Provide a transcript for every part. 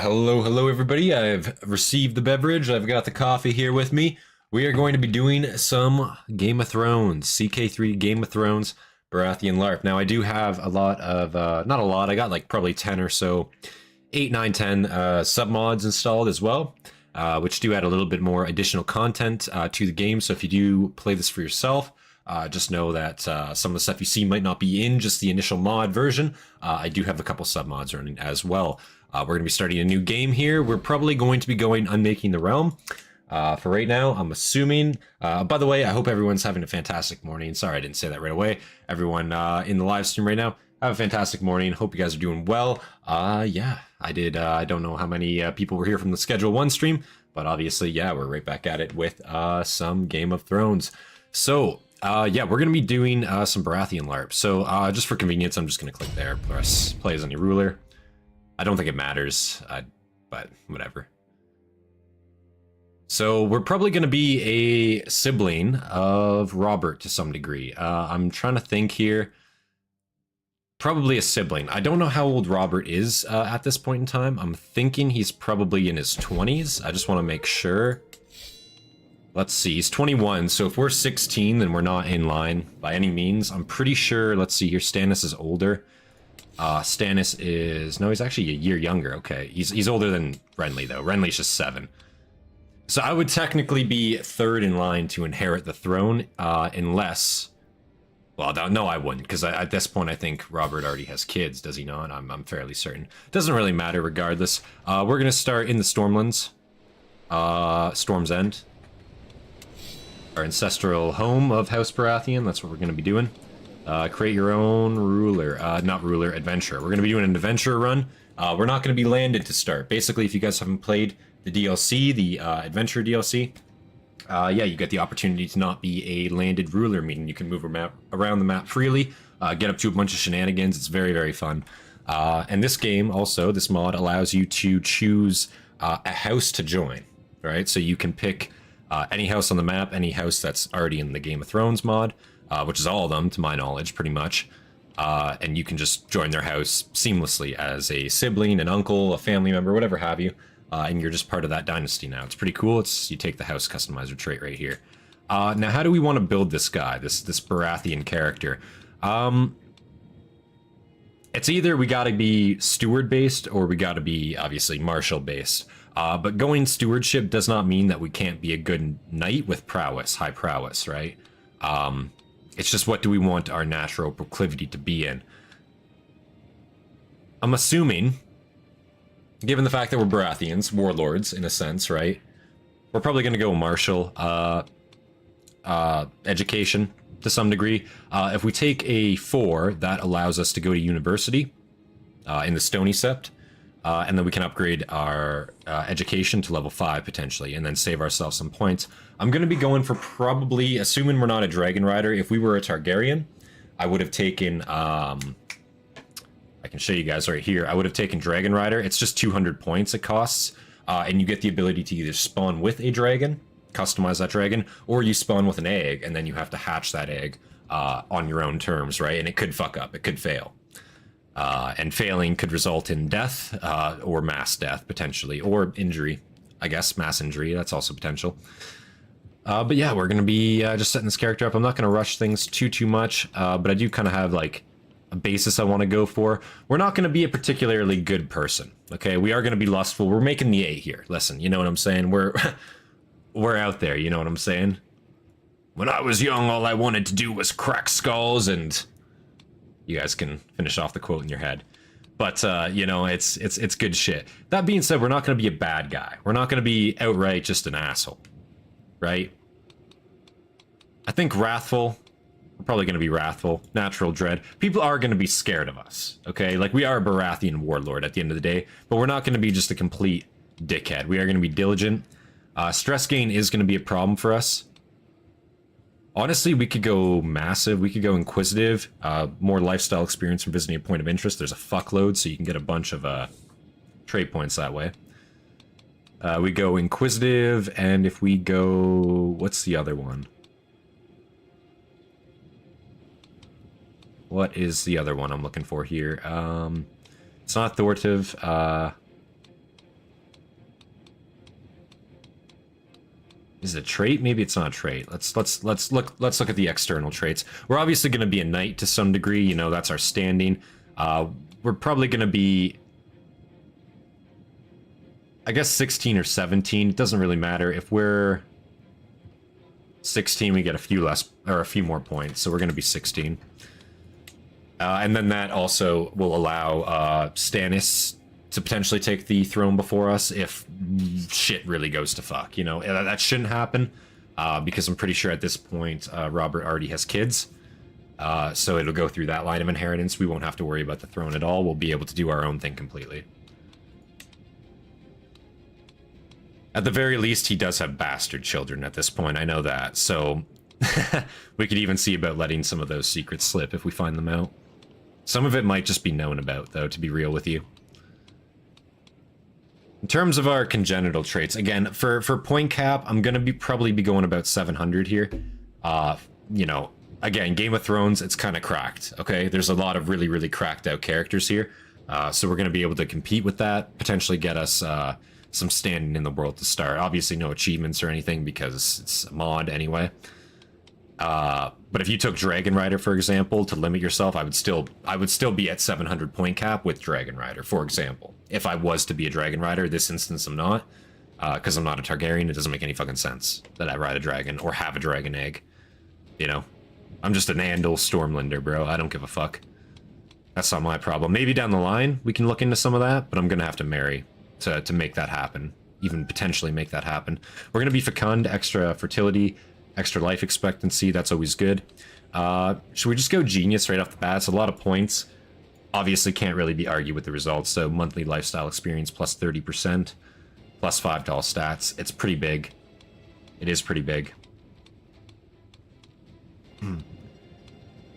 Hello everybody. I've received the beverage. I've got the coffee here with me. We are going to be doing some Game of Thrones, CK3 Game of Thrones, Baratheon Larp. Now I do have a lot of, not a lot, I got like probably 10 or so, 8, 9, 10 submods installed as well, which do add a little bit more additional content to the game. So if you do play this for yourself, just know that some of the stuff you see might not be in just the initial mod version. I do have a couple submods running as well. We're going to be starting a new game here. We're probably going to be going Unmaking the Realm. For right now, I'm assuming. By the way, I hope everyone's having a fantastic morning. Sorry I didn't say that right away. Everyone in the live stream right now, have a fantastic morning. Hope you guys are doing well. Yeah, I did. I don't know how many people were here from the Schedule 1 stream, but obviously, yeah, we're right back at it with some Game of Thrones. So, yeah, we're going to be doing some Baratheon LARP. So, just for convenience, I'm just going to click there, press play as any ruler. I don't think it matters, but whatever. So we're probably going to be a sibling of Robert to some degree. I'm trying to think here. Probably a sibling. I don't know how old Robert is at this point in time. I'm thinking he's probably in his 20s. I just want to make sure. Let's see, he's 21, so if we're 16, then we're not in line by any means. I'm pretty sure, let's see here, Stannis is older. Stannis is, no, he's actually a year younger. Okay, he's older than Renly though. Renly's just 7. So I would technically be third in line to inherit the throne, unless, well, no, I wouldn't, because at this point I think Robert already has kids, does he not? I'm fairly certain. Doesn't really matter regardless. We're gonna start in the Stormlands, Storm's End, our ancestral home of House Baratheon. That's what we're gonna be doing. Create your own ruler, not ruler, adventure. We're going to be doing an adventure run. We're not going to be landed to start. Basically, if you guys haven't played the DLC, the adventure DLC, yeah, you get the opportunity to not be a landed ruler, meaning you can move around the map freely, get up to a bunch of shenanigans. It's very, very fun. And this game also, this mod allows you to choose a house to join, right? So you can pick any house on the map, any house that's already in the Game of Thrones mod, which is all of them, to my knowledge, pretty much. And you can just join their house seamlessly as a sibling, an uncle, a family member, whatever have you. And you're just part of that dynasty now. It's pretty cool. You take the house customizer trait right here. Now, how do we want to build this guy, this Baratheon character? It's either we got to be steward-based or we got to be, obviously, martial-based. But going stewardship does not mean that we can't be a good knight with prowess, high prowess, right? It's just, what do we want our natural proclivity to be in? I'm assuming, given the fact that we're Baratheons, warlords in a sense, right? We're probably going to go martial, education to some degree. If we take a 4, that allows us to go to university in the Stony Sept, and then we can upgrade our education to level 5 potentially, and then save ourselves some points. I'm going to be going for probably, assuming we're not a Dragon Rider, if we were a Targaryen, I would have taken, I can show you guys right here, I would have taken Dragon Rider. It's just 200 points it costs, and you get the ability to either spawn with a dragon, customize that dragon, or you spawn with an egg, and then you have to hatch that egg on your own terms, right? And it could fuck up, it could fail. And failing could result in death, or mass death, potentially, or injury. I guess mass injury, that's also potential. But yeah, we're going to be just setting this character up. I'm not going to rush things too much, but I do kind of have, like, a basis I want to go for. We're not going to be a particularly good person, okay? We are going to be lustful. We're making the 8 here. Listen, you know what I'm saying? We're out there, you know what I'm saying? When I was young, all I wanted to do was crack skulls and... You guys can finish off the quote in your head. But, you know, it's good shit. That being said, we're not going to be a bad guy. We're not going to be outright just an asshole. Right? I think wrathful. We're probably going to be wrathful. Natural dread. People are going to be scared of us. Okay? Like, we are a Baratheon warlord at the end of the day. But we're not going to be just a complete dickhead. We are going to be diligent. Stress gain is going to be a problem for us. Honestly, we could go massive, we could go inquisitive, more lifestyle experience from visiting a point of interest. There's a fuckload, so you can get a bunch of trait points that way. We go inquisitive, and if we go... What's the other one? What is the other one I'm looking for here? It's not authoritative. Is it a trait? Maybe it's not a trait. Let's look at the external traits. We're obviously going to be a knight to some degree. You know, that's our standing. We're probably going to be, I guess, 16 or 17. It doesn't really matter. If we're 16, we get a few less or a few more points. So we're going to be 16. And then that also will allow Stannis to potentially take the throne before us if shit really goes to fuck. You know, that shouldn't happen because I'm pretty sure at this point Robert already has kids. So it'll go through that line of inheritance. We won't have to worry about the throne at all. We'll be able to do our own thing completely. At the very least, he does have bastard children at this point. I know that. So we could even see about letting some of those secrets slip if we find them out. Some of it might just be known about, though, to be real with you. In terms of our congenital traits, again, for point cap, I'm going to probably be going about 700 here. You know, again, Game of Thrones, it's kind of cracked, okay? There's a lot of really, really cracked out characters here. So we're going to be able to compete with that, potentially get us some standing in the world to start. Obviously no achievements or anything because it's a mod anyway. But if you took Dragon Rider, for example, to limit yourself, I would still be at 700 point cap with Dragon Rider, for example. If I was to be a Dragon Rider, this instance I'm not, because I'm not a Targaryen. It doesn't make any fucking sense that I ride a dragon or have a dragon egg. You know, I'm just an Andal Stormlander, bro. I don't give a fuck. That's not my problem. Maybe down the line we can look into some of that, but I'm gonna have to marry to make that happen. Even potentially make that happen. We're gonna be fecund, extra fertility, extra life expectancy. That's always good. Should we just go genius right off the bat? It's a lot of points. Obviously can't really be argued with the results. So monthly lifestyle experience plus 30%, plus 5 to all stats. It's pretty big. It is pretty big.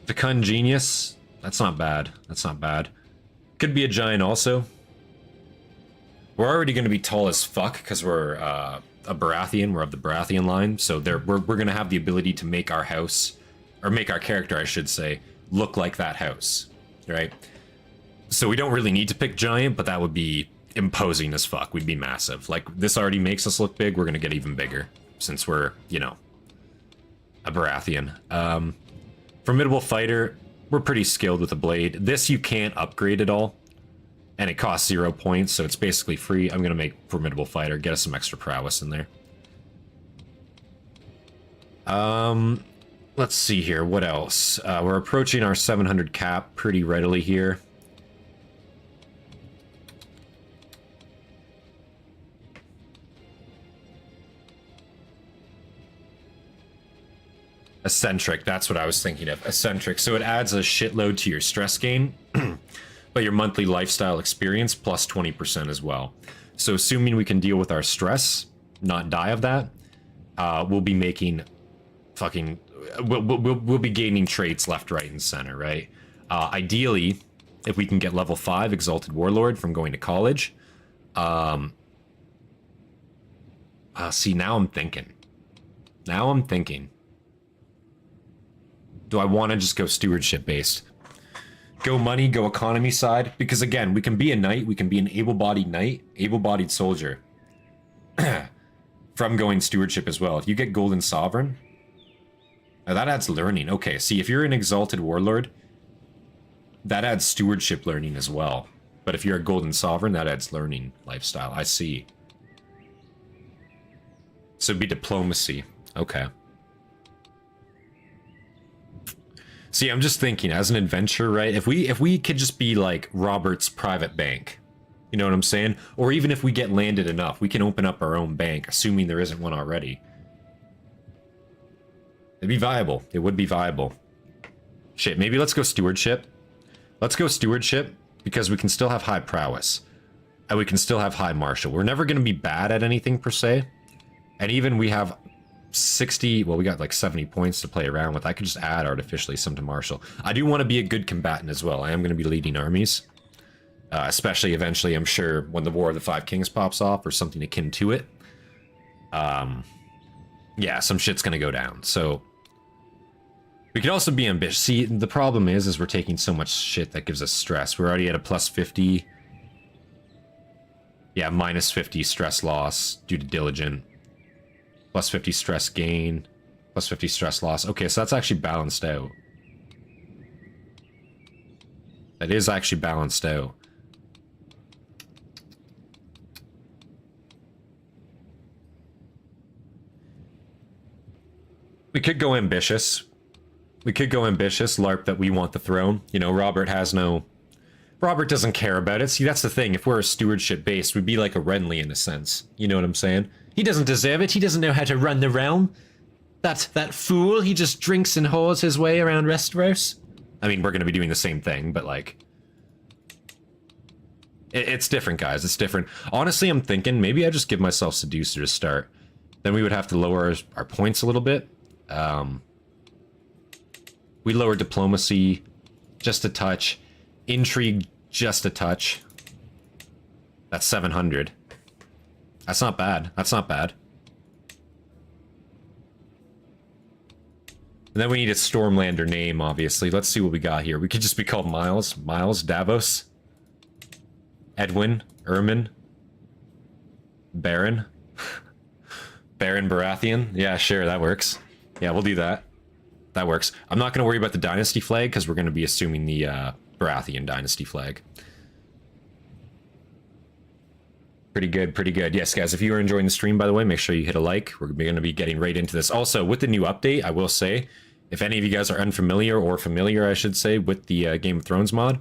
Fecund genius. That's not bad. That's not bad. Could be a giant also. We're already going to be tall as fuck because we're a Baratheon. We're of the Baratheon line. So we're going to have the ability to make our house, or make our character, I should say, look like that house, right? So we don't really need to pick giant, but that would be imposing as fuck. We'd be massive. Like, this already makes us look big. We're going to get even bigger since we're, you know, a Baratheon. Formidable fighter. We're pretty skilled with a blade. This you can't upgrade at all. And it costs 0 points, so it's basically free. I'm going to make Formidable Fighter, get us some extra prowess in there. Let's see here, what else? We're approaching our 700 cap pretty readily here. Eccentric, that's what I was thinking of. Eccentric. So it adds a shitload to your stress gain. But your monthly lifestyle experience plus 20% as well. So assuming we can deal with our stress, not die of that, we'll be making fucking... We'll be gaining traits left, right, and center, right? Ideally, if we can get level 5 Exalted Warlord from going to college. See, now I'm thinking. Now I'm thinking. Do I want to just go stewardship based? Go money, go economy side, because again, we can be a knight, we can be an able-bodied knight, able-bodied soldier, from going stewardship as well. If you get Golden Sovereign, now that adds learning. Okay, see, if you're an Exalted Warlord, that adds stewardship learning as well. But if you're a Golden Sovereign, that adds learning lifestyle. I see. So it'd be diplomacy. Okay. See, I'm just thinking, as an adventurer, right? If we could just be like Robert's private bank, you know what I'm saying? Or even if we get landed enough, we can open up our own bank, assuming there isn't one already. It'd be viable. It would be viable. Shit, maybe let's go stewardship. Let's go stewardship, because we can still have high prowess. And we can still have high martial. We're never going to be bad at anything, per se. And even we have 60, well, we got like 70 points to play around with. I could just add artificially some to martial. I do want to be a good combatant as well. I am going to be leading armies. Especially eventually, I'm sure, when the War of the Five Kings pops off, or something akin to it. Yeah, some shit's going to go down. So we could also be ambitious. See, the problem is we're taking so much shit that gives us stress. We're already at a plus 50. Yeah, minus 50 stress loss due to diligent. Plus 50 stress gain. Plus 50 stress loss. Okay, so that's actually balanced out. That is actually balanced out. We could go ambitious. We could go ambitious, LARP that we want the throne. You know, Robert doesn't care about it. See, that's the thing. If we're a stewardship based, we'd be like a Renly in a sense. You know what I'm saying? He doesn't deserve it. He doesn't know how to run the realm. That fool, he just drinks and whores his way around Westeros. I mean, we're going to be doing the same thing, but like... It's different, guys. It's different. Honestly, I'm thinking maybe I just give myself Seducer to start. Then we would have to lower our points a little bit. We lower Diplomacy just a touch. Intrigue just a touch. That's 700. That's not bad. That's not bad. And then we need a Stormlander name, obviously. Let's see what we got here. We could just be called Miles. Miles, Davos. Edwin, Ermin. Baron. Baron Baratheon. Yeah, sure, that works. Yeah, we'll do that. That works. I'm not going to worry about the Dynasty flag, because we're going to be assuming the Baratheon Dynasty flag. Pretty good, pretty good. Yes, guys, if you are enjoying the stream, by the way, make sure you hit a like. We're going to be getting right into this. Also, with the new update, I will say, if any of you guys are unfamiliar, or familiar, I should say, with the Game of Thrones mod,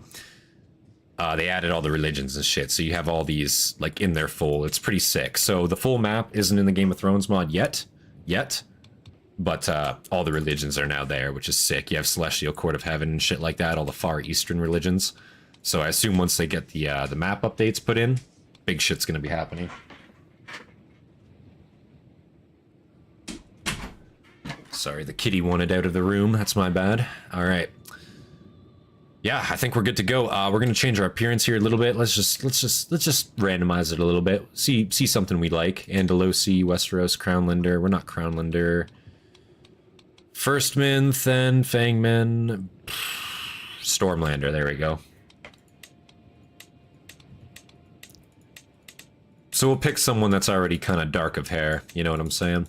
they added all the religions and shit, so you have all these, like, in their full. It's pretty sick. So the full map isn't in the Game of Thrones mod yet, but all the religions are now there, which is sick. You have Celestial Court of Heaven and shit like that, all the Far Eastern religions. So I assume once they get the map updates put in, big shit's gonna be happening. Sorry, the kitty wanted out of the room. That's my bad. All right. Yeah, I think we're good to go. We're gonna change our appearance here a little bit. Let's just randomize it a little bit. See something we like. Andalusi, Westeros, Crownlander. We're not Crownlander. Firstman, Then, Fangman, Stormlander. There we go. So we'll pick someone that's already kind of dark of hair. You know what I'm saying?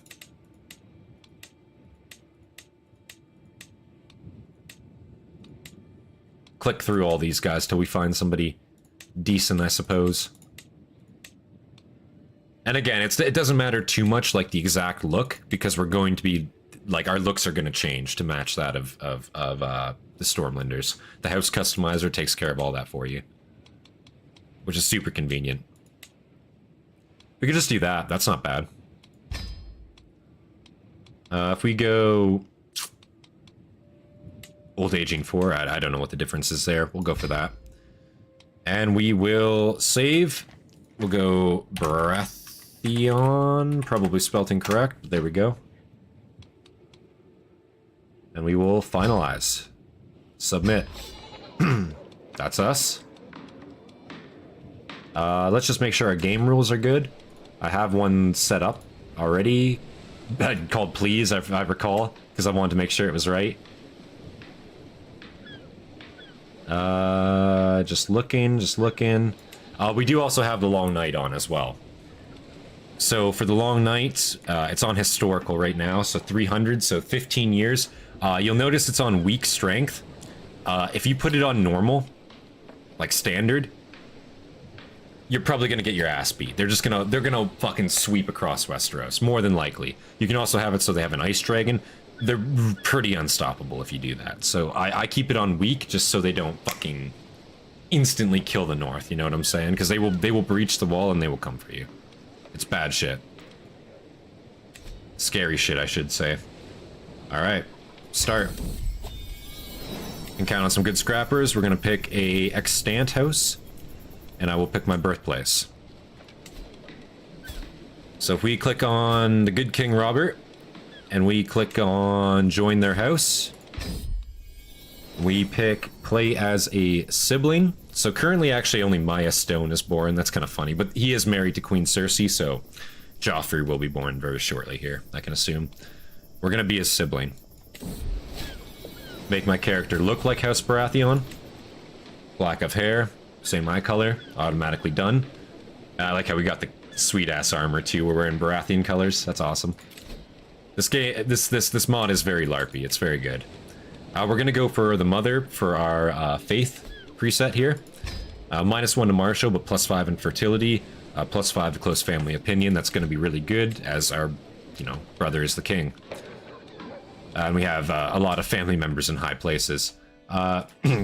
Click through all these guys till we find somebody decent, I suppose. And again, it doesn't matter too much, like, the exact look, because we're going to be, like, our looks are going to change to match that of the Stormlanders. The house customizer takes care of all that for you, which is super convenient. We could just do that. That's not bad. If we go Old Aging 4, I don't know what the difference is there. We'll go for that. And we will save. We'll go Baratheon, probably spelt incorrect, but there we go. And we will finalize. Submit. That's us. Let's just make sure our game rules are good. I have one set up already called Please, I recall, because I wanted to make sure it was right. Just looking. We do also have the Long Night on as well. So for the Long Night, it's on historical right now, so 300, so 15 years. You'll notice it's on weak strength. If you put it on normal, like standard, you're probably gonna get your ass beat. They're gonna fucking sweep across Westeros, more than likely. You can also have it so they have an ice dragon. They're pretty unstoppable if you do that. So I keep it on weak just so they don't fucking instantly kill the North, you know what I'm saying? Because they will breach the wall and they will come for you. It's bad shit. Scary shit, I should say. Alright, start. Can count on some good scrappers. We're gonna pick a extant house, and I will pick my birthplace. So if we click on the good King Robert, and we click on join their house, we pick play as a sibling. So currently actually only Maya Stone is born. That's kind of funny, but he is married to Queen Cersei, so Joffrey will be born very shortly here, I can assume. We're gonna be his sibling. Make my character look like House Baratheon. Black of hair, same eye color, automatically done. I like how we got the sweet ass armor too. We're wearing Baratheon colors. That's awesome. This mod is very larpy. It's very good. We're gonna go for the mother for our faith preset here. -1 to martial, but +5 in fertility, +5 to close family opinion. That's gonna be really good, as our, you know, brother is the king. And we have a lot of family members in high places.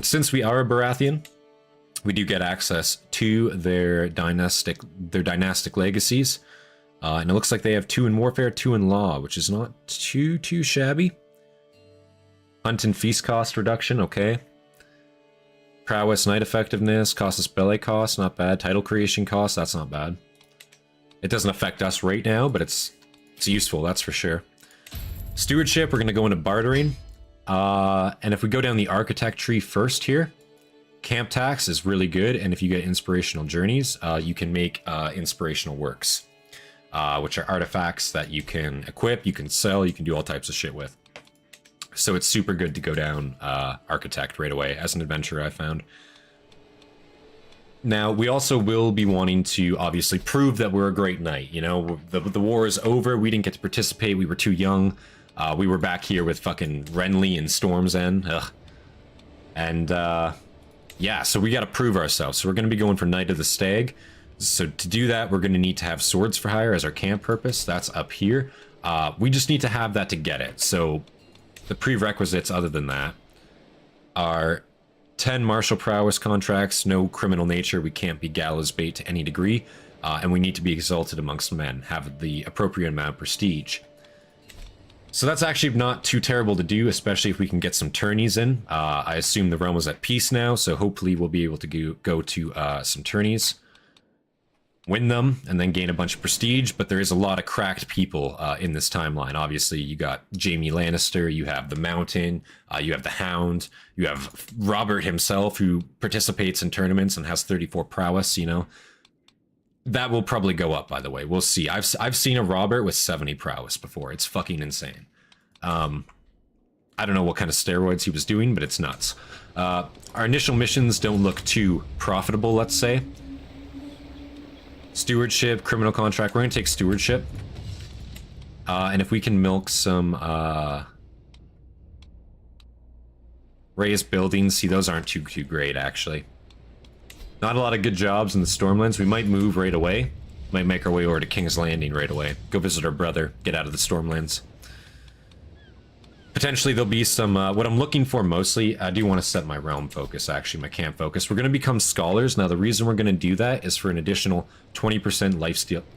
Since we are a Baratheon, we do get access to their dynastic legacies. And it looks like they have 2 in warfare, 2 in law, which is not too shabby. Hunt and feast cost reduction, okay. Prowess, knight effectiveness, casus belli cost, not bad. Title creation cost, that's not bad. It doesn't affect us right now, but it's useful, that's for sure. Stewardship, we're gonna go into bartering. And if we go down the architect tree first here, camp tax is really good, and if you get inspirational journeys, you can make inspirational works, which are artifacts that you can equip, you can sell, you can do all types of shit with. So it's super good to go down architect right away as an adventurer, I found. Now, we also will be wanting to obviously prove that we're a great knight. You know, the war is over, we didn't get to participate, we were too young. We were back here with fucking Renly and Storm's End. Ugh. And, yeah, so we gotta prove ourselves. So we're gonna be going for Knight of the Stag. So to do that, we're gonna need to have Swords for Hire as our camp purpose. That's up here. We just need to have that to get it. So the prerequisites other than that are 10 martial prowess contracts, no criminal nature, we can't be gallows bait to any degree, and we need to be exalted amongst men, have the appropriate amount of prestige. So that's actually not too terrible to do, especially if we can get some tourneys in. I assume the realm is at peace now, so hopefully we'll be able to go to some tourneys, win them, and then gain a bunch of prestige, but there is a lot of cracked people in this timeline. Obviously, you got Jaime Lannister, you have the Mountain, you have the Hound, you have Robert himself, who participates in tournaments and has 34 prowess, you know. That will probably go up, by the way. We'll see. I've seen a Robert with 70 prowess before. It's fucking insane. I don't know what kind of steroids he was doing, but it's nuts. Our initial missions don't look too profitable, let's say. Stewardship, criminal contract. We're going to take stewardship. And if we can milk some raised buildings, see, those aren't too great, actually. Not a lot of good jobs in the Stormlands. We might move right away. Might make our way over to King's Landing right away. Go visit our brother. Get out of the Stormlands. Potentially there'll be some, what I'm looking for mostly, I do want to set my realm focus, actually, my camp focus. We're going to become scholars. Now, the reason we're going to do that is for an additional 20%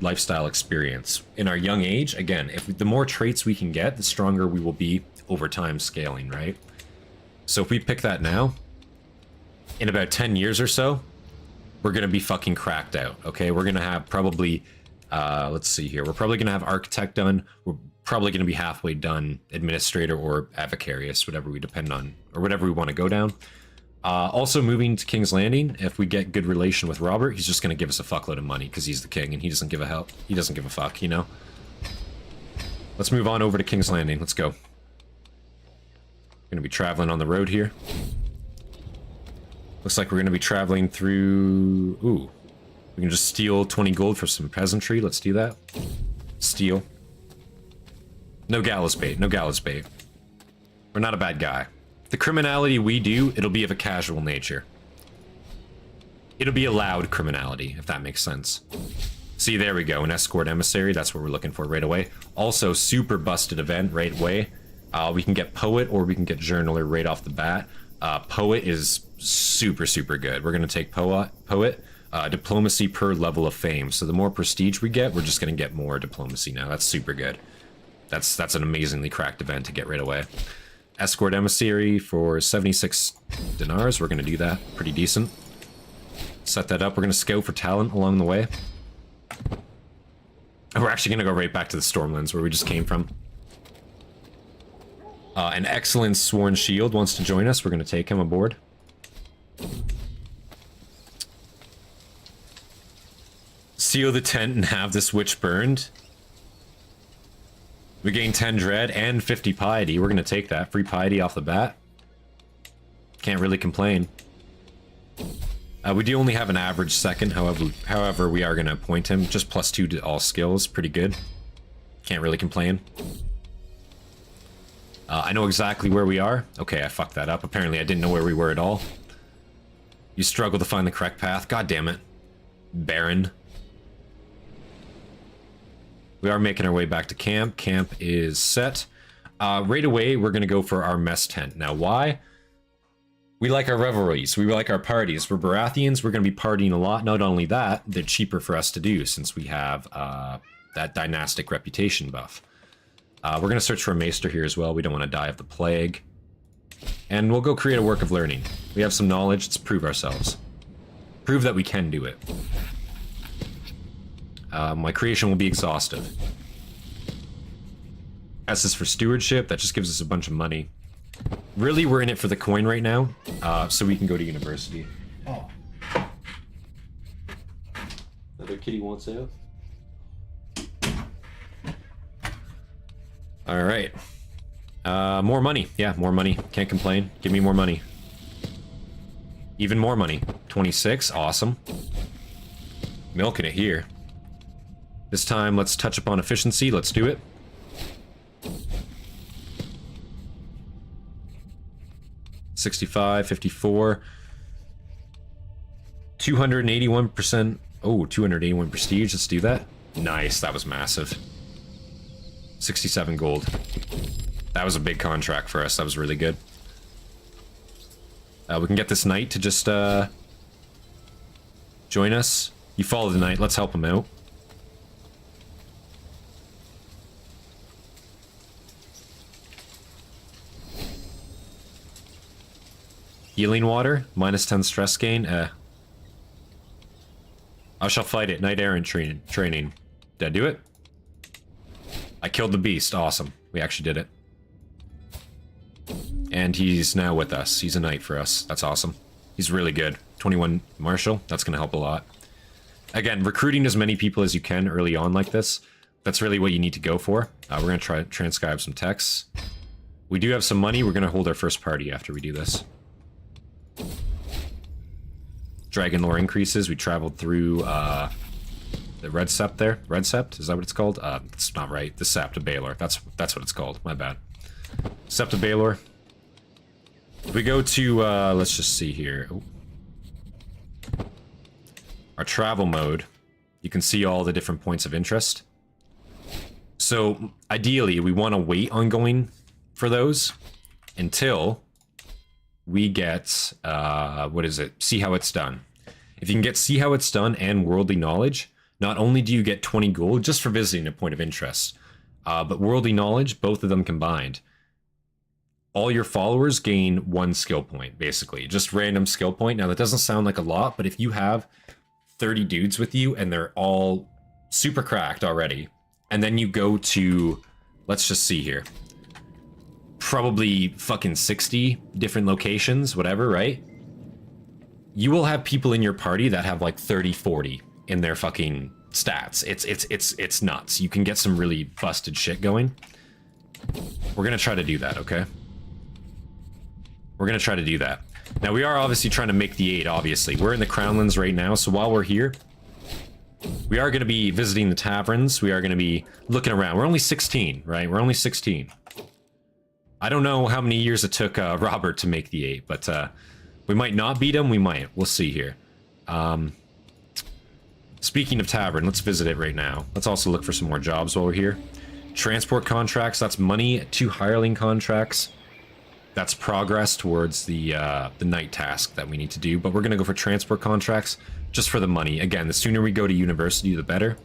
lifestyle experience. In our young age, again, the more traits we can get, the stronger we will be over time scaling, right? So if we pick that now, in about 10 years or so, we're going to be fucking cracked out, okay? We're going to have probably, let's see here, we're probably going to have Architect done, we're probably going to be halfway done Administrator or Avicarius, whatever we depend on, or whatever we want to go down. Also moving to King's Landing, if we get good relation with Robert, he's just going to give us a fuckload of money, because he's the king, and he doesn't give a hell, he doesn't give a fuck, you know? Let's move on over to King's Landing, let's go. Going to be traveling on the road here. Looks like we're going to be traveling through... Ooh. We can just steal 20 gold for some peasantry. Let's do that. Steal. No gallows bait. No gallows bait. We're not a bad guy. The criminality we do, it'll be of a casual nature. It'll be allowed criminality, if that makes sense. See, there we go. An escort emissary. That's what we're looking for right away. Also, super busted event right away. We can get Poet or we can get Journaler right off the bat. Poet is super good. We're going to take Poet. Diplomacy per level of fame. So the more prestige we get, we're just going to get more diplomacy now. That's super good. That's an amazingly cracked event to get right away. Escort emissary for 76 dinars. We're going to do that. Pretty decent. Set that up. We're going to scout for talent along the way. We're actually going to go right back to the Stormlands where we just came from. An excellent Sworn Shield wants to join us. We're going to take him aboard. Seal the tent and have this witch burned. We gain 10 dread and 50 piety. We're going to take that. Free piety off the bat. Can't really complain. We do only have an average second, however, we are going to appoint him. Just +2 to all skills. Pretty good. Can't really complain. I know exactly where we are. Okay, I fucked that up. Apparently I didn't know where we were at all. You struggle to find the correct path. God damn it. Baron. We are making our way back to camp. Camp is set. Right away, we're going to go for our mess tent. Now, why? We like our revelries. We like our parties. We're Baratheons. We're going to be partying a lot. Not only that, they're cheaper for us to do since we have that dynastic reputation buff. We're going to search for a maester here as well. We don't want to die of the plague. And we'll go create a work of learning. We have some knowledge. Let's prove ourselves. Prove that we can do it. My creation will be exhaustive. S is for stewardship. That just gives us a bunch of money. Really, we're in it for the coin right now, so we can go to university. Oh. Another kitty wants out. All right. More money. Yeah, more money. Can't complain. Give me more money. Even more money. 26. Awesome. Milking it here. This time, let's touch upon efficiency. Let's do it. $65, $54, 281%. Oh, 281 prestige. Let's do that. Nice. That was massive. 67 gold. That was a big contract for us. That was really good. We can get this knight to just join us. You follow the knight. Let's help him out. Healing water, minus 10 stress gain. I shall fight it. Knight errant training. Did I do it? I killed the beast. Awesome. We actually did it. And he's now with us. He's a knight for us. That's awesome. He's really good. 21 martial. That's going to help a lot. Again, recruiting as many people as you can early on like this. That's really what you need to go for. We're going to try to transcribe some texts. We do have some money. We're going to hold our first party after we do this. Dragon lore increases. We traveled through the Red Sept there. Red Sept? Is that what it's called? It's not right. The Sept of Baelor. That's what it's called. My bad. Sept of Baelor. If we go to, let's just see here. Ooh. Our travel mode, you can see all the different points of interest. So, ideally, we want to wait on going for those until we get, what is it? See how it's done. If you can get see how it's done and worldly knowledge, not only do you get 20 gold just for visiting a point of interest, but worldly knowledge, both of them combined, all your followers gain 1 skill point, basically. Just random skill point. Now, that doesn't sound like a lot, but if you have 30 dudes with you and they're all super cracked already, and then you go to, let's just see here, probably fucking 60 different locations, whatever, right? You will have people in your party that have like 30, 40 in their fucking stats. It's nuts. You can get some really busted shit going. We're gonna try to do that, okay? We're gonna try to do that. Now, we are obviously trying to make the 8, obviously. We're in the Crownlands right now, so while we're here, we are gonna be visiting the taverns. We are gonna be looking around. We're only 16, right? We're only 16. I don't know how many years it took Robert to make the 8, but we might not beat him. We might. We'll see here. Speaking of tavern, let's visit it right now. Let's also look for some more jobs while we're here. Transport contracts, that's money. 2 hireling contracts. That's progress towards the night task that we need to do. But we're going to go for transport contracts just for the money. Again, the sooner we go to university, the better.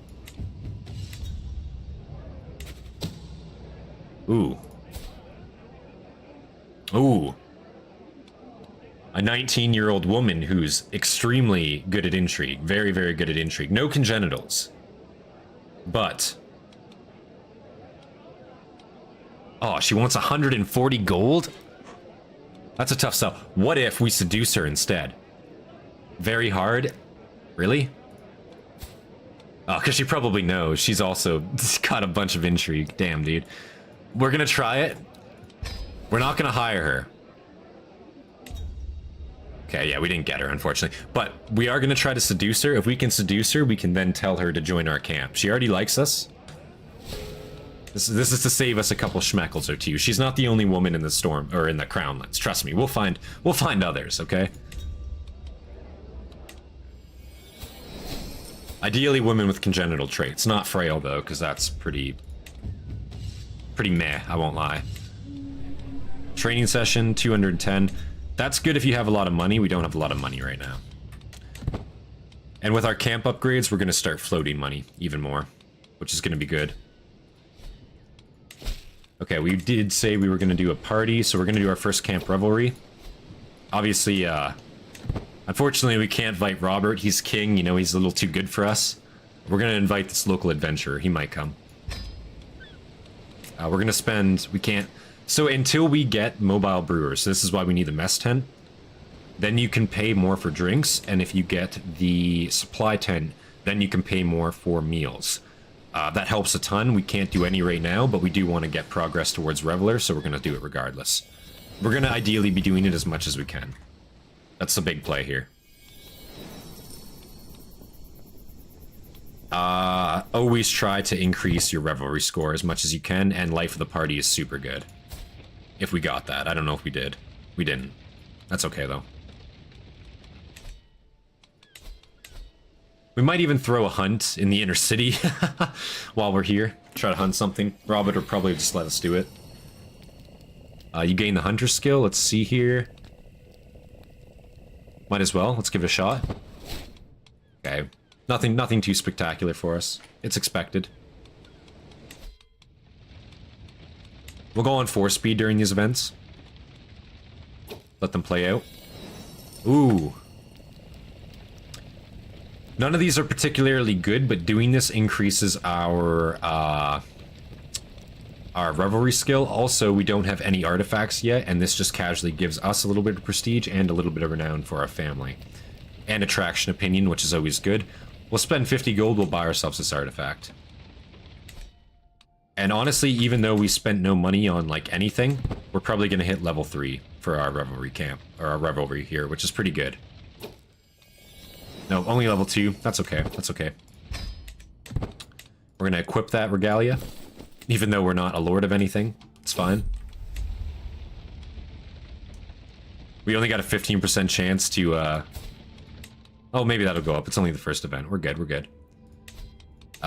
Ooh. Ooh. A 19-year-old woman who's extremely good at intrigue. Very, very good at intrigue. No congenitals. But... oh, she wants 140 gold? That's a tough sell. What if we seduce her instead? Very hard? Really? Oh, because she probably knows. She's also got a bunch of intrigue. Damn, dude. We're gonna try it. We're not gonna hire her. Okay, yeah, we didn't get her, unfortunately. But we are gonna try to seduce her. If we can seduce her, we can then tell her to join our camp. She already likes us. This is to save us a couple schmeckles or two. She's not the only woman in the storm or in the Crownlands. Trust me, we'll find others, okay? Ideally, women with congenital traits. Not frail though, because that's pretty meh. I won't lie. Training session 210. That's good if you have a lot of money. We don't have a lot of money right now. And with our camp upgrades, we're going to start floating money even more, which is going to be good. Okay, we did say we were going to do a party, so we're going to do our first camp revelry. Obviously, unfortunately, we can't invite Robert. He's king, you know, he's a little too good for us. We're going to invite this local adventurer. He might come. We're going to spend... We can't... So until we get mobile brewers, this is why we need the mess tent, then you can pay more for drinks, and if you get the supply tent, then you can pay more for meals. That helps a ton. We can't do any right now, but we do want to get progress towards Reveler, so we're going to do it regardless. We're going to ideally be doing it as much as we can. That's the big play here. Always try to increase your Revelry score as much as you can, and Life of the Party is super good. If we got that. I don't know if we did. We didn't. That's okay, though. We might even throw a hunt in the inner city while we're here. Try to hunt something. Robert will probably just let us do it. You gain the hunter skill. Let's see here. Might as well. Let's give it a shot. Okay. Nothing too spectacular for us. It's expected. We'll go on 4-speed during these events. Let them play out. Ooh. None of these are particularly good, but doing this increases our revelry skill. Also, we don't have any artifacts yet, and this just casually gives us a little bit of prestige and a little bit of renown for our family. And attraction opinion, which is always good. We'll spend 50 gold, we'll buy ourselves this artifact. And honestly, even though we spent no money on, like, anything, we're probably going to hit level 3 for our revelry camp, or our revelry here, which is pretty good. No, only level 2. That's okay. That's okay. We're going to equip that regalia. Even though we're not a lord of anything. It's fine. We only got a 15% chance to, Oh, maybe that'll go up. It's only the first event. We're good, we're good.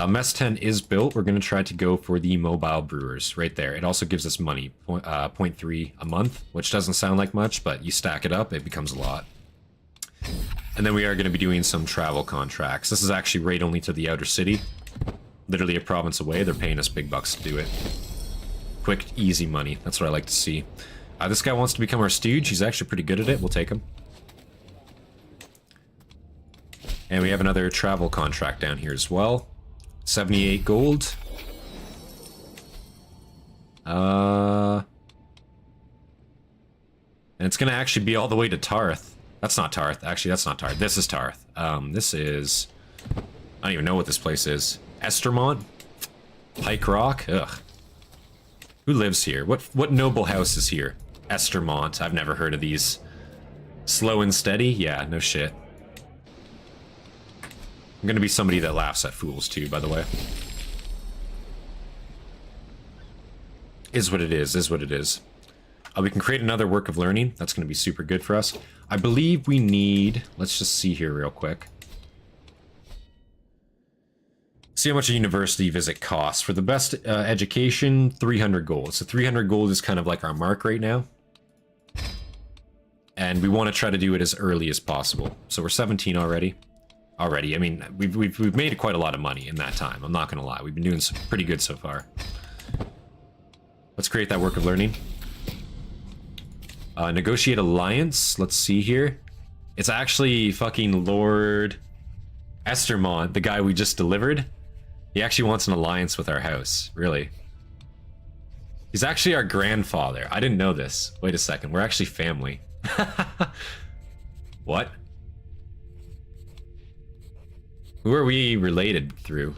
Mess 10 is built. We're going to try to go for the mobile brewers right there. It also gives us money. 0.3 a month, which doesn't sound like much, but you stack it up, it becomes a lot. And then we are going to be doing some travel contracts. This is actually raid only to the outer city. Literally a province away. They're paying us big bucks to do it. Quick, easy money. That's what I like to see. This guy wants to become our stooge. He's actually pretty good at it. We'll take him. And we have another travel contract down here as well. 78 gold. And it's going to actually be all the way to Tarth. That's not Tarth. Actually, that's not Tarth. This is Tarth. This is... I don't even know what this place is. Estermont? Pike Rock? Ugh. Who lives here? What noble house is here? Estermont. I've never heard of these. Slow and steady? Yeah, no shit. I'm gonna be somebody that laughs at fools too, by the way. Is what it is what it is. We can create another work of learning. That's gonna be super good for us. I believe we need... Let's just see here real quick. See how much a university visit costs. For the best education, 300 gold. So 300 gold is kind of like our mark right now. And we want to try to do it as early as possible. So we're 17 already. I mean, we've made quite a lot of money in that time. I'm not going to lie. We've been doing pretty good so far. Let's create that work of learning. Negotiate alliance. Let's see here. It's actually fucking Lord Estermont, the guy we just delivered. He actually wants an alliance with our house. Really. He's actually our grandfather. I didn't know this. Wait a second. We're actually family. What? Who are we related through?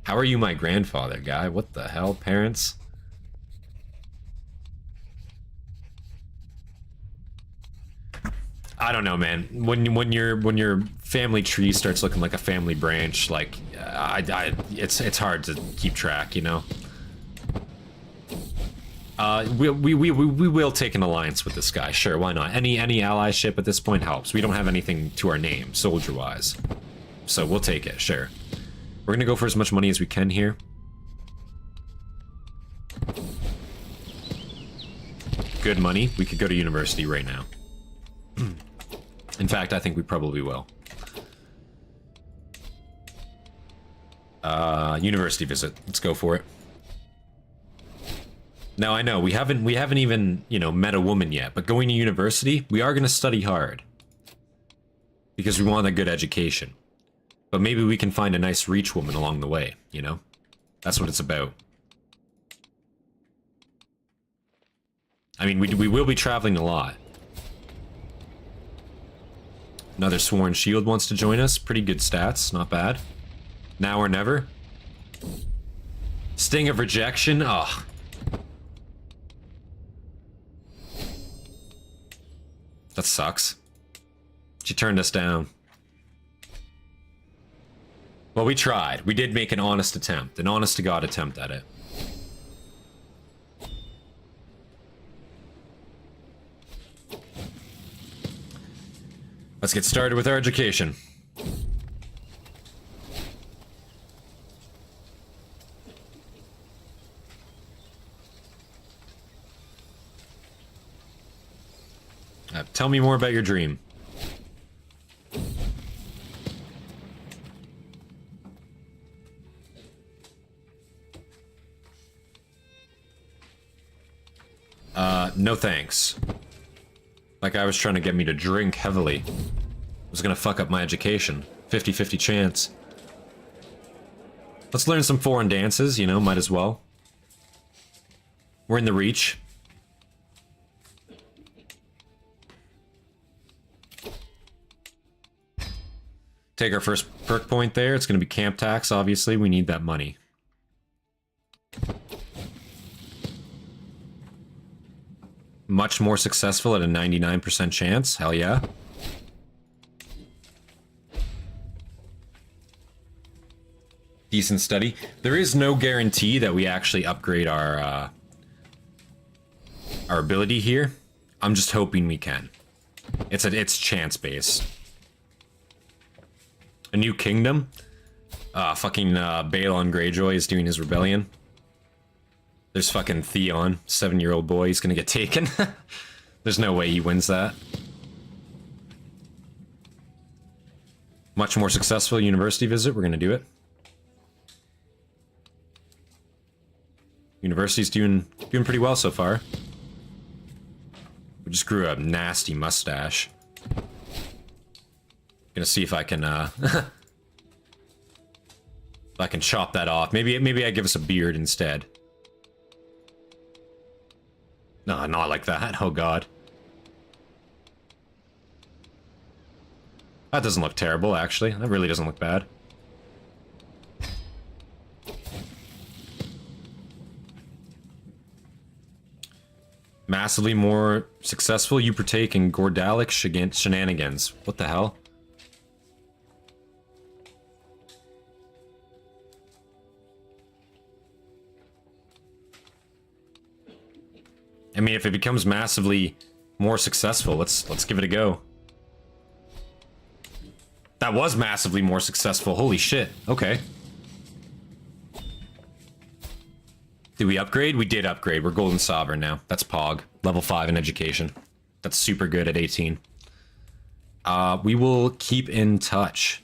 How are you my grandfather, guy? What the hell, parents? I don't know, man. When your family tree starts looking like a family branch, like it's hard to keep track, you know. We will take an alliance with this guy. Sure, why not? Any allyship at this point helps. We don't have anything to our name, soldier-wise, so we'll take it. Sure. We're gonna go for as much money as we can here. Good money. We could go to university right now. In fact, I think we probably will. University visit. Let's go for it. Now, I know we haven't even, you know, met a woman yet, but going to university, we are going to study hard. Because we want a good education. But maybe we can find a nice reach woman along the way, you know? That's what it's about. I mean, we will be traveling a lot. Another Sworn Shield wants to join us. Pretty good stats, not bad. Now or never. Sting of Rejection, oh. That sucks. She turned us down. Well, we tried. We did make an honest attempt. An honest-to-God attempt at it. Let's get started with our education. Tell me more about your dream. No thanks. Like I was trying to get me to drink heavily. It was gonna fuck up my education. 50-50 chance. Let's learn some foreign dances, you know, might as well. We're in the Reach. Take our first perk point there. It's gonna be camp tax, obviously. We need that money. Much more successful at a 99% chance. Hell yeah. Decent study. There is no guarantee that we actually upgrade our ability here. I'm just hoping we can. It's chance based. A new kingdom. Fucking Balon Greyjoy is doing his rebellion. There's fucking Theon, 7-year-old boy. He's gonna get taken. There's no way he wins that. Much more successful university visit. We're gonna do it. University's doing pretty well so far. We just grew a nasty mustache. Gonna see if I can if I can chop that off. Maybe I give us a beard instead. No, not like that. Oh god. That doesn't look terrible, actually. That really doesn't look bad. Massively more successful. You partake in Gordalic shenanigans. What the hell? I mean, if it becomes massively more successful, let's give it a go. That was massively more successful. Holy shit. Okay. Did we upgrade? We did upgrade. We're Golden Sovereign now. That's Pog. Level 5 in education. That's super good at 18. We will keep in touch.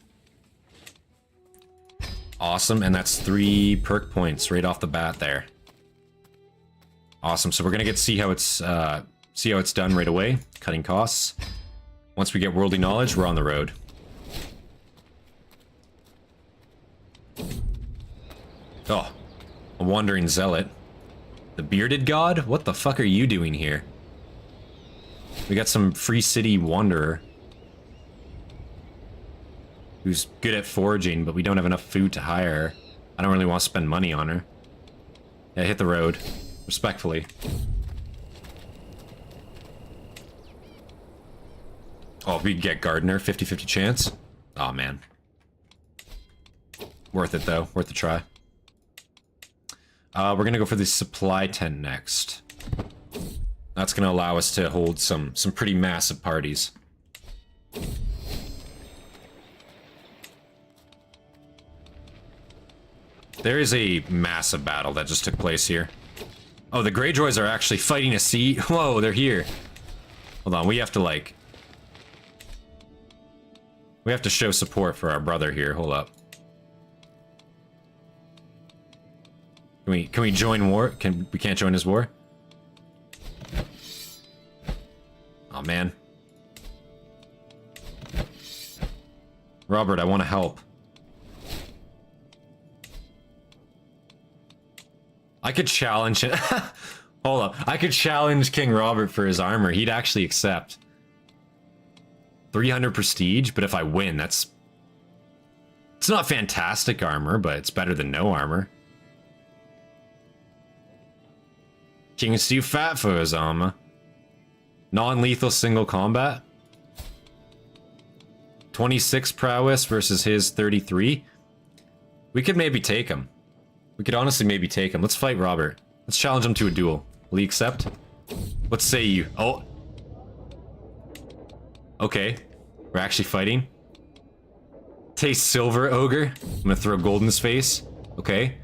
Awesome, and that's 3 perk points right off the bat there. Awesome, so we're gonna see how it's done right away. Cutting costs. Once we get worldly knowledge, we're on the road. Oh, a wandering zealot. The bearded god? What the fuck are you doing here? We got some free city wanderer who's good at foraging, but we don't have enough food to hire her. I don't really want to spend money on her. Yeah, hit the road. Respectfully. Oh, we can get Gardener, 50-50 chance. Oh man. Worth it though, worth a try. We're gonna go for the supply tent next. That's gonna allow us to hold some pretty massive parties. There is a massive battle that just took place here. Oh, the Greyjoys are actually fighting a sea. Whoa, they're here. Hold on, we have to like... We have to show support for our brother here. Hold up. Can we join war? We can't join his war? Oh man. Robert, I want to help. I could challenge it. Hold up. I could challenge King Robert for his armor. He'd actually accept. 300 prestige, but if I win, that's... It's not fantastic armor, but it's better than no armor. King is too fat for his armor. Non-lethal single combat. 26 prowess versus his 33. We could maybe take him. We could honestly maybe take him. Let's fight Robert. Let's challenge him to a duel. Will he accept? What say you? Oh. Okay. We're actually fighting. Taste silver, ogre. I'm gonna throw gold in his face. Okay.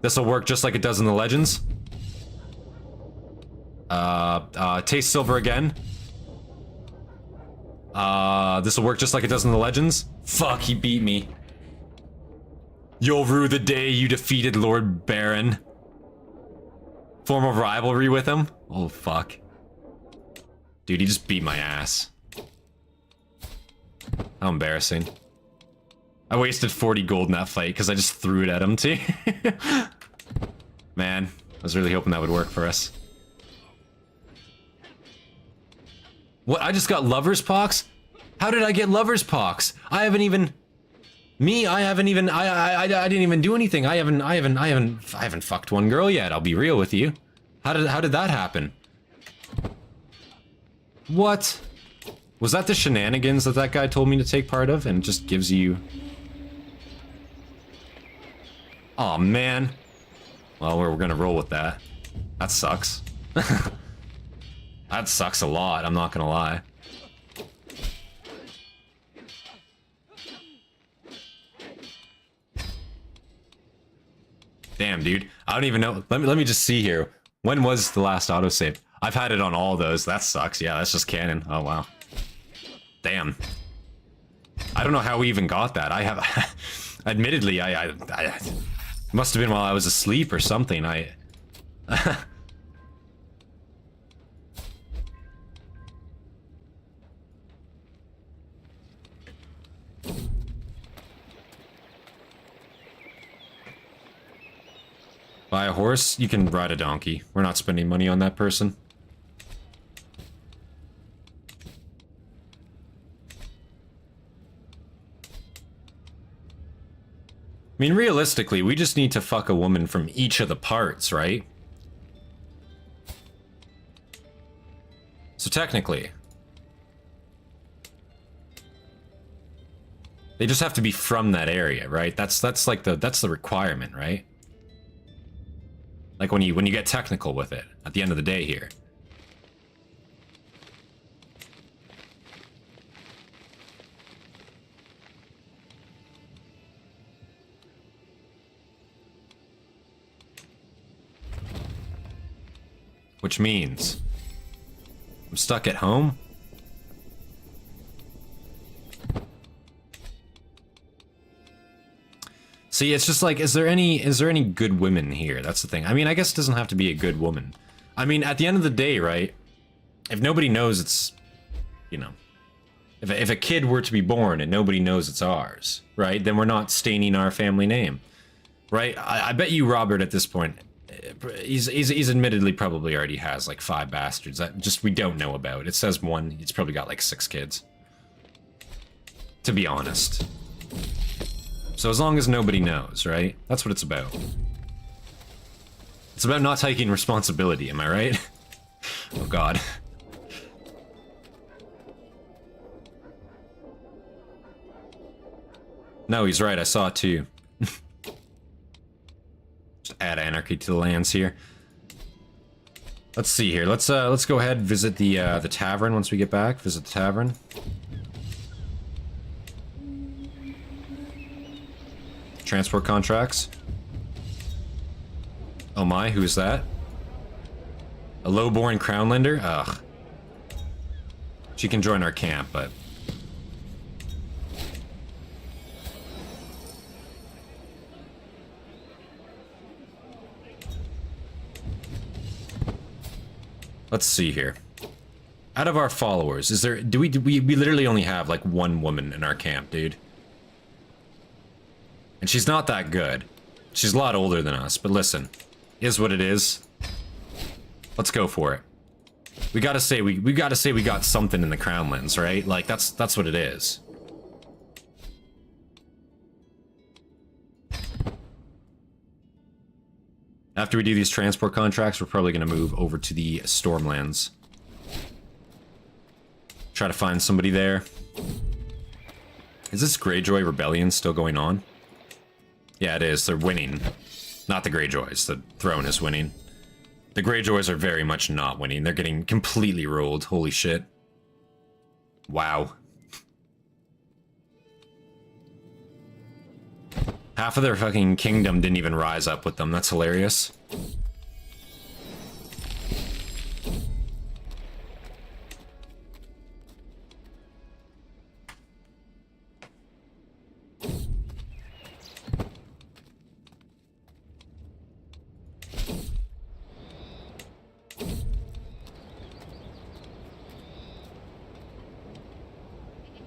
This'll work just like it does in the legends. Taste silver again. This'll work just like it does in the legends. Fuck, he beat me. You'll rue the day you defeated Lord Baron. Form of rivalry with him? Oh, fuck. Dude, he just beat my ass. How embarrassing. I wasted 40 gold in that fight because I just threw it at him, too. Man, I was really hoping that would work for us. What? I just got lover's pox? How did I get lover's pox? I haven't even... Me, I haven't even... I didn't even do anything. I haven't fucked one girl yet, I'll be real with you. How did that happen? What? Was that the shenanigans that guy told me to take part of and it just gives you... Aw, oh, man. Well, we're gonna roll with that. That sucks. That sucks a lot, I'm not gonna lie. Damn, dude. I don't even know. Let me just see here. When was the last autosave? I've had it on all those. That sucks. Yeah, that's just canon. Oh, wow. Damn. I don't know how we even got that. I have... Admittedly, I must have been while I was asleep or something. Buy a horse? You can ride a donkey. We're not spending money on that person. I mean, realistically, we just need to fuck a woman from each of the parts, right? So technically, they just have to be from that area, right? That's like that's the requirement, right? Like when you get technical with it at the end of the day here. Which means I'm stuck at home. See, it's just like, is there any good women here? That's the thing. I mean, I guess it doesn't have to be a good woman. I mean, at the end of the day, right? If nobody knows it's, you know, if a kid were to be born and nobody knows it's ours, right? Then we're not staining our family name, right? I bet you Robert at this point, he's admittedly probably already has like 5 bastards that just we don't know about. It says 1, he's probably got like 6 kids. To be honest. So as long as nobody knows, right? That's what it's about. It's about not taking responsibility, am I right? Oh god. No, he's right, I saw it too. Just add anarchy to the lands here. Let's see here. Let's go ahead and visit the tavern once we get back. Visit the tavern. Transport contracts. Oh my, who is that? A low-born crownlender? Ugh. She can join our camp, but... Let's see here. Out of our followers, is there... we literally only have, like, one woman in our camp, dude. And she's not that good. She's a lot older than us, but listen. Is what it is. Let's go for it. We gotta say we got something in the Crownlands, right? Like, that's what it is. After we do these transport contracts, we're probably gonna move over to the Stormlands. Try to find somebody there. Is this Greyjoy Rebellion still going on? Yeah, it is. They're winning. Not the Greyjoys. The throne is winning. The Greyjoys are very much not winning. They're getting completely rolled. Holy shit. Wow. Half of their fucking kingdom didn't even rise up with them. That's hilarious.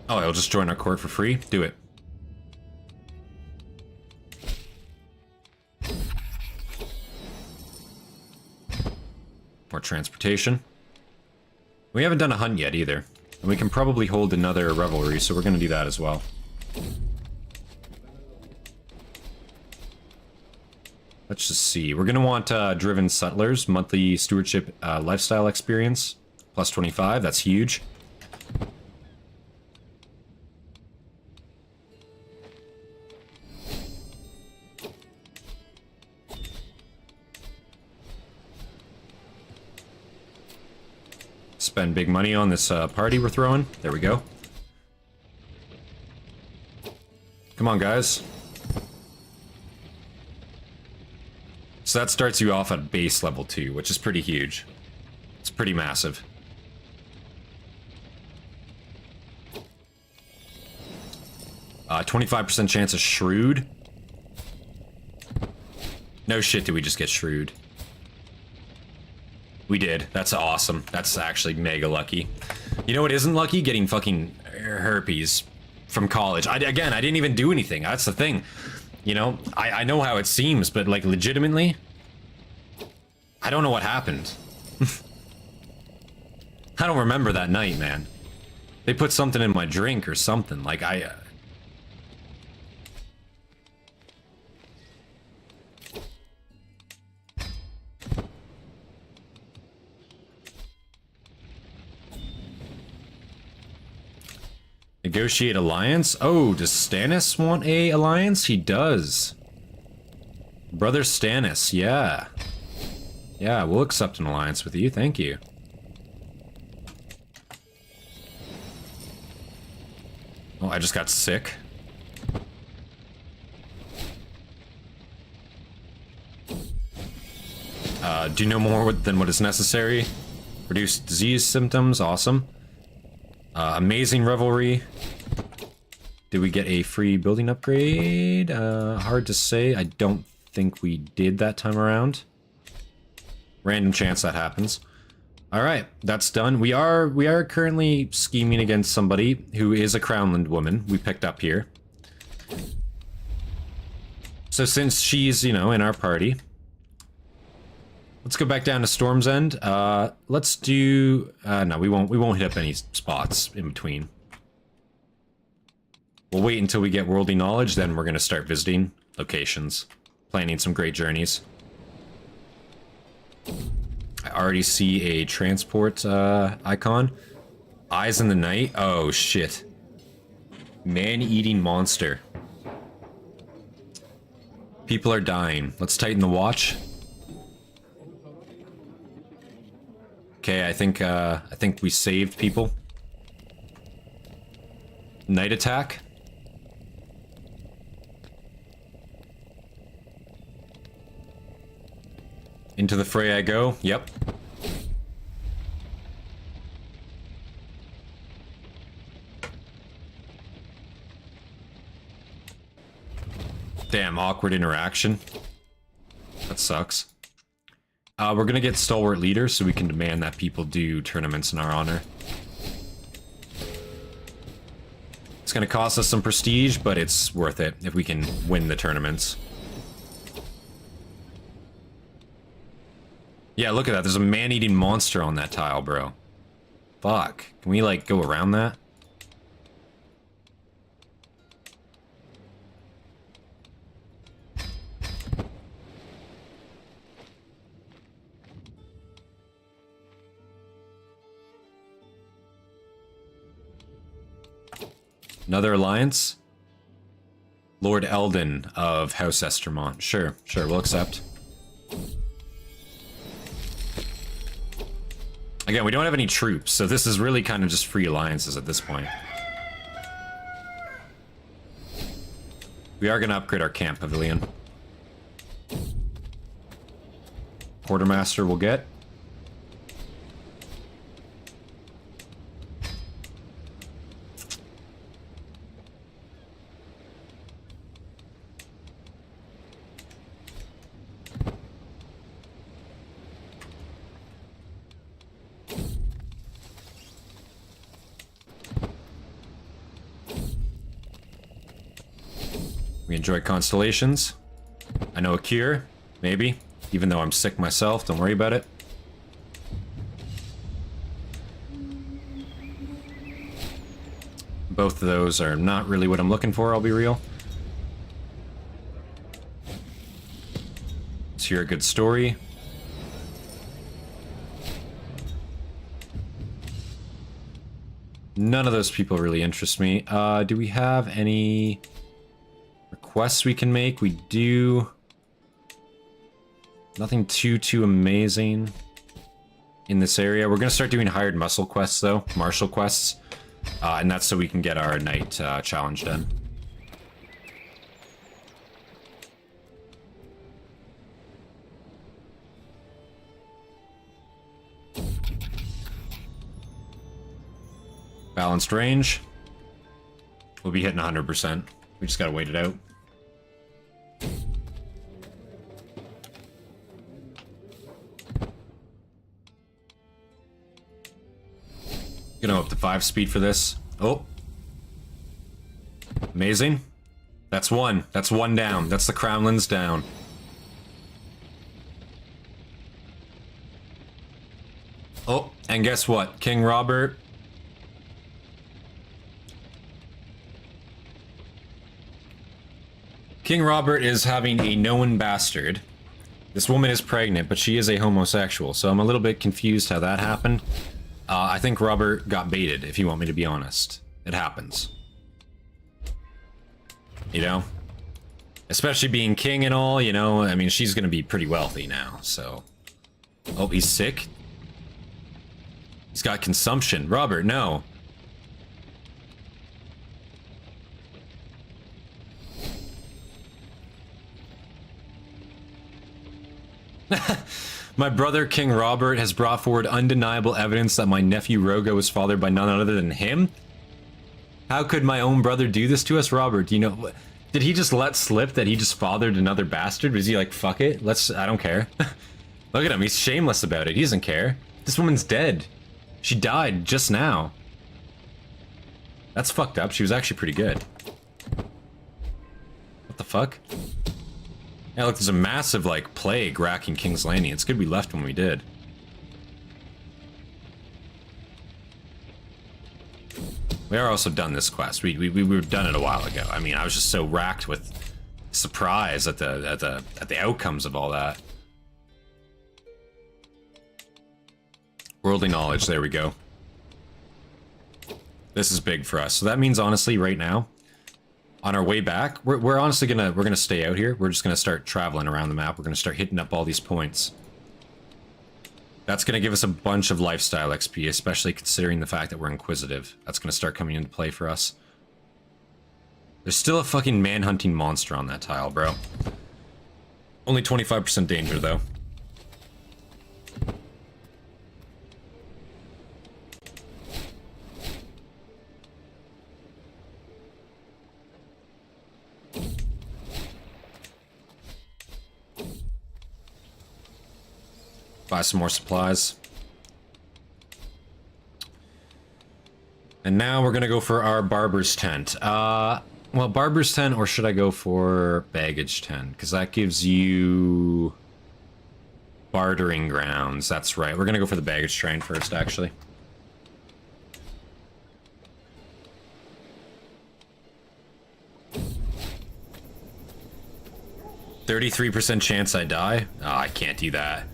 Oh, he'll just join our court for free? Do it. More transportation. We haven't done a hunt yet either. And we can probably hold another revelry, so we're going to do that as well. Let's just see. We're going to want Driven Settlers, monthly stewardship lifestyle experience, plus 25. That's huge. Spend big money on this party we're throwing. There we go. Come on, guys. So that starts you off at base level 2, which is pretty huge. It's pretty massive. 25% chance of Shrewd. No shit, did we just get Shrewd? We did. That's awesome. That's actually mega lucky. You know what isn't lucky? Getting fucking herpes from college. Again, I didn't even do anything. That's the thing. You know, I know how it seems, but like legitimately, I don't know what happened. I don't remember that night, man. They put something in my drink or something. Like Negotiate alliance? Oh, does Stannis want a alliance? He does. Brother Stannis, yeah. Yeah, we'll accept an alliance with you, thank you. Oh, I just got sick. Do no more than what is necessary. Reduce disease symptoms, awesome. Amazing revelry. Did we get a free building upgrade? Hard to say. I don't think we did that time around. Random chance that happens. All right, that's done. We are currently scheming against somebody who is a Crownland woman we picked up here. So since she's, you know, in our party, let's go back down to Storm's End. Let's do... no, we won't hit up any spots in between. We'll wait until we get worldly knowledge, then we're going to start visiting locations. Planning some great journeys. I already see a transport icon. Eyes in the night. Oh shit. Man-eating monster. People are dying. Let's tighten the watch. Okay, I think we saved people. Night attack. Into the fray I go. Yep. Damn, awkward interaction. That sucks. We're gonna get Stalwart Leader so we can demand that people do tournaments in our honor. It's gonna cost us some prestige, but it's worth it if we can win the tournaments. Yeah, look at that. There's a man-eating monster on that tile, bro. Fuck. Can we, like, go around that? Another alliance? Lord Eldon of House Estermont. Sure, we'll accept. Again, we don't have any troops, so this is really kind of just free alliances at this point. We are going to upgrade our camp pavilion. Quartermaster we'll get. We enjoy constellations. I know a cure, maybe. Even though I'm sick myself, don't worry about it. Both of those are not really what I'm looking for, I'll be real. Let's hear a good story. None of those people really interest me. Do we have any quests we can make? We do. Nothing too amazing in this area. We're gonna start doing hired muscle quests though, martial quests, and that's so we can get our night challenge done. Balanced range. We'll be hitting 100%. We just gotta wait it out. Gonna up to 5 speed for this. Oh. Amazing. That's one. That's one down. That's the Crownlands down. Oh, and guess what? King Robert. King Robert is having a known bastard. This woman is pregnant, but she is a homosexual, so I'm a little bit confused how that happened. I think Robert got baited, if you want me to be honest. It happens. You know? Especially being king and all, you know? I mean, she's gonna be pretty wealthy now, so... Oh, he's sick? He's got consumption. Robert, no. My brother, King Robert, has brought forward undeniable evidence that my nephew Rogo was fathered by none other than him? How could my own brother do this to us, Robert? Do you know... Did he just let slip that he just fathered another bastard? Was he like, fuck it? I don't care. Look at him, he's shameless about it. He doesn't care. This woman's dead. She died just now. That's fucked up. She was actually pretty good. What the fuck? Yeah, look, there's a massive, like, plague racking King's Landing. It's good we left when we did. We are also done this quest. We were done it a while ago. I mean, I was just so racked with surprise at the outcomes of all that. Worldly knowledge, there we go. This is big for us. So that means, honestly, right now, on our way back, we're honestly gonna stay out here. We're just gonna start traveling around the map. We're gonna start hitting up all these points. That's gonna give us a bunch of lifestyle XP, especially considering the fact that we're inquisitive. That's gonna start coming into play for us. There's still a fucking man-hunting monster on that tile, bro. Only 25% danger, though. Buy some more supplies. And now we're gonna go for our barber's tent. Well, barber's tent, or should I go for baggage tent? Because that gives you bartering grounds. That's right. We're gonna go for the baggage train first, actually. %33% chance I die? Oh, I can't do that.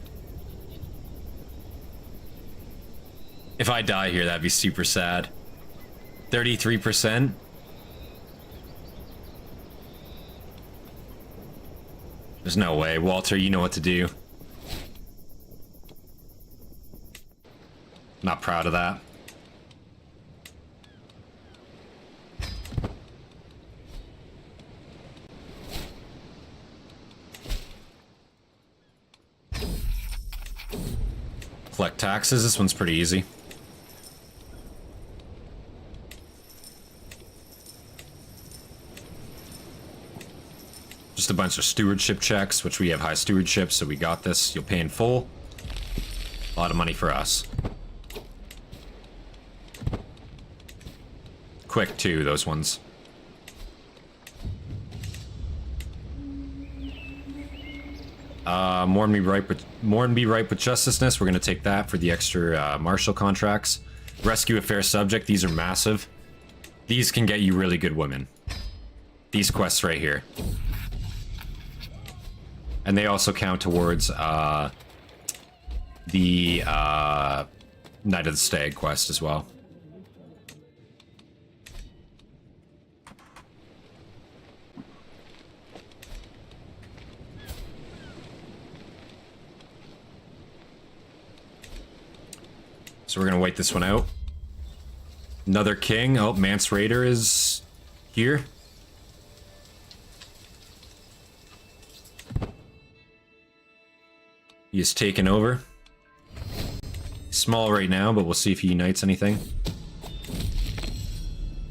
If I die here, that'd be super sad. 33%? There's no way. Walter, you know what to do. Not proud of that. Collect taxes. This one's pretty easy. Just a bunch of stewardship checks, which we have high stewardship, so we got this. You'll pay in full. A lot of money for us. Quick, too, those ones. Mourn be ripe with justiceness. We're gonna take that for the extra martial contracts. Rescue a fair subject. These are massive. These can get you really good women. These quests right here. And they also count towards the Night of the Stag quest as well. So we're gonna wait this one out. Another king. Oh, Mance Raider is here. He is taken over. Small right now, but we'll see if he unites anything.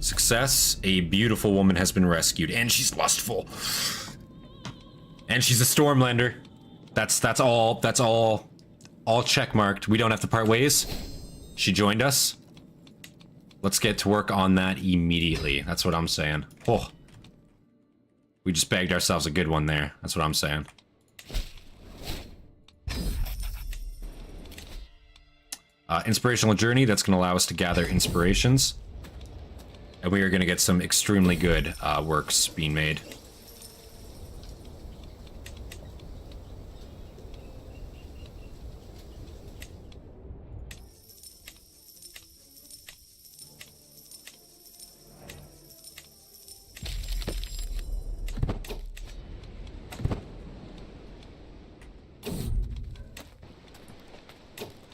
Success. A beautiful woman has been rescued, and she's lustful. And she's a Stormlander. That's all check marked. We don't have to part ways. She joined us. Let's get to work on that immediately. That's what I'm saying. Oh. We just bagged ourselves a good one there. That's what I'm saying. Inspirational journey, that's going to allow us to gather inspirations. And we are going to get some extremely good works being made.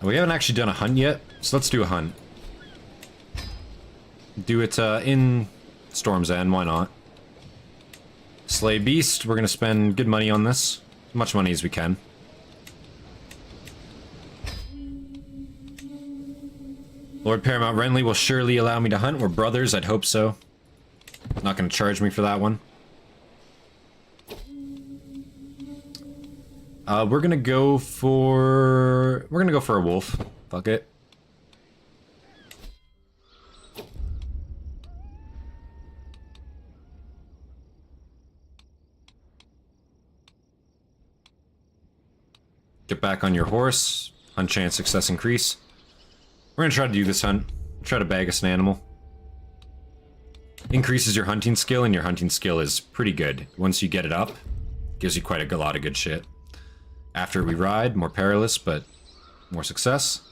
We haven't actually done a hunt yet, so let's do a hunt. Do it in Storm's End, why not? Slay Beast, we're gonna spend good money on this. As much money as we can. Lord Paramount Renly will surely allow me to hunt. We're brothers, I'd hope so. Not gonna charge me for that one. We're gonna go for a wolf. Fuck it. Get back on your horse. Hunt chance success increase. We're gonna try to do this hunt. Try to bag us an animal. Increases your hunting skill, and your hunting skill is pretty good. Once you get it up, gives you quite a lot of good shit. After we ride, more perilous, but more success.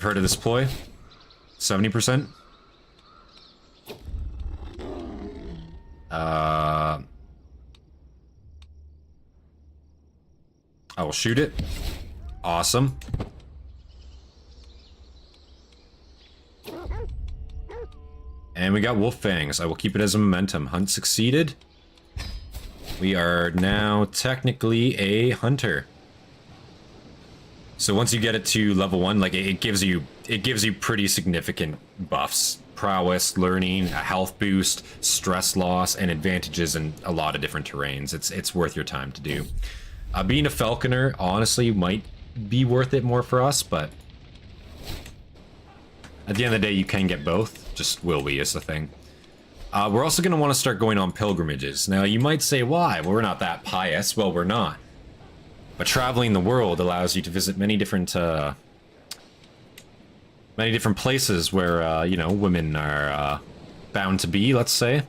I've heard of this ploy. 70%. I will shoot it. Awesome. And we got wolf fangs. I will keep it as a momentum. Hunt succeeded. We are now technically a hunter. So once you get it to level 1, like it gives you pretty significant buffs. Prowess, learning, a health boost, stress loss, and advantages in a lot of different terrains. It's worth your time to do. Being a falconer, honestly, might be worth it more for us, but at the end of the day, you can get both. Just will we is the thing. We're also going to want to start going on pilgrimages. Now, you might say, why? Well, we're not that pious. Well, we're not. But traveling the world allows you to visit many different places where, you know, women are bound to be, let's say.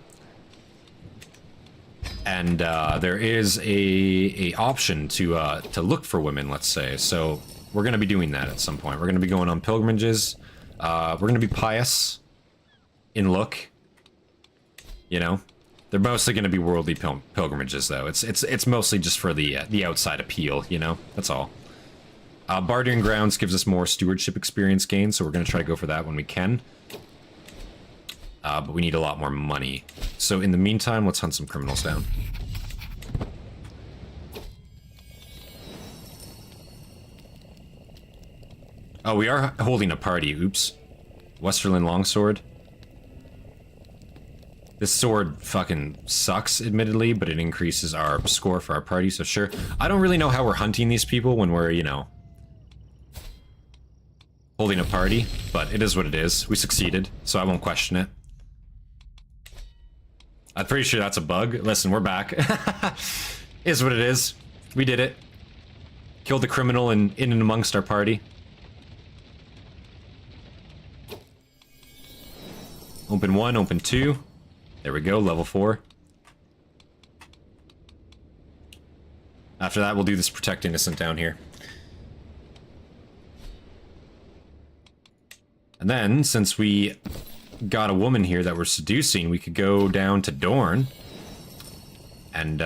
And there is a option to look for women, let's say. So we're going to be doing that at some point. We're going to be going on pilgrimages. We're going to be pious in look. You know, they're mostly going to be worldly pilgrimages, though. It's mostly just for the outside appeal, you know. That's all. Bartering Grounds gives us more stewardship experience gain, so we're going to try to go for that when we can. But we need a lot more money. So in the meantime, let's hunt some criminals down. Oh, we are holding a party. Oops. Westerland Longsword. This sword fucking sucks, admittedly, but it increases our score for our party, so sure. I don't really know how we're hunting these people when we're, you know, holding a party, but it is what it is. We succeeded, so I won't question it. I'm pretty sure that's a bug. Listen, we're back. Is what it is. We did it. Killed the criminal in and amongst our party. Open 1, open 2. There we go, level 4. After that, we'll do this Protect Innocent down here. And then, since we got a woman here that we're seducing, we could go down to Dorne and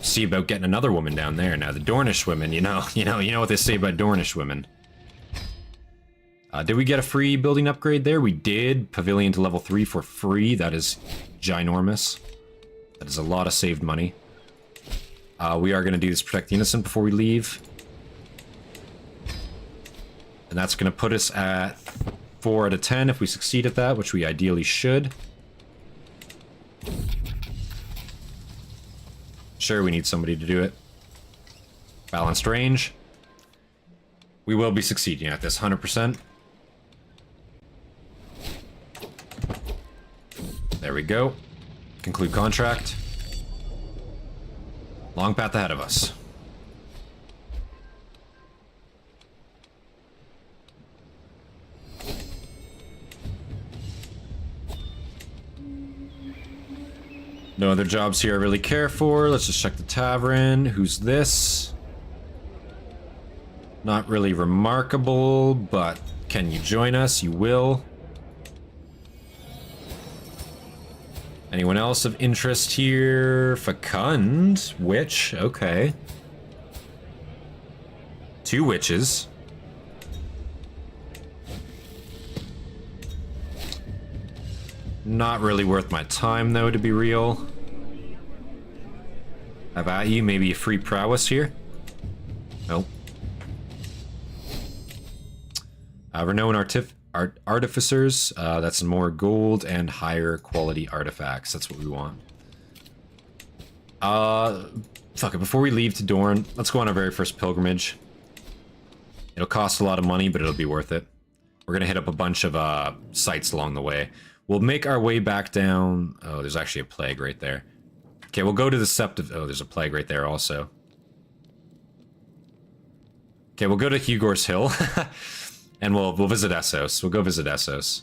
see about getting another woman down there. Now, the Dornish women, you know what they say about Dornish women. Did we get a free building upgrade there? We did. Pavilion to level 3 for free. That is ginormous. That is a lot of saved money. We are going to do this Protect the Innocent before we leave. And that's going to put us at 4 out of 10 if we succeed at that, which we ideally should. Sure, we need somebody to do it. Balanced range. We will be succeeding at this, 100%. There we go. Conclude contract. Long path ahead of us. No other jobs here I really care for. Let's just check the tavern. Who's this? Not really remarkable, but can you join us? You will. Anyone else of interest here? Fecund? Witch? Okay. 2 witches. Not really worth my time, though, to be real. How about you? Maybe a free prowess here? Nope. Renowned artificers. That's more gold and higher quality artifacts. That's what we want. Fuck it. Before we leave to Dorne, let's go on our very first pilgrimage. It'll cost a lot of money, but it'll be worth it. We're gonna hit up a bunch of sites along the way. We'll make our way back down. Oh, there's actually a plague right there. Okay, we'll go to the Sept of... Oh, there's a plague right there also. Okay, we'll go to Hugor's Hill. And we'll visit Essos. We'll go visit Essos.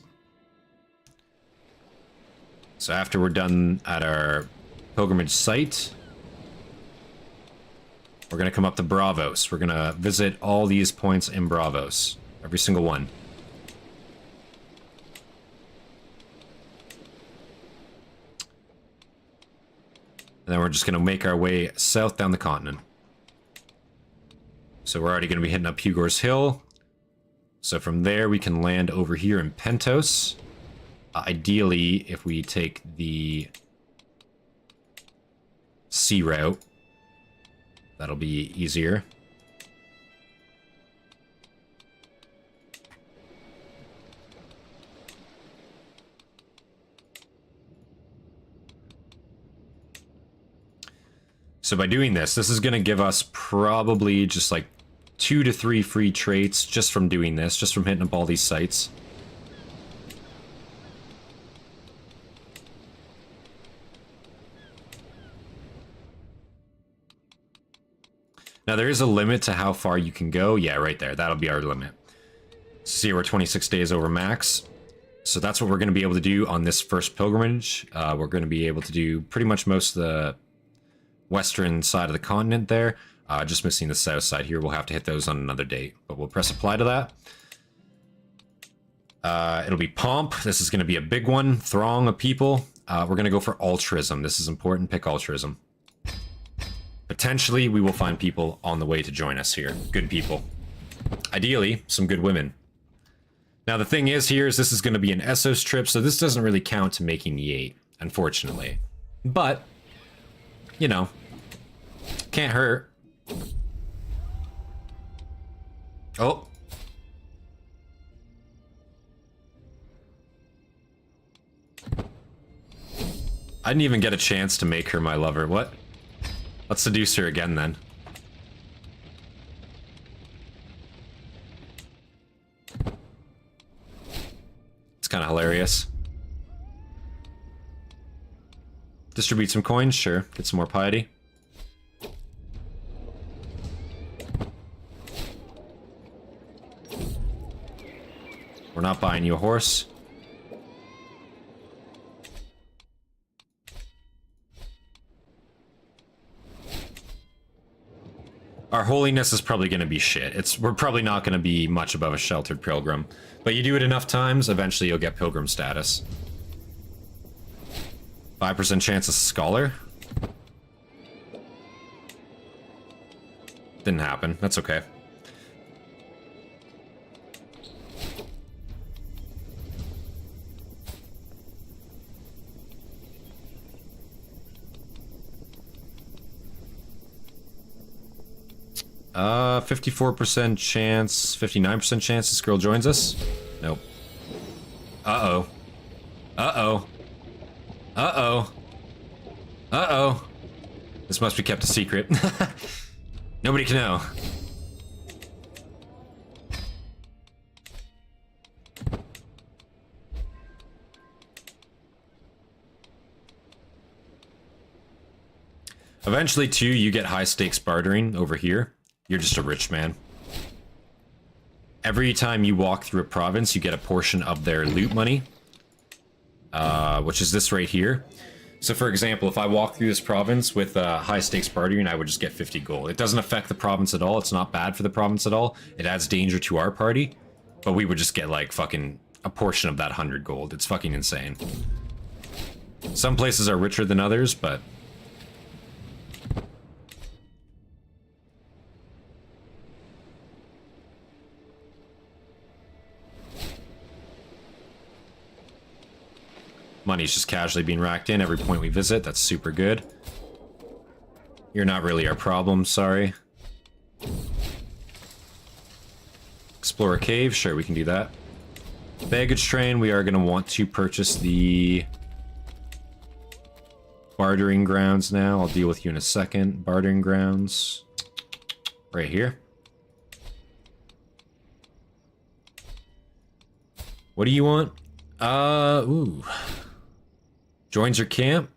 So after we're done at our pilgrimage site, we're going to come up to Bravos. We're going to visit all these points in Bravos. Every single one. And then we're just going to make our way south down the continent. So we're already going to be hitting up Hugor's Hill. So from there, we can land over here in Pentos. Ideally, if we take the sea route, that'll be easier. So by doing this, this is going to give us probably just like 2 to 3 free traits just from doing this, just from hitting up all these sites. Now there is a limit to how far you can go. Yeah, right there. That'll be our limit. See, we're 26 days over max. So that's what we're going to be able to do on this first pilgrimage. We're going to be able to do pretty much most of the western side of the continent there. Just missing the south side here. We'll have to hit those on another date, but we'll press apply to that. It'll be Pomp. This is going to be a big one. Throng of people. We're going to go for altruism. This is important. Pick altruism. Potentially, we will find people on the way to join us here. Good people. Ideally, some good women. Now, the thing is here is this is going to be an Essos trip, so this doesn't really count to making the 8, unfortunately. But, you know, can't hurt. Oh. I didn't even get a chance to make her my lover. What? Let's seduce her again, then. It's kind of hilarious. Distribute some coins? Sure. Get some more piety. We're not buying you a horse. Our holiness is probably going to be shit. We're probably not going to be much above a sheltered pilgrim. But you do it enough times, eventually you'll get pilgrim status. 5% chance of scholar? Didn't happen. That's okay. Uh, 54% chance, 59% chance this girl joins us? Nope. Uh-oh. Uh-oh. Uh-oh. Uh-oh. This must be kept a secret. Nobody can know. Eventually, too, you get high-stakes bartering over here. You're just a rich man. Every time you walk through a province, you get a portion of their loot money. Which is this right here. So for example, if I walk through this province with high stakes bartering, I would just get 50 gold. It doesn't affect the province at all. It's not bad for the province at all. It adds danger to our party. But we would just get like fucking a portion of that 100 gold. It's fucking insane. Some places are richer than others, but... money's just casually being racked in every point we visit. That's super good. You're not really our problem, sorry. Explore a cave? Sure, we can do that. Baggage train, we are going to want to purchase the bartering grounds now. I'll deal with you in a second. Bartering grounds. Right here. What do you want? Ooh. Joins your camp?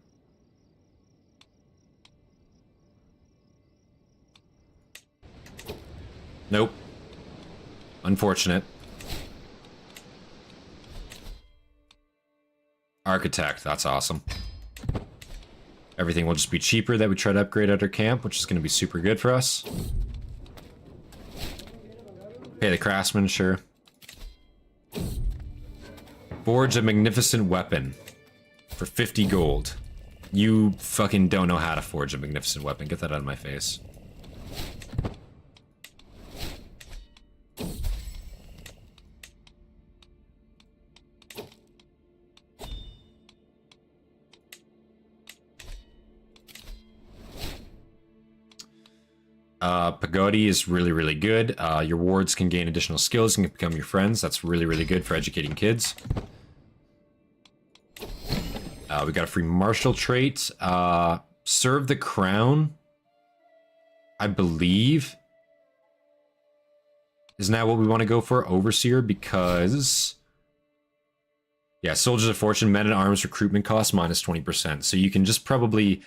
Nope. Unfortunate. Architect, that's awesome. Everything will just be cheaper that we try to upgrade at our camp, which is going to be super good for us. Pay the craftsman, sure. Forge a magnificent weapon for 50 gold. You fucking don't know how to forge a magnificent weapon. Get that out of my face. Pagodi is really, really good. Your wards can gain additional skills and can become your friends. That's really, really good for educating kids. We got a free martial trait. Serve the crown, I believe, is now what we want to go for. Overseer, because... yeah, Soldiers of Fortune, men-at-arms recruitment cost minus 20%. So you can just probably...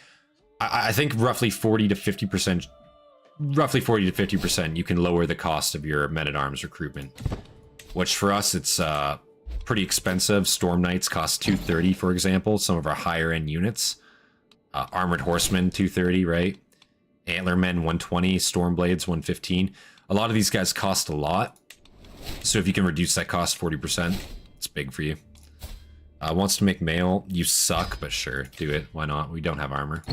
I think roughly 40 to 50%... roughly 40 to 50% you can lower the cost of your men-at-arms recruitment. Which for us, it's pretty expensive. Storm Knights cost 230, for example. Some of our higher-end units. Armored Horsemen, 230, right? Antlermen, 120. Stormblades, 115. A lot of these guys cost a lot. So if you can reduce that cost 40%, it's big for you. Wants to make mail. You suck, but sure, do it. Why not? We don't have armor.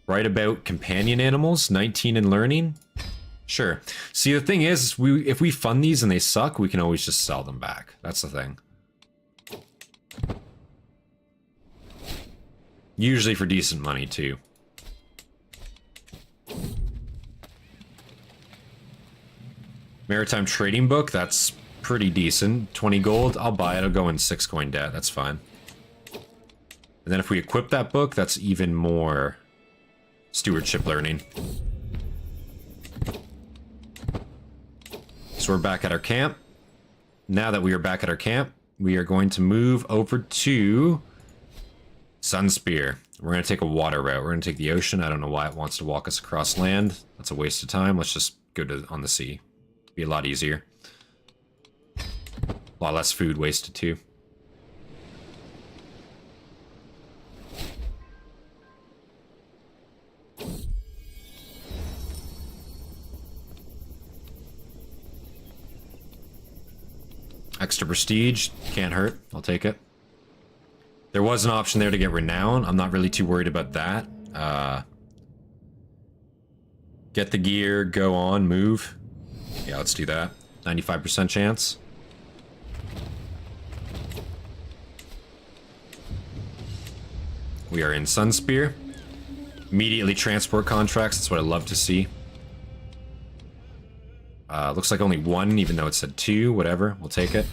Write about companion animals, 19 in learning. Sure. See, the thing is, if we fund these and they suck, we can always just sell them back. That's the thing. Usually for decent money, too. Maritime Trading Book, that's pretty decent. 20 gold, I'll buy it. I'll go in 6 coin debt, that's fine. And then if we equip that book, that's even more stewardship learning. So we're back at our camp. Now that we are back at our camp, we are going to move over to Sunspear. We're going to take a water route. We're going to take the ocean. I don't know why it wants to walk us across land. That's a waste of time. Let's just go to on the sea. Be a lot easier. A lot less food wasted too. Extra prestige, can't hurt. I'll take it. There was an option there to get renown. I'm not really too worried about that. Get the gear, go on, move. Yeah, let's do that. 95% chance. We are in Sunspear. Immediately transport contracts, that's what I love to see. Looks like only 1, even though it said 2, whatever. We'll take it.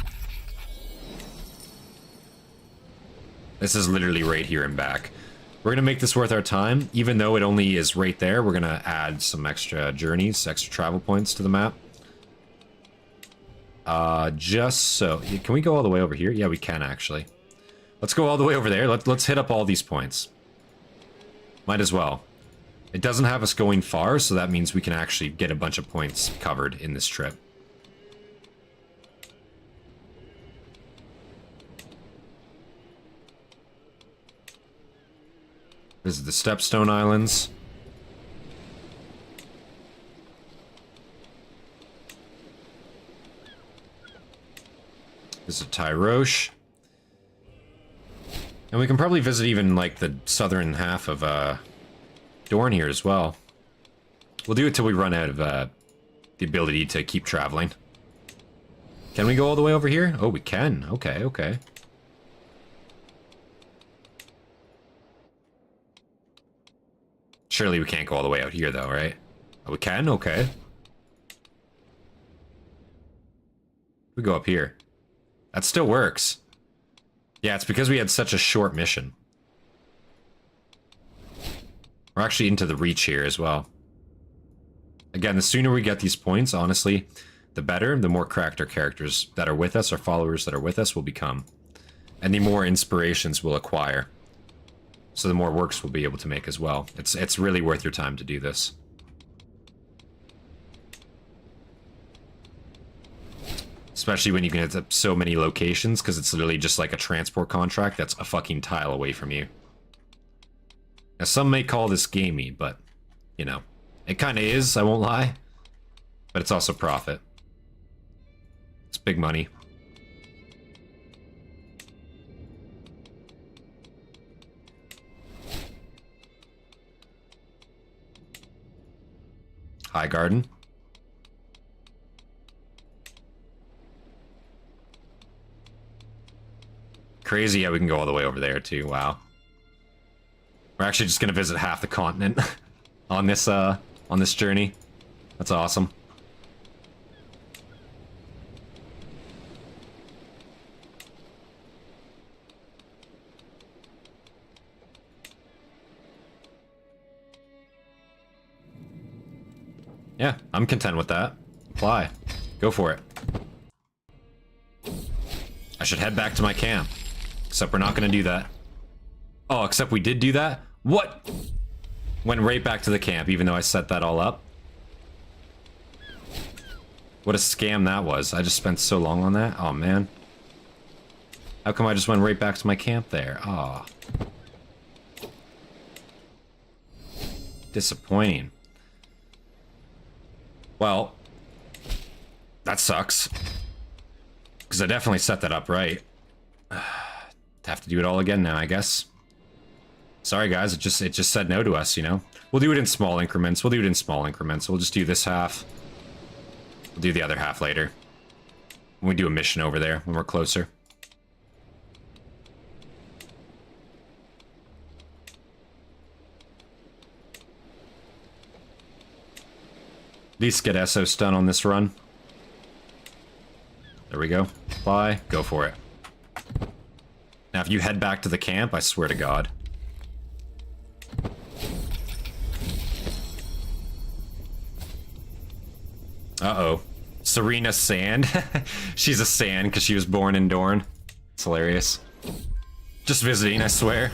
This is literally right here and back. We're gonna make this worth our time. Even though it only is right there, we're gonna add some extra journeys, extra travel points to the map. Just so... can we go all the way over here? Yeah, we can, actually. Let's go all the way over there. Let's hit up all these points. Might as well. It doesn't have us going far, so that means we can actually get a bunch of points covered in this trip. Visit the Stepstone Islands. Visit Tyrosh. And we can probably visit even, like, the southern half of, Dorne here as well. We'll do it till we run out of, the ability to keep traveling. Can we go all the way over here? Oh, we can. Okay, okay. Surely we can't go all the way out here, though, right? Oh, we can? Okay. We go up here. That still works. Yeah, it's because we had such a short mission. We're actually into the reach here as well. Again, the sooner we get these points, honestly, the better. The more cracked our characters that are with us, our followers that are with us will become. And the more inspirations we'll acquire. So the more works we'll be able to make as well. It's really worth your time to do this. Especially when you can hit so many locations, because it's literally just like a transport contract that's a fucking tile away from you. Now, some may call this gamey, but, you know, it kind of is, I won't lie. But it's also profit. It's big money. High Garden. Crazy how we can go all the way over there too. Wow. We're actually just gonna visit half the continent on this journey. That's awesome. Yeah, I'm content with that. Apply. Go for it. I should head back to my camp. Except we're not gonna do that. Oh, except we did do that? What? Went right back to the camp, even though I set that all up. What a scam that was. I just spent so long on that. Oh, man. How come I just went right back to my camp there? Ah. Oh. Disappointing. Well, that sucks. Because I definitely set that up right. Have to do it all again now, I guess. Sorry, guys. It just said no to us, you know? We'll do it in small increments. We'll just do this half. We'll do the other half later. When we do a mission over there, when we're closer. At least get Essos done on this run. There we go. Fly. Go for it. Now, if you head back to the camp, I swear to God. Uh-oh. Serena Sand. She's a Sand because she was born in Dorne. It's hilarious. Just visiting, I swear.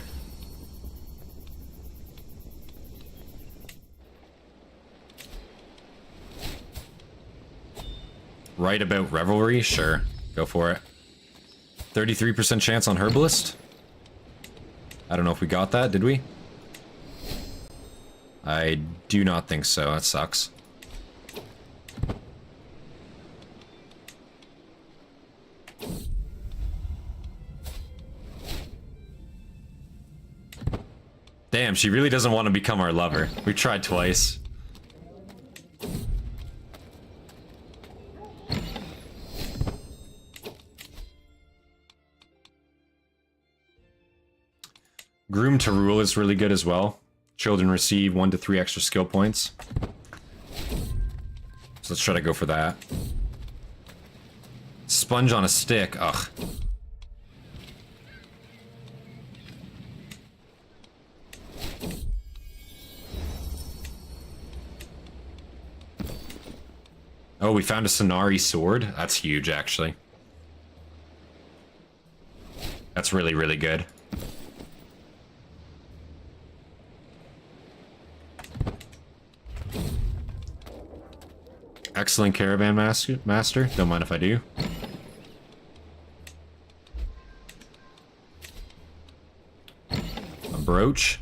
Right about Revelry? Sure. Go for it. 33% chance on Herbalist? I don't know if we got that, did we? I do not think so. That sucks. Damn, she really doesn't want to become our lover. We tried twice. Groom to Rule is really good as well. Children receive 1 to 3 extra skill points. So let's try to go for that. Sponge on a stick. Ugh. Oh, we found a Sonari sword. That's huge, actually. That's really, really good. Excellent caravan master. Don't mind if I do. A brooch.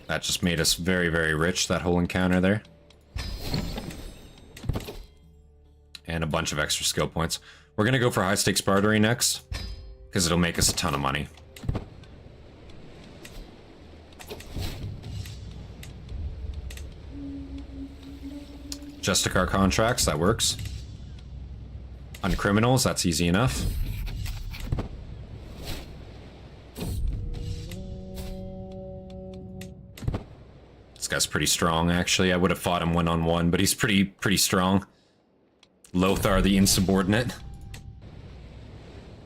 That just made us very, very rich, that whole encounter there. And a bunch of extra skill points. We're gonna go for high stakes bartering next, because it'll make us a ton of money. Justicar contracts, that works. On criminals, that's easy enough. This guy's pretty strong, actually. I would have fought him one-on-one, but he's pretty strong. Lothar the insubordinate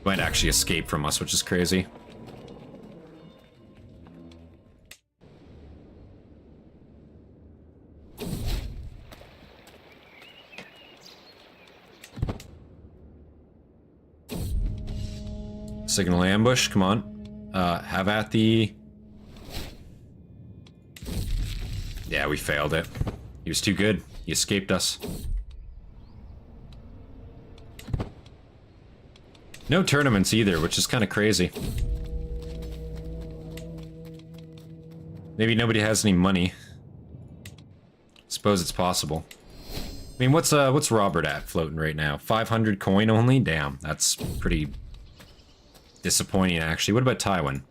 might actually escape from us, which is crazy. Signal ambush, come on. Have at the... Yeah, we failed it. He was too good. He escaped us. No tournaments either, which is kind of crazy. Maybe nobody has any money. Suppose it's possible. I mean, what's Robert at floating right now? 500 coin only? Damn, that's pretty disappointing, actually. What about Tywin?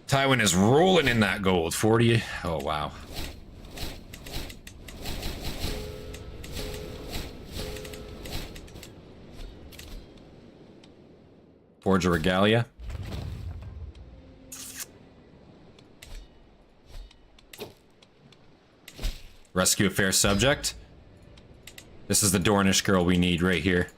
Tywin is rolling in that gold. 40. Oh, wow. Forge a Regalia. Rescue a fair subject. This is the Dornish girl we need right here.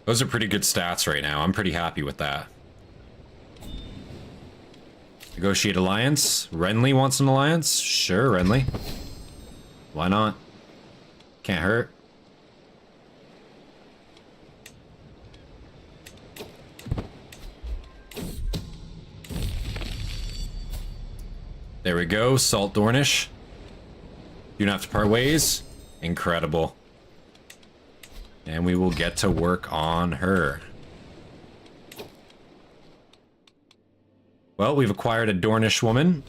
Those are pretty good stats right now. I'm pretty happy with that. Negotiate alliance. Renly wants an alliance? Sure, Renly. Why not? Can't hurt. There we go. Salt Dornish. Do not have to part ways. Incredible. And we will get to work on her. Well, we've acquired a Dornish woman.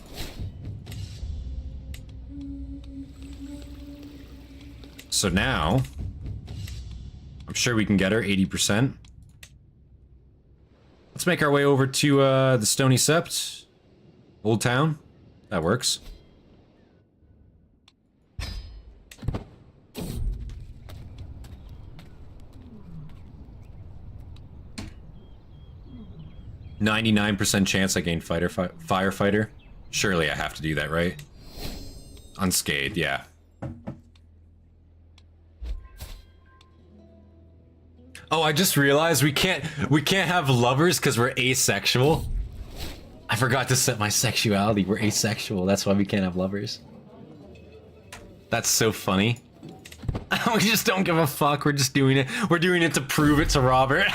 So now, I'm sure we can get her 80%. Let's make our way over to the Stony Sept. Old Town. That works. %99% chance I gain firefighter. Surely I have to do that, right? Unscathed, yeah. Oh, I just realized we can't have lovers because we're asexual. I forgot to set my sexuality. We're asexual. That's why we can't have lovers. That's so funny. We just don't give a fuck. We're just doing it. We're doing it to prove it to Robert.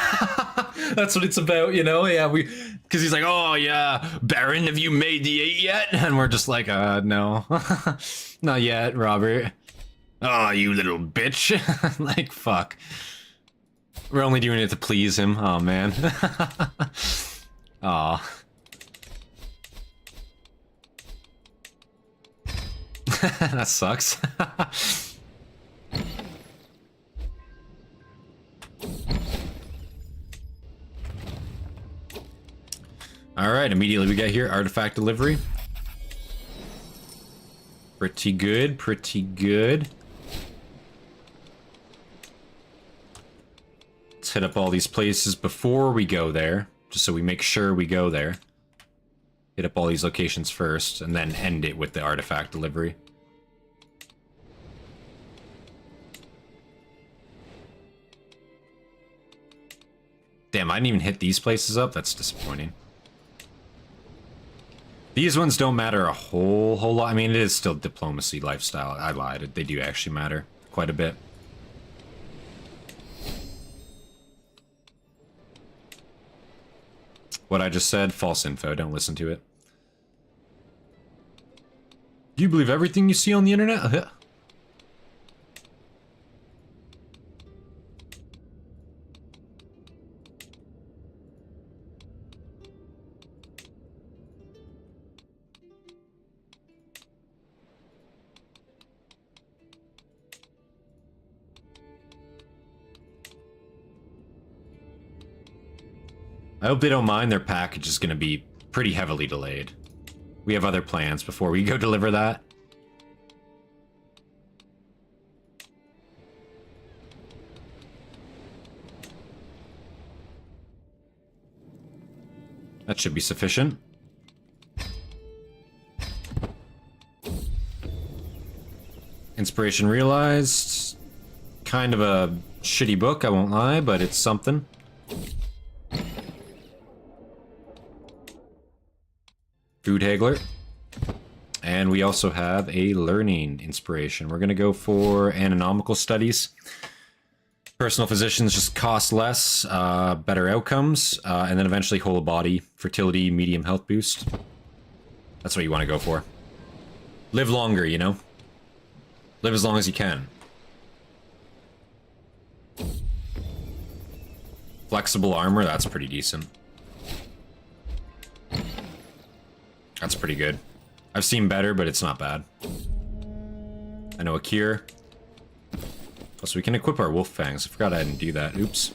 That's what it's about, you know? Yeah, because he's like, oh yeah, Baron, have you made the 8 yet? And we're just like, no. Not yet, Robert. Oh, you little bitch. Like, fuck. We're only doing it to please him. Oh, man. Aw. That sucks. Alright, immediately we get here, artifact delivery. Pretty good, pretty good. Let's hit up all these places before we go there, just so we make sure we go there. Hit up all these locations first, and then end it with the artifact delivery. Damn, I didn't even hit these places up? That's disappointing. These ones don't matter a whole lot. I mean, it is still diplomacy, lifestyle. I lied. They do actually matter quite a bit. What I just said, false info. Don't listen to it. Do you believe everything you see on the internet? I hope they don't mind. Their package is going to be pretty heavily delayed. We have other plans before we go deliver that. That should be sufficient. Inspiration realized. Kind of a shitty book, I won't lie, but it's something. Food Haggler. And we also have a learning inspiration. We're going to go for anatomical studies. Personal physicians just cost less, better outcomes, and then eventually whole body, fertility, medium health boost. That's what you want to go for. Live longer, you know? Live as long as you can. Flexible armor, that's pretty decent. That's pretty good. I've seen better, but it's not bad. I know a cure. Plus, we can equip our wolf fangs. I forgot I didn't do that. Oops.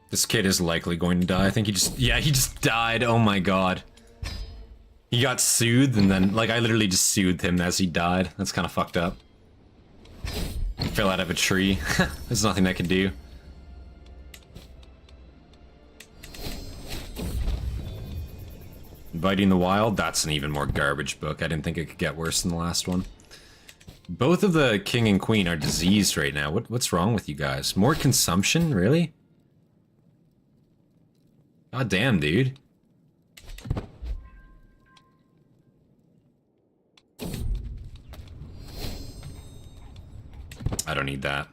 This kid is likely going to die. I think he just... Yeah, he just died. Oh my god. He got soothed and then... Like, I literally just soothed him as he died. That's kind of fucked up. Fell out of a tree. There's nothing I can do. Inviting the Wild? That's an even more garbage book. I didn't think it could get worse than the last one. Both of the king and queen are diseased right now. What's wrong with you guys? More consumption? Really? God damn, dude. I don't need that.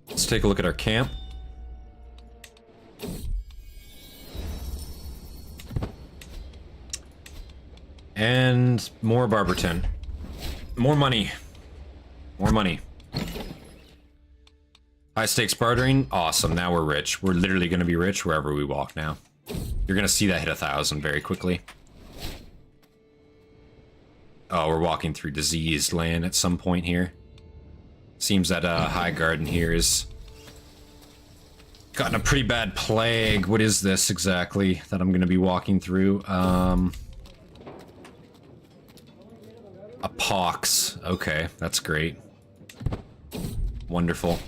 Let's take a look at our camp. And more Barberton. More money. More money. High stakes bartering. Awesome. Now we're rich. We're literally going to be rich wherever we walk now. You're going to see that hit 1,000 very quickly. Oh, we're walking through diseased land at some point here. Seems that High Garden here is gotten a pretty bad plague. What is this exactly that I'm going to be walking through? A pox. Okay, that's great. Wonderful.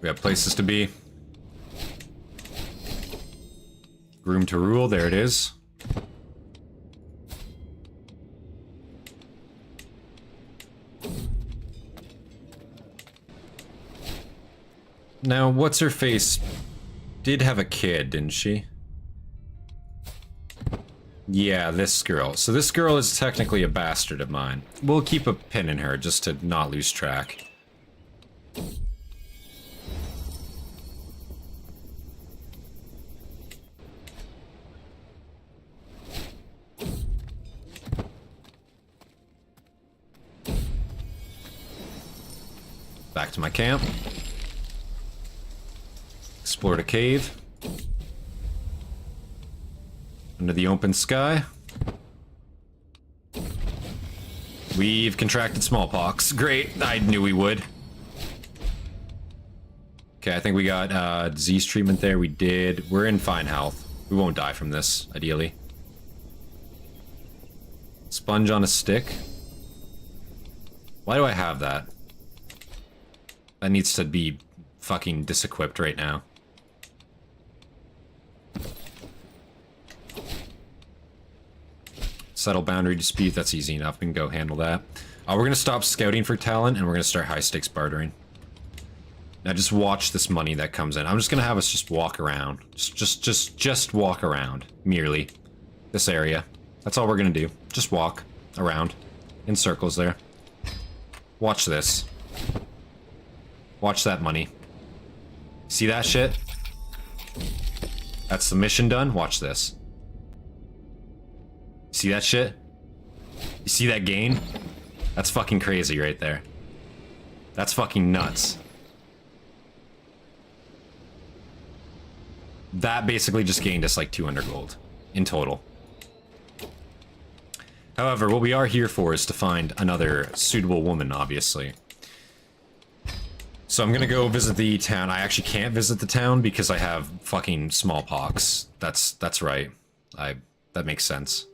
We have places to be. Room to rule, there it is. Now, what's her face did have a kid, didn't she? Yeah, this girl. So this girl is technically a bastard of mine. We'll keep a pin in her just to not lose track. Back to my camp. Explored a cave. Under the open sky. We've contracted smallpox. Great, I knew we would. Okay, I think we got disease treatment there. We did. We're in fine health. We won't die from this, ideally. Sponge on a stick. Why do I have that? That needs to be fucking disequipped right now. Settle boundary dispute, that's easy enough. We can go handle that. We're gonna stop scouting for talent and we're gonna start high stakes bartering. Now just watch this money that comes in. I'm just gonna have us just walk around. Just walk around, merely. This area. That's all we're gonna do. Just walk around. In circles there. Watch this. Watch that money. See that shit? That's the mission done. Watch this. See that shit? You see that gain? That's fucking crazy right there. That's fucking nuts. That basically just gained us like 200 gold in total. However, what we are here for is to find another suitable woman, obviously. So I'm gonna go visit the town. I actually can't visit the town because I have fucking smallpox. That's right. That makes sense.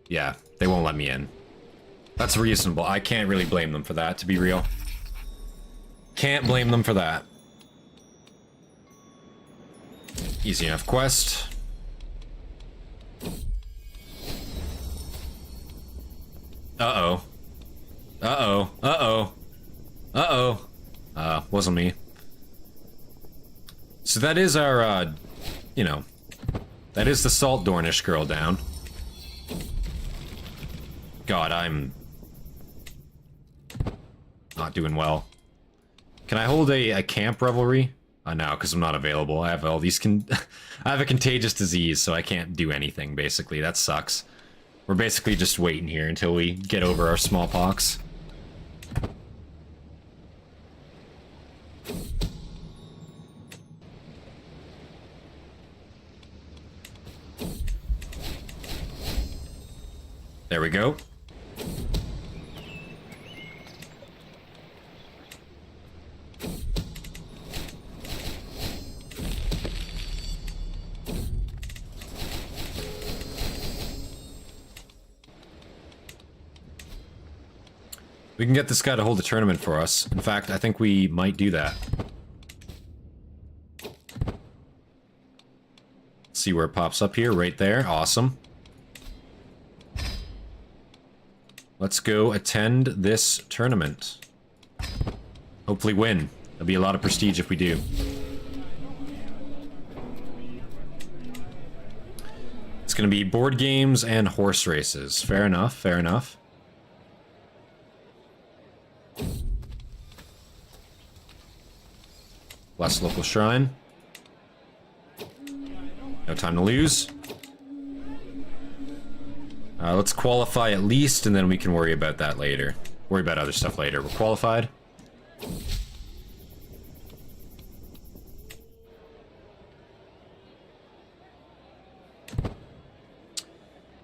Yeah, they won't let me in. That's reasonable. I can't really blame them for that, to be real. Can't blame them for that. Easy enough quest. Uh-oh. Uh-oh. Uh-oh. Uh-oh. Wasn't me. So that is our, you know, that is the Salt Dornish girl down. God, I'm not doing well. Can I hold a camp revelry? No, because I'm not available. I have all these I have a contagious disease, so I can't do anything, basically. That sucks. We're basically just waiting here until we get over our smallpox. There we go. We can get this guy to hold a tournament for us. In fact, I think we might do that. See where it pops up here, right there. Awesome. Let's go attend this tournament. Hopefully win. There'll be a lot of prestige if we do. It's gonna be board games and horse races. Fair enough, fair enough. Last local shrine. No time to lose. Let's qualify at least, and then we can worry about that later. Worry about other stuff later. We're qualified.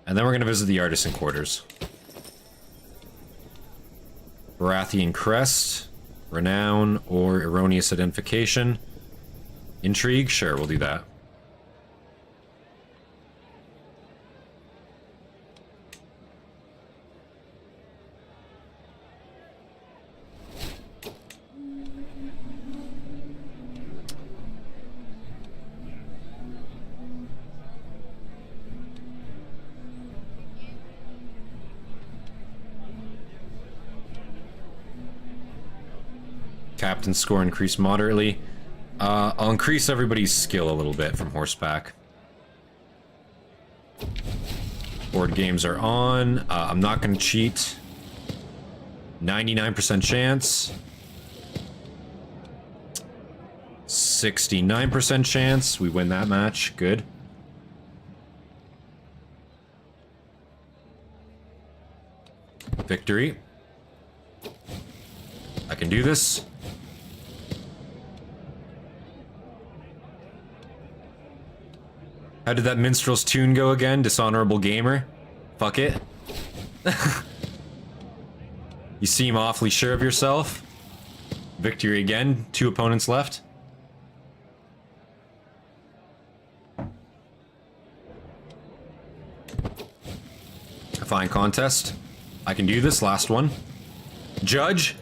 And then we're going to visit the artisan quarters. Baratheon crest, renown, or erroneous identification. Intrigue? Sure, we'll do that. Captain's score increased moderately. I'll increase everybody's skill a little bit from horseback. Board games are on. I'm not going to cheat. 99% chance. 69% chance. We win that match. Good. Victory. I can do this. How did that minstrel's tune go again? Dishonorable gamer? Fuck it. You seem awfully sure of yourself. Victory again. 2 opponents left. A fine contest. I can do this. Last one. Judge.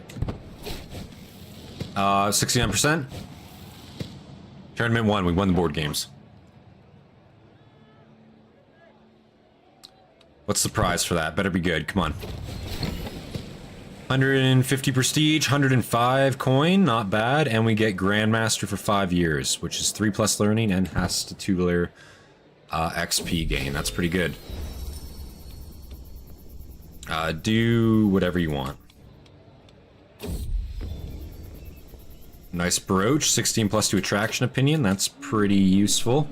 69%. Tournament 1. We won the board games. What's the prize for that? Better be good. Come on. 150 prestige, 105 coin. Not bad. And we get Grandmaster for 5 years, which is 3+ learning and Hastati XP gain. That's pretty good. Do whatever you want. Nice brooch, 16 plus to attraction opinion, that's pretty useful.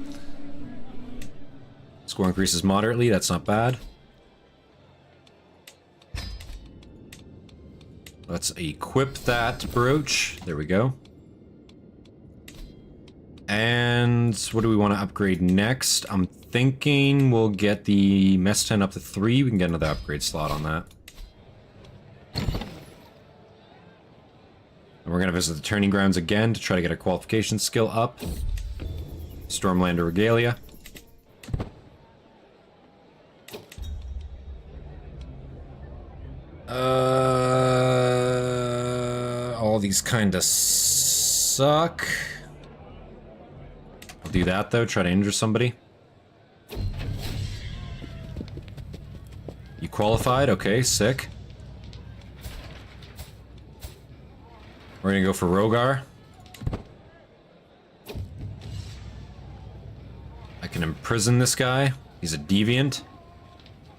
Score increases moderately, that's not bad. Let's equip that brooch, there we go. And what do we want to upgrade next? I'm thinking we'll get the mess tent up to 3, we can get another upgrade slot on that. And we're going to visit the turning grounds again to try to get our qualification skill up. Stormlander Regalia. All these kind of suck. I'll do that though, try to injure somebody. You qualified? Okay, sick. We're gonna go for Rogar. I can imprison this guy. He's a deviant.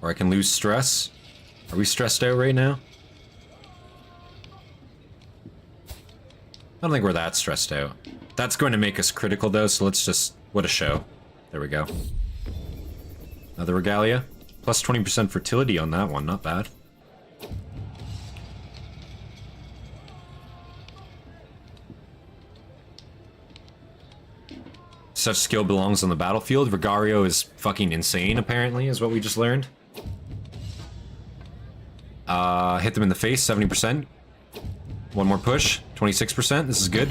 Or I can lose stress. Are we stressed out right now? I don't think we're that stressed out. That's going to make us critical though, so let's just... What a show. There we go. Another Regalia. Plus 20% fertility on that one, not bad. Such skill belongs on the battlefield. Regario is fucking insane, apparently, is what we just learned. Hit them in the face, 70%. One more push, 26%. This is good.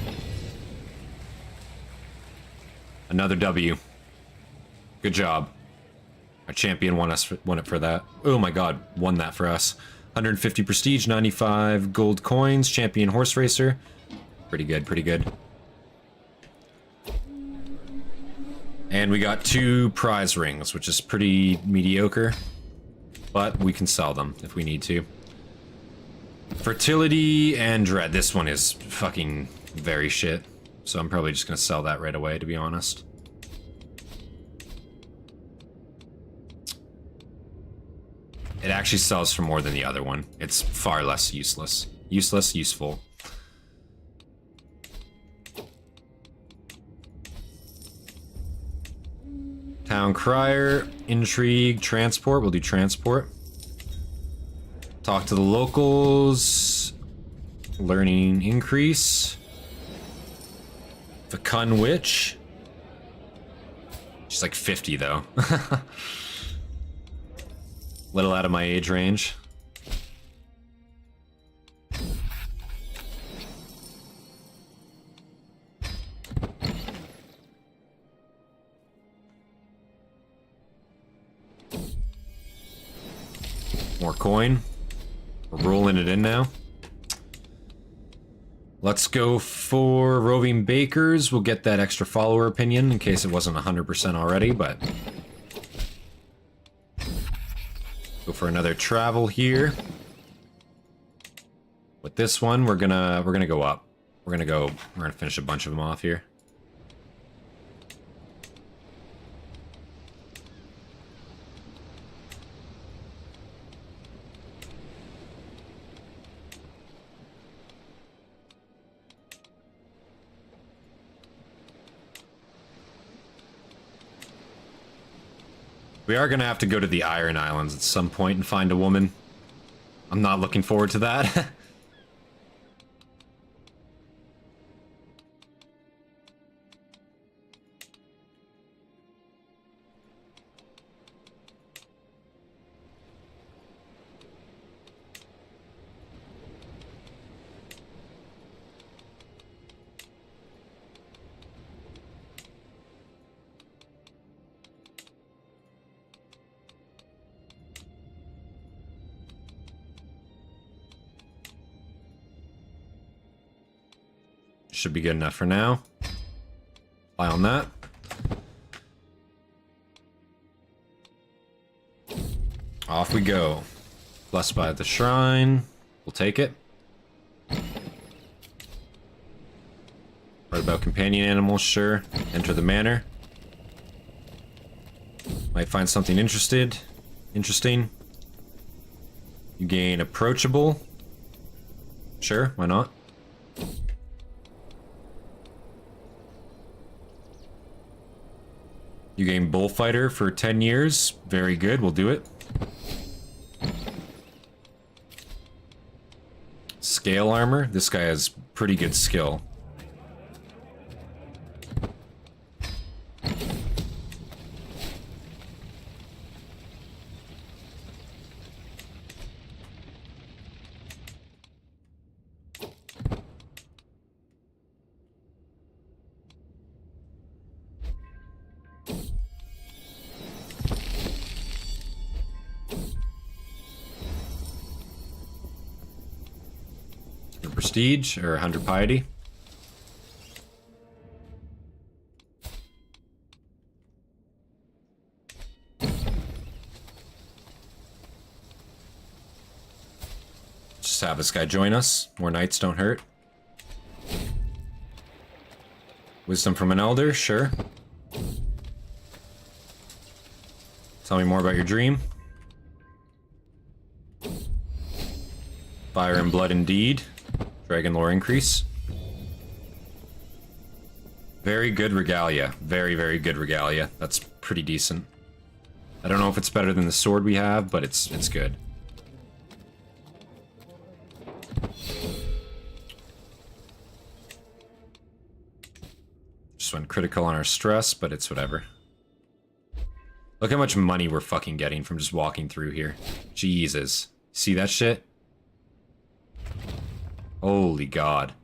Another W. Good job. Our champion won it for that. Oh my god, won that for us. 150 prestige, 95 gold coins, champion horse racer. Pretty good, pretty good. And we got 2 prize rings, which is pretty mediocre. But we can sell them if we need to. Fertility and Dread. This one is fucking very shit. So I'm probably just gonna sell that right away, to be honest. It actually sells for more than the other one. It's far less useless. Useless, useful. Town Crier, Intrigue, Transport. We'll do Transport. Talk to the locals. Learning increase. Fecund Witch. She's like 50 though. Little out of my age range. More coin. We're rolling it in now. Let's go for Roving Bakers. We'll get that extra follower opinion in case it wasn't 100% already, but... Go for another travel here. With this one, we're gonna go up. We're gonna finish a bunch of them off here. We are gonna have to go to the Iron Islands at some point and find a woman. I'm not looking forward to that. Should be good enough for now. Eye on that. Off we go. Blessed by the shrine. We'll take it. Right about companion animals, sure. Enter the manor. Might find something interesting. You gain approachable. Sure, why not? You gain Bullfighter for 10 years. Very good, we'll do it. Scale armor. This guy has pretty good skill. Prestige or 100 piety. Just have this guy join us. More knights don't hurt. Wisdom from an elder, sure. Tell me more about your dream. Fire and blood indeed. Dragon lore increase. Very good regalia. Very, very good regalia. That's pretty decent. I don't know if it's better than the sword we have, but it's good. Just went critical on our stress, but it's whatever. Look how much money we're fucking getting from just walking through here. Jesus. See that shit? Holy God.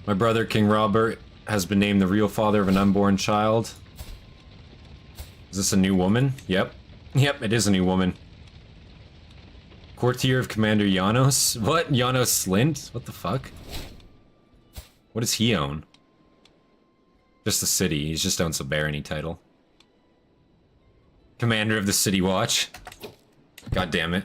My brother, King Robert, has been named the real father of an unborn child. Is this a new woman? Yep. Yep, it is a new woman. Courtier of Commander Janos? What? Janos Slint? What the fuck? What does he own? Just the city. He just owns a barony title. Commander of the City Watch. God damn it.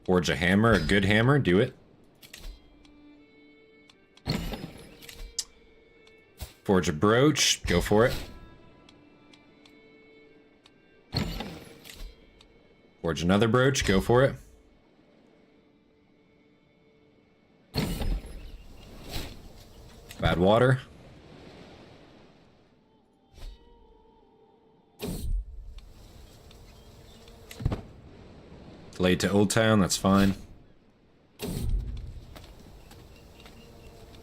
Forge a hammer, a good hammer, do it. Forge a brooch, go for it. Forge another brooch, go for it. Bad water. Delayed to Old Town, that's fine.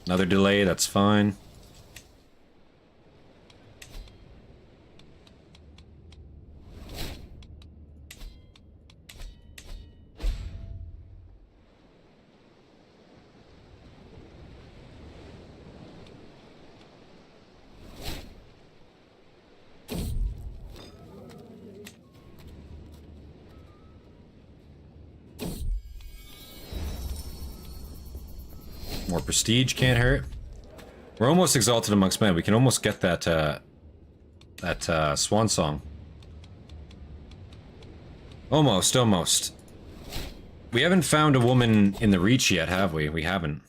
Another delay, that's fine. More prestige can't hurt. We're almost exalted amongst men. We can almost get that swan song. Almost, almost. We haven't found a woman in the Reach yet, have we? We haven't.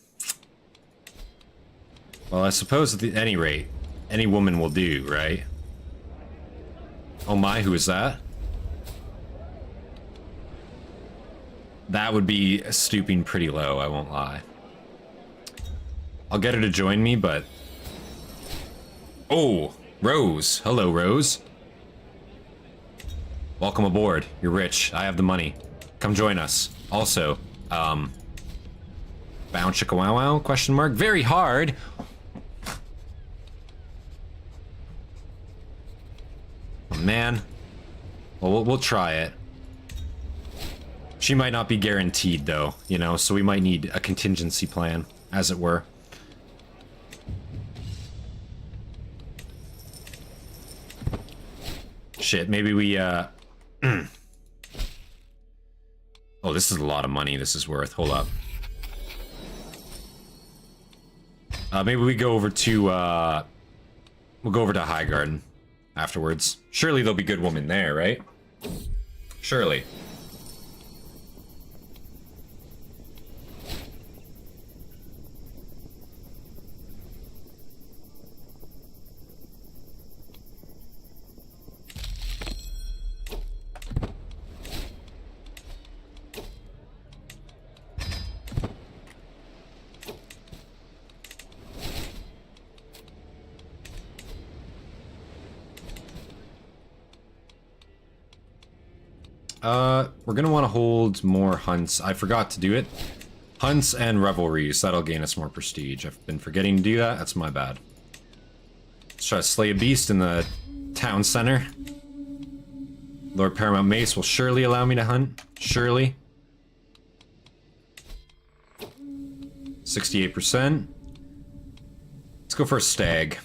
Well, I suppose at any rate, any woman will do, right? Oh my, who is that? That would be stooping pretty low, I won't lie. I'll get her to join me, but... Oh, Rose. Hello, Rose. Welcome aboard. You're rich. I have the money. Come join us. Also, bound chicka wow wow? Question mark. Very hard. Oh, man. Well, we'll try it. She might not be guaranteed, though, you know, so we might need a contingency plan, as it were. Shit, maybe we, Oh, this is a lot of money this is worth. Hold up. Maybe we go over to, we'll go over to Highgarden afterwards. Surely there'll be good women there, right? Surely. We're gonna want to hold more hunts. I forgot to do it. Hunts and revelries. That'll gain us more prestige. I've been forgetting to do that. That's my bad. Let's try to slay a beast in the town center. Lord Paramount Mace will surely allow me to hunt. Surely. 68%. Let's go for a stag.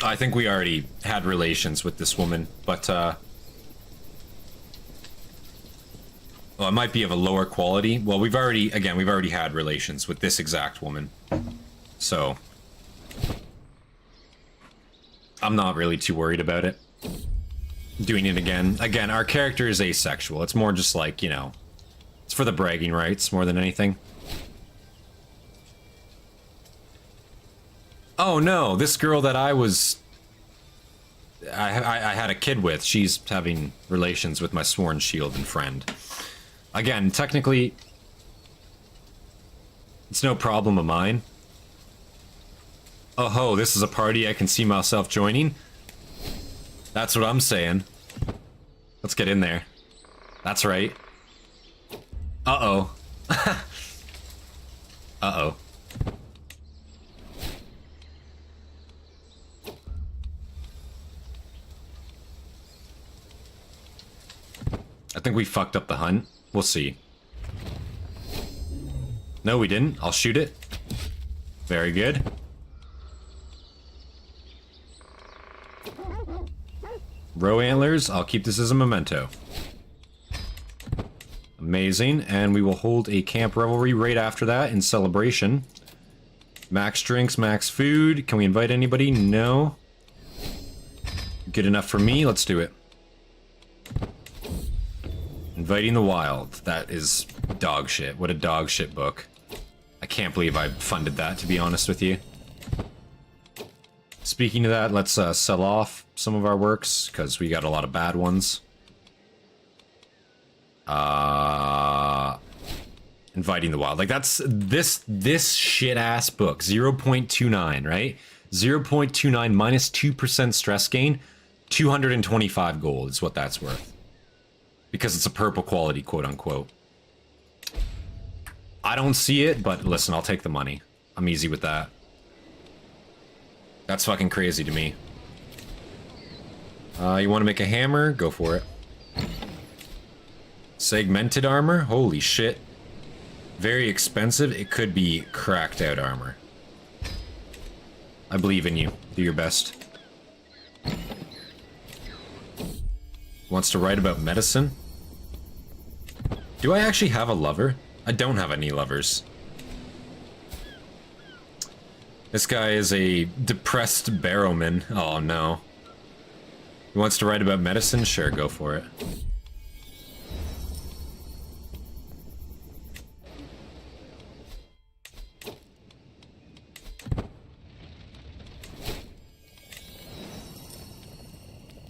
I think we already had relations with this woman, but, well, it might be of a lower quality. Well, we've already had relations with this exact woman. So, I'm not really too worried about it. Doing it again. Again, our character is asexual. It's more just like, you know, it's for the bragging rights more than anything. Oh no, this girl that I had a kid with, she's having relations with my sworn shield and friend. Again, technically, it's no problem of mine. Oh ho, this is a party I can see myself joining? That's what I'm saying. Let's get in there. That's right. Uh-oh. Uh-oh. I think we fucked up the hunt. We'll see. No, we didn't. I'll shoot it. Very good. Row antlers. I'll keep this as a memento. Amazing. And we will hold a camp revelry right after that in celebration. Max drinks, max food. Can we invite anybody? No. Good enough for me. Let's do it. Inviting the Wild. That is dog shit. What a dog shit book. I can't believe I funded that, to be honest with you. Speaking of that, let's sell off some of our works, because we got a lot of bad ones. Inviting the Wild. Like, that's this shit-ass book. 0.29, right? 0.29 minus 2% stress gain. 225 gold is what that's worth. Because it's a purple quality, quote-unquote. I don't see it, but listen, I'll take the money. I'm easy with that. That's fucking crazy to me. You want to make a hammer? Go for it. Segmented armor? Holy shit. Very expensive. It could be cracked out armor. I believe in you. Do your best. Wants to write about medicine? Do I actually have a lover? I don't have any lovers. This guy is a depressed barrowman. Oh no. He wants to write about medicine? Sure, go for it.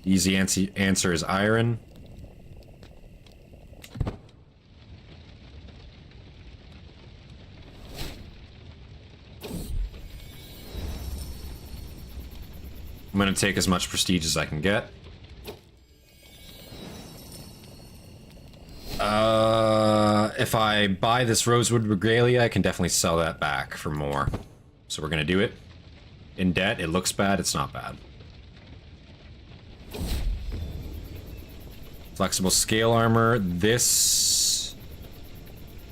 Easy answer is iron. I'm gonna take as much prestige as I can get. If I buy this rosewood regalia, I can definitely sell that back for more. So we're gonna do it. In debt, it looks bad, it's not bad. Flexible scale armor. This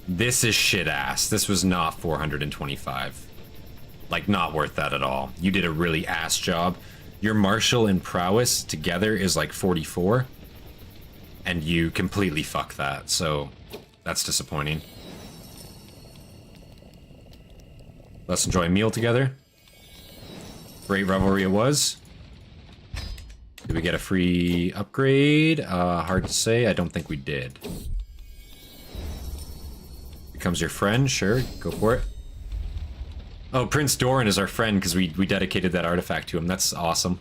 is shit ass. This was not 425. Like, not worth that at all. You did a really ass job. Your martial and prowess together is like 44. And you completely fuck that, so that's disappointing. Let's enjoy a meal together. Great revelry it was. Did we get a free upgrade? Hard to say. I don't think we did. Becomes your friend? Sure, go for it. Oh, Prince Doran is our friend because we dedicated that artifact to him. That's awesome.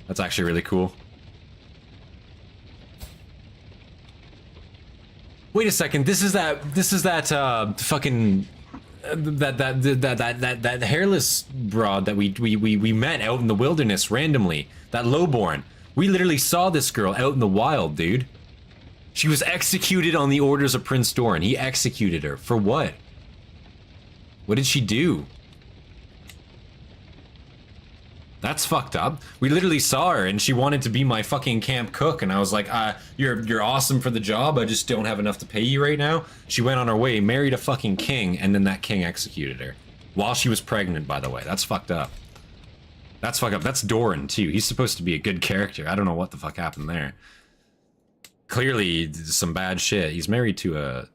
That's actually really cool. Wait a second. This is that fucking that hairless broad that we met out in the wilderness randomly. That lowborn. We literally saw this girl out in the wild, dude. She was executed on the orders of Prince Doran. He executed her. For what? What did she do? That's fucked up. We literally saw her and she wanted to be my fucking camp cook and I was like, you're awesome for the job, I just don't have enough to pay you right now. She went on her way, married a fucking king, and then that king executed her. While she was pregnant, by the way. That's fucked up. That's fucked up. That's Doran, too. He's supposed to be a good character. I don't know what the fuck happened there. Clearly, some bad shit. He's married to a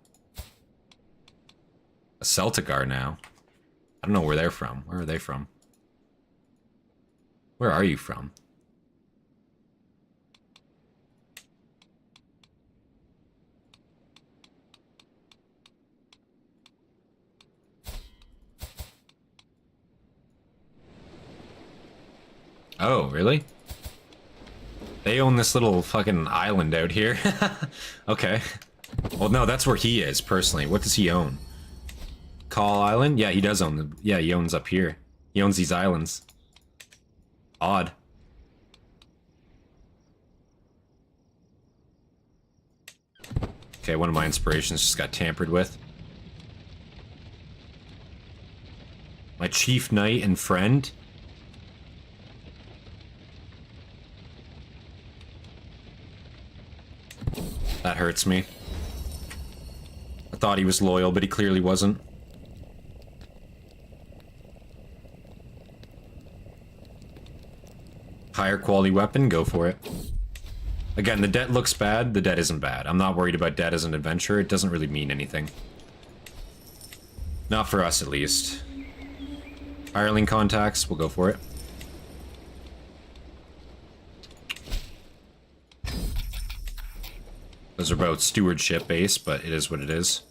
Celtigar now. I don't know where they're from. Where are they from? Where are you from? Oh, really? They own this little fucking island out here. Okay. Well, no, that's where he is, personally. What does he own? Call Island? Yeah, he does own the... Yeah, he owns up here. He owns these islands. Odd. Okay, one of my inspirations just got tampered with. My chief knight and friend? That hurts me. I thought he was loyal, but he clearly wasn't. Higher quality weapon, go for it. Again, the debt looks bad, the debt isn't bad. I'm not worried about debt as an adventurer, it doesn't really mean anything. Not for us, at least. Hireling contacts, we'll go for it. Those are both stewardship based, but it is what it is.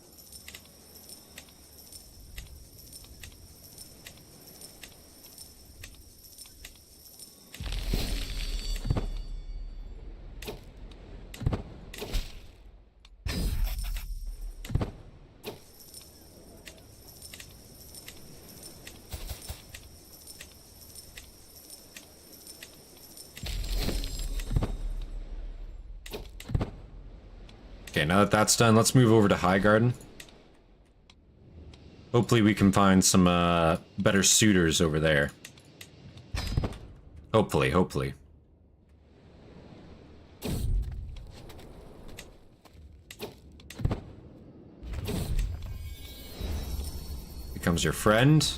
Okay, now that that's done, let's move over to Highgarden. Hopefully we can find some better suitors over there. Hopefully, hopefully. Becomes your friend.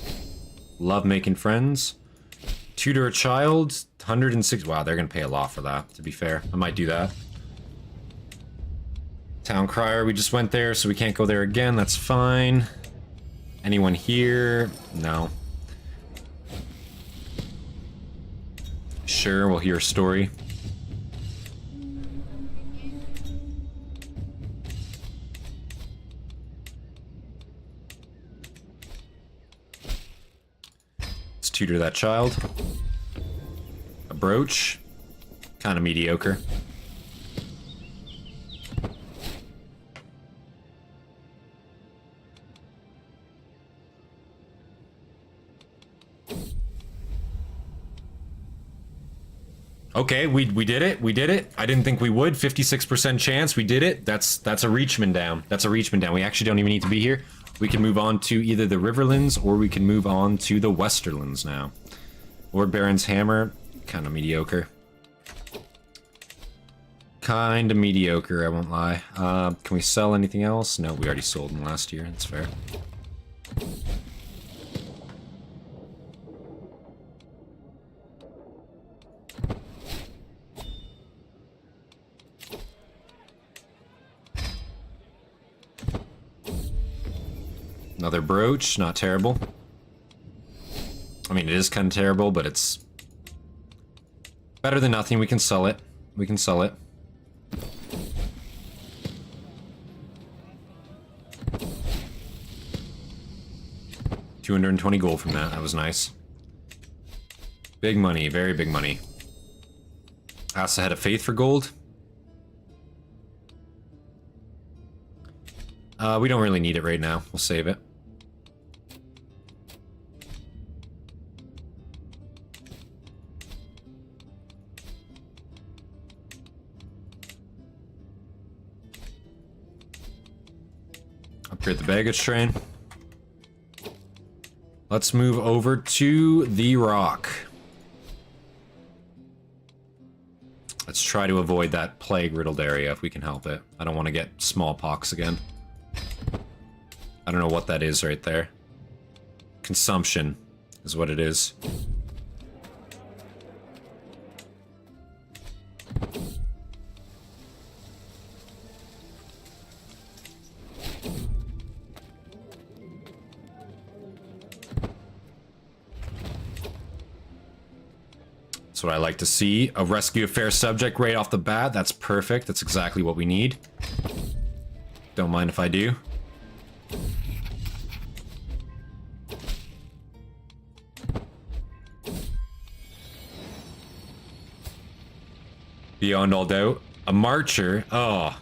Love making friends. Tutor a child. 106. Wow, they're gonna pay a lot for that, to be fair. I might do that. Town Crier, we just went there, so we can't go there again. That's fine. Anyone here? No. Sure, we'll hear a story. Let's tutor that child. A brooch. Kind of mediocre. Okay, we did it. We did it. I didn't think we would. 56% chance. We did it. That's a Reachman down. That's a Reachman down. We actually don't even need to be here. We can move on to either the Riverlands or we can move on to the Westerlands now. Lord Baron's Hammer, kind of mediocre. Kind of mediocre, I won't lie. Can we sell anything else? No, we already sold them last year. That's fair. Another brooch, not terrible. I mean, it is kind of terrible, but it's better than nothing. We can sell it. We can sell it. $220 gold from that. That was nice. Big money, very big money. Asa had a faith for gold. We don't really need it right now. We'll save it. Upgrade the baggage train. Let's move over to the rock. Let's try to avoid that plague-riddled area if we can help it. I don't want to get smallpox again. I don't know what that is right there. Consumption is what it is. That's what I like to see. A rescue a fair subject right off the bat. That's perfect. That's exactly what we need. Don't mind if I do. Beyond all doubt. A marcher? Oh.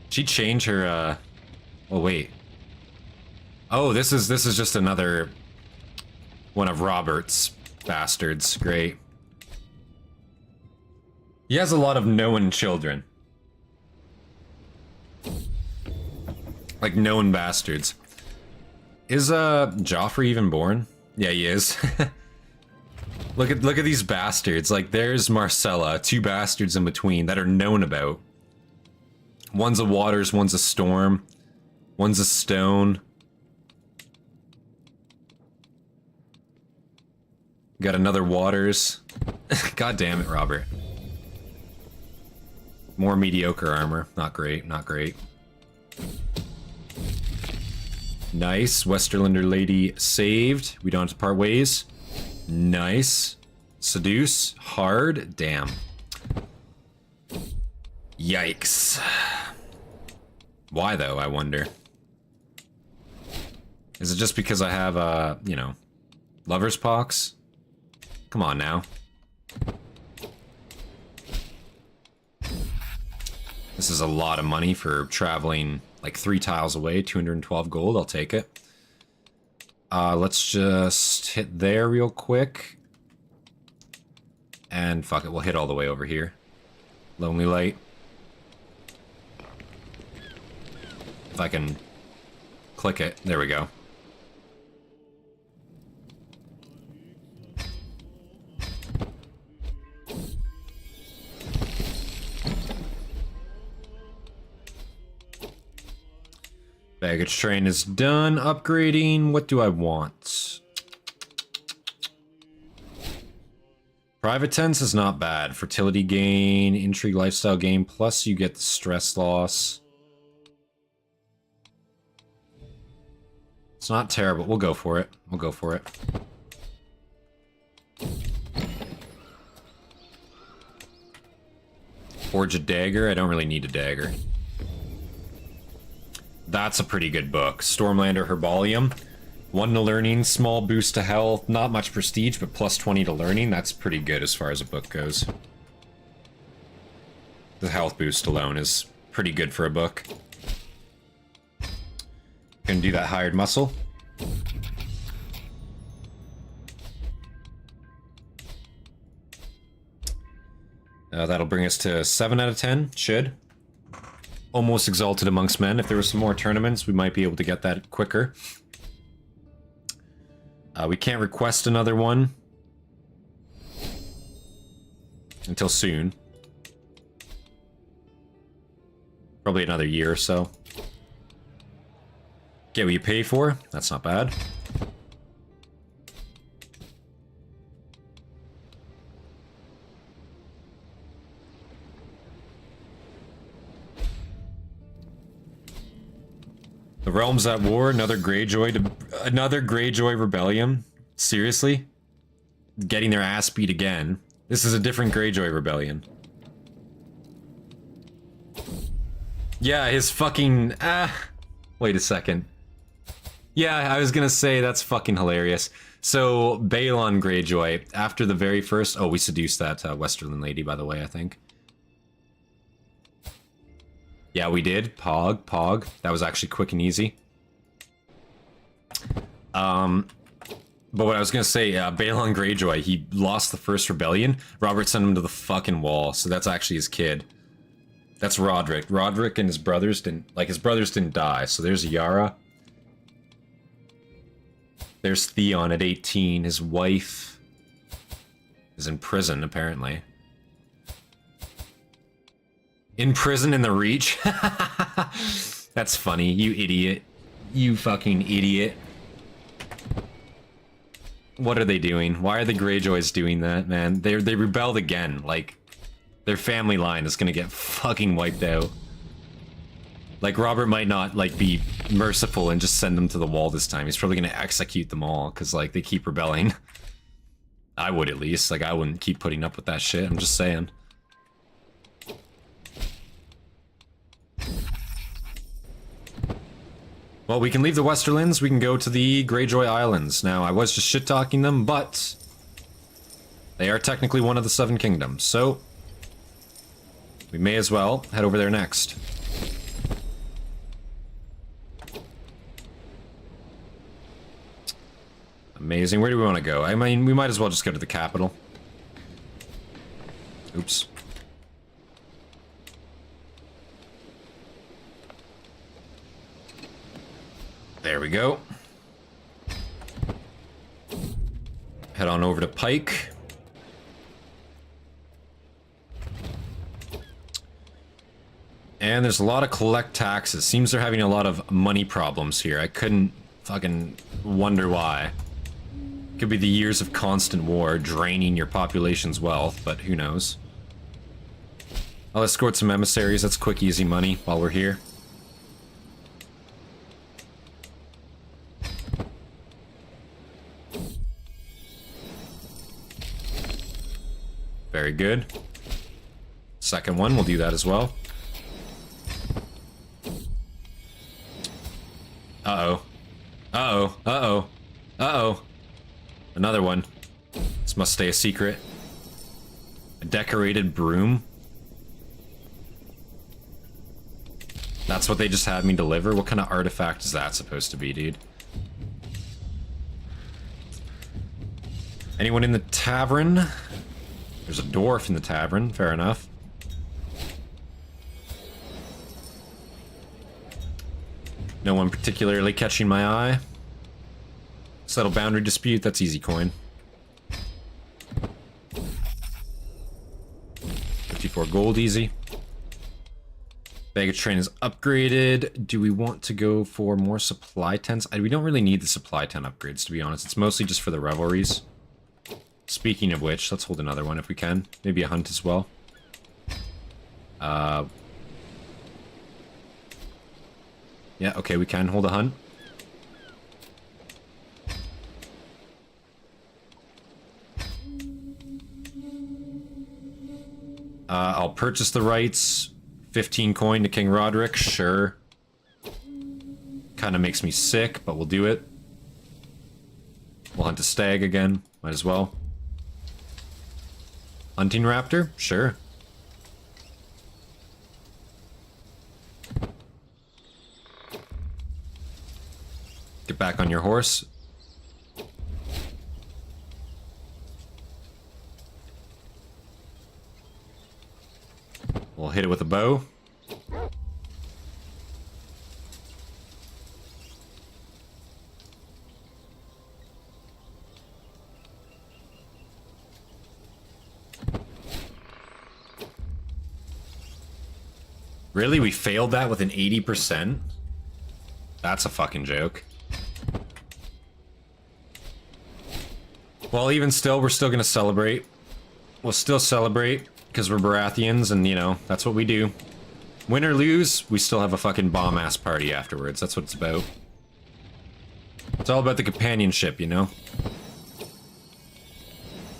She changed her, Oh, wait. Oh, this is just another one of Robert's bastards. Great. He has a lot of known children. Like, known bastards. Is, Joffrey even born? Yeah, he is. Look at these bastards. Like, there's Marcella, two bastards in between that are known about. One's a Waters, one's a Storm, one's a Stone. Got another Waters. God damn it, Robert. More mediocre armor. Not great, not great. Nice. Westerlander lady saved. We don't have to part ways. Nice. Seduce. Hard. Damn. Yikes. Why, though, I wonder? Is it just because I have, you know, lover's pox? Come on now. This is a lot of money for traveling like 3 tiles away. 212 gold, I'll take it. Let's just hit there real quick. And fuck it, we'll hit all the way over here. Lonely Light. If I can click it. There we go. Baggage train is done. Upgrading. What do I want? Private tense is not bad. Fertility gain, intrigue lifestyle gain, plus you get the stress loss. It's not terrible. We'll go for it. We'll go for it. Forge a dagger. I don't really need a dagger. That's a pretty good book. Stormlander Herbalium. 1 to learning, small boost to health, not much prestige, but plus 20 to learning. That's pretty good as far as a book goes. The health boost alone is pretty good for a book. Gonna do that hired muscle. That'll bring us to 7 out of 10. Should. Almost exalted amongst men. If there were some more tournaments, we might be able to get that quicker. We can't request another one until soon. Probably another year or so. Get what you pay for. That's not bad. The The realm's at war. Another Greyjoy rebellion. Seriously? Getting their ass beat again. This is a different Greyjoy rebellion. Yeah, his fucking... wait a second. Yeah, I was gonna say, that's fucking hilarious. So, Balon Greyjoy, after the very first... Oh, we seduced that Westerland lady, by the way, I think. Yeah, we did. Pog. That was actually quick and easy. But what I was gonna say, Balon Greyjoy, he lost the first rebellion. Robert sent him to the fucking wall, so that's actually his kid. That's Roderick. Roderick and his brothers didn't... Like, his brothers didn't die, so there's Yara. There's Theon at 18. His wife is in prison, apparently. In prison in the Reach? That's funny, you idiot. You fucking idiot. What are they doing? Why are the Greyjoys doing that, man? They rebelled again, like... Their family line is gonna get fucking wiped out. Like, Robert might not, like, be merciful and just send them to the wall this time. He's probably gonna execute them all, because, like, they keep rebelling. I would, at least. Like, I wouldn't keep putting up with that shit, I'm just saying. Well, we can leave the Westerlands, we can go to the Greyjoy Islands. Now, I was just shit-talking them, but... they are technically one of the 7 kingdoms, so... we may as well head over there next. Amazing. Where do we want to go? I mean, we might as well just go to the capital. Oops. There we go. Head on over to Pike. And there's a lot of collect taxes. Seems they're having a lot of money problems here. I couldn't fucking wonder why. Could be the years of constant war draining your population's wealth, but who knows. I'll escort some emissaries. That's quick, easy money while we're here. Very good. Second one, we'll do that as well. Uh-oh. Uh-oh. Uh-oh. Uh-oh. Another one. This must stay a secret. A decorated broom? That's what they just had me deliver? What kind of artifact is that supposed to be, dude? Anyone in the tavern? There's a dwarf in the tavern, fair enough. No one particularly catching my eye. Settle boundary dispute, that's easy coin. 54 gold, easy. Baggage train is upgraded. Do we want to go for more supply tents? We don't really need the supply tent upgrades, to be honest. It's mostly just for the revelries. Speaking of which, let's hold another one if we can. Maybe a hunt as well. Yeah, okay, we can hold a hunt. I'll purchase the rights. 15 coin to King Roderick, sure. Kinda makes me sick, but we'll do it. We'll hunt a stag again, might as well. Hunting raptor? Sure. Get back on your horse. We'll hit it with a bow. Really? We failed that with an 80%? That's a fucking joke. Well, even still, we're still gonna celebrate. We'll still celebrate, because we're Baratheons, and, you know, that's what we do. Win or lose, we still have a fucking bomb-ass party afterwards. That's what it's about. It's all about the companionship, you know?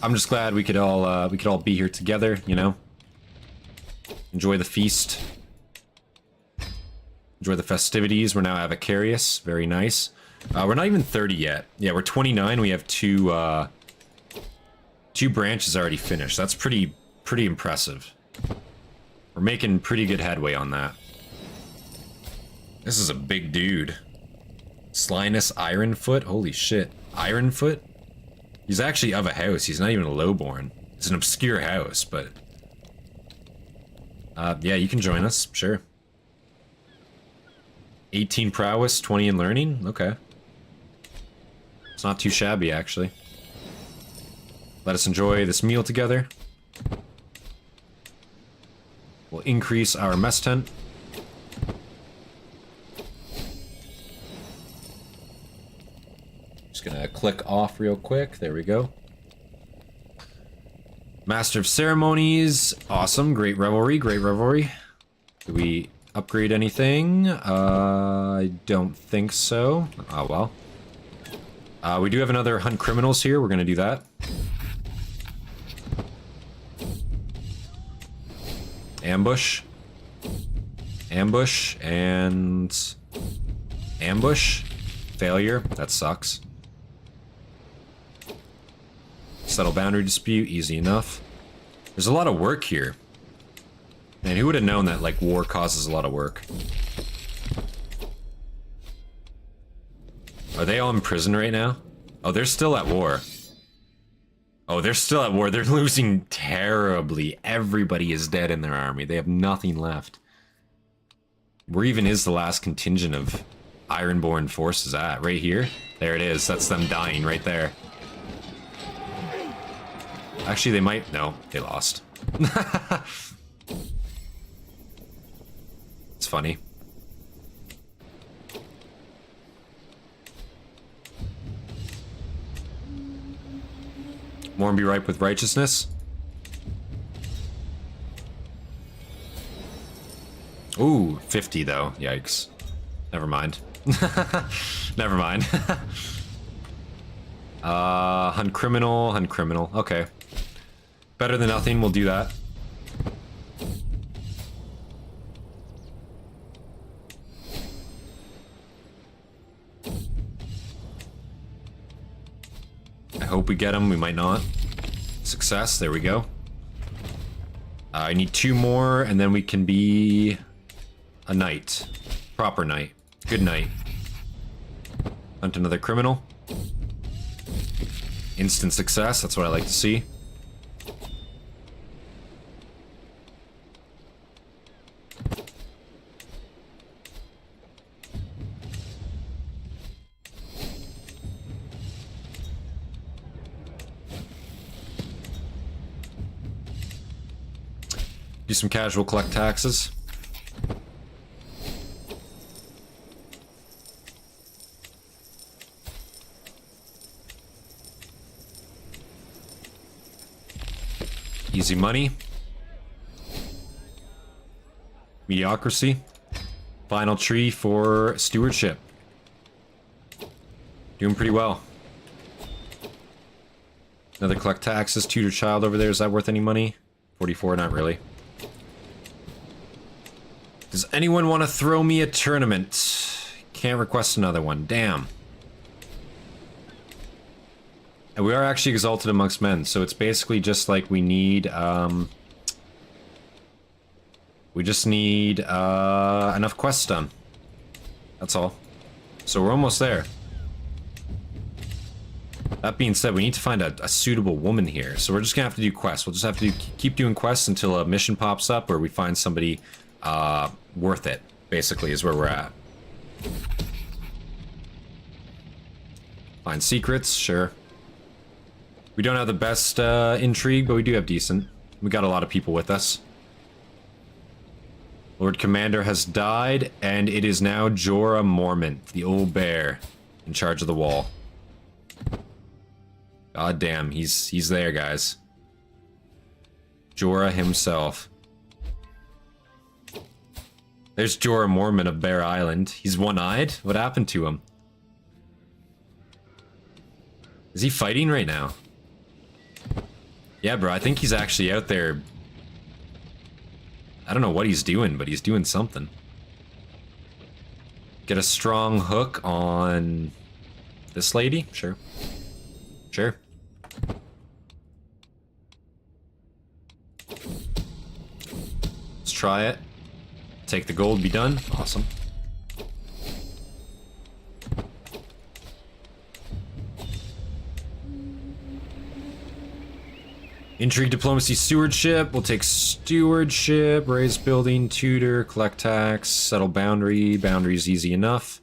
I'm just glad we could all be here together, you know? Enjoy the feast. Enjoy the festivities. We're now Avacarius. Very nice. We're not even 30 yet. Yeah, we're 29. We have two branches already finished. That's pretty impressive. We're making pretty good headway on that. This is a big dude. Slyness Ironfoot? Holy shit. Ironfoot? He's actually of a house. He's not even a lowborn. It's an obscure house, but... yeah, you can join us. Sure. 18 prowess, 20 in learning? Okay. It's not too shabby, actually. Let us enjoy this meal together. We'll increase our mess tent. Just gonna click off real quick. There we go. Master of Ceremonies. Awesome. Great revelry. Great revelry. Do we upgrade anything? I don't think so. Oh, well. We do have another hunt criminals here. We're gonna do that. Ambush. Ambush. And... ambush. Failure. That sucks. Settle boundary dispute. Easy enough. There's a lot of work here. Man, who would have known that, like, war causes a lot of work? Are they all in prison right now? Oh, they're still at war. Oh, they're still at war. They're losing terribly. Everybody is dead in their army. They have nothing left. Where even is the last contingent of Ironborn forces at? Right here? There it is. That's them dying right there. Actually, they might... no, they lost. It's funny. Mourn be ripe with righteousness. Ooh, 50 though. Yikes. Never mind. Never mind. Hunt criminal, hunt criminal. Okay. Better than nothing, we'll do that. I hope we get him, we might not. Success, there we go. I need 2 more, and then we can be a knight. Proper knight. Good knight. Hunt another criminal. Instant success, that's what I like to see. Do some casual collect taxes. Easy money. Mediocrity. Final tree for stewardship. Doing pretty well. Another collect taxes. Tutor child over there. Is that worth any money? 44, not really. Does anyone want to throw me a tournament? Can't request another one. Damn. And we are actually exalted amongst men, so it's basically just like we need, we just need, enough quests done. That's all. So we're almost there. That being said, we need to find a suitable woman here, so we're just gonna have to do quests. We'll just have to keep doing quests until a mission pops up or we find somebody, worth it, basically, is where we're at. Find secrets, sure. We don't have the best intrigue, but we do have decent. We got a lot of people with us. Lord Commander has died, and it is now Jorah Mormont, the old bear, in charge of the wall. God damn, he's there, guys. Jorah himself. There's Jorah Mormont of Bear Island. He's one-eyed? What happened to him? Is he fighting right now? Yeah, bro, I think he's actually out there. I don't know what he's doing, but he's doing something. Get a strong hook on this lady? Sure. Sure. Let's try it. Take the gold, be done. Awesome. Intrigue, diplomacy, stewardship. We'll take stewardship, raise building, tutor, collect tax, settle boundary. Boundary's easy enough.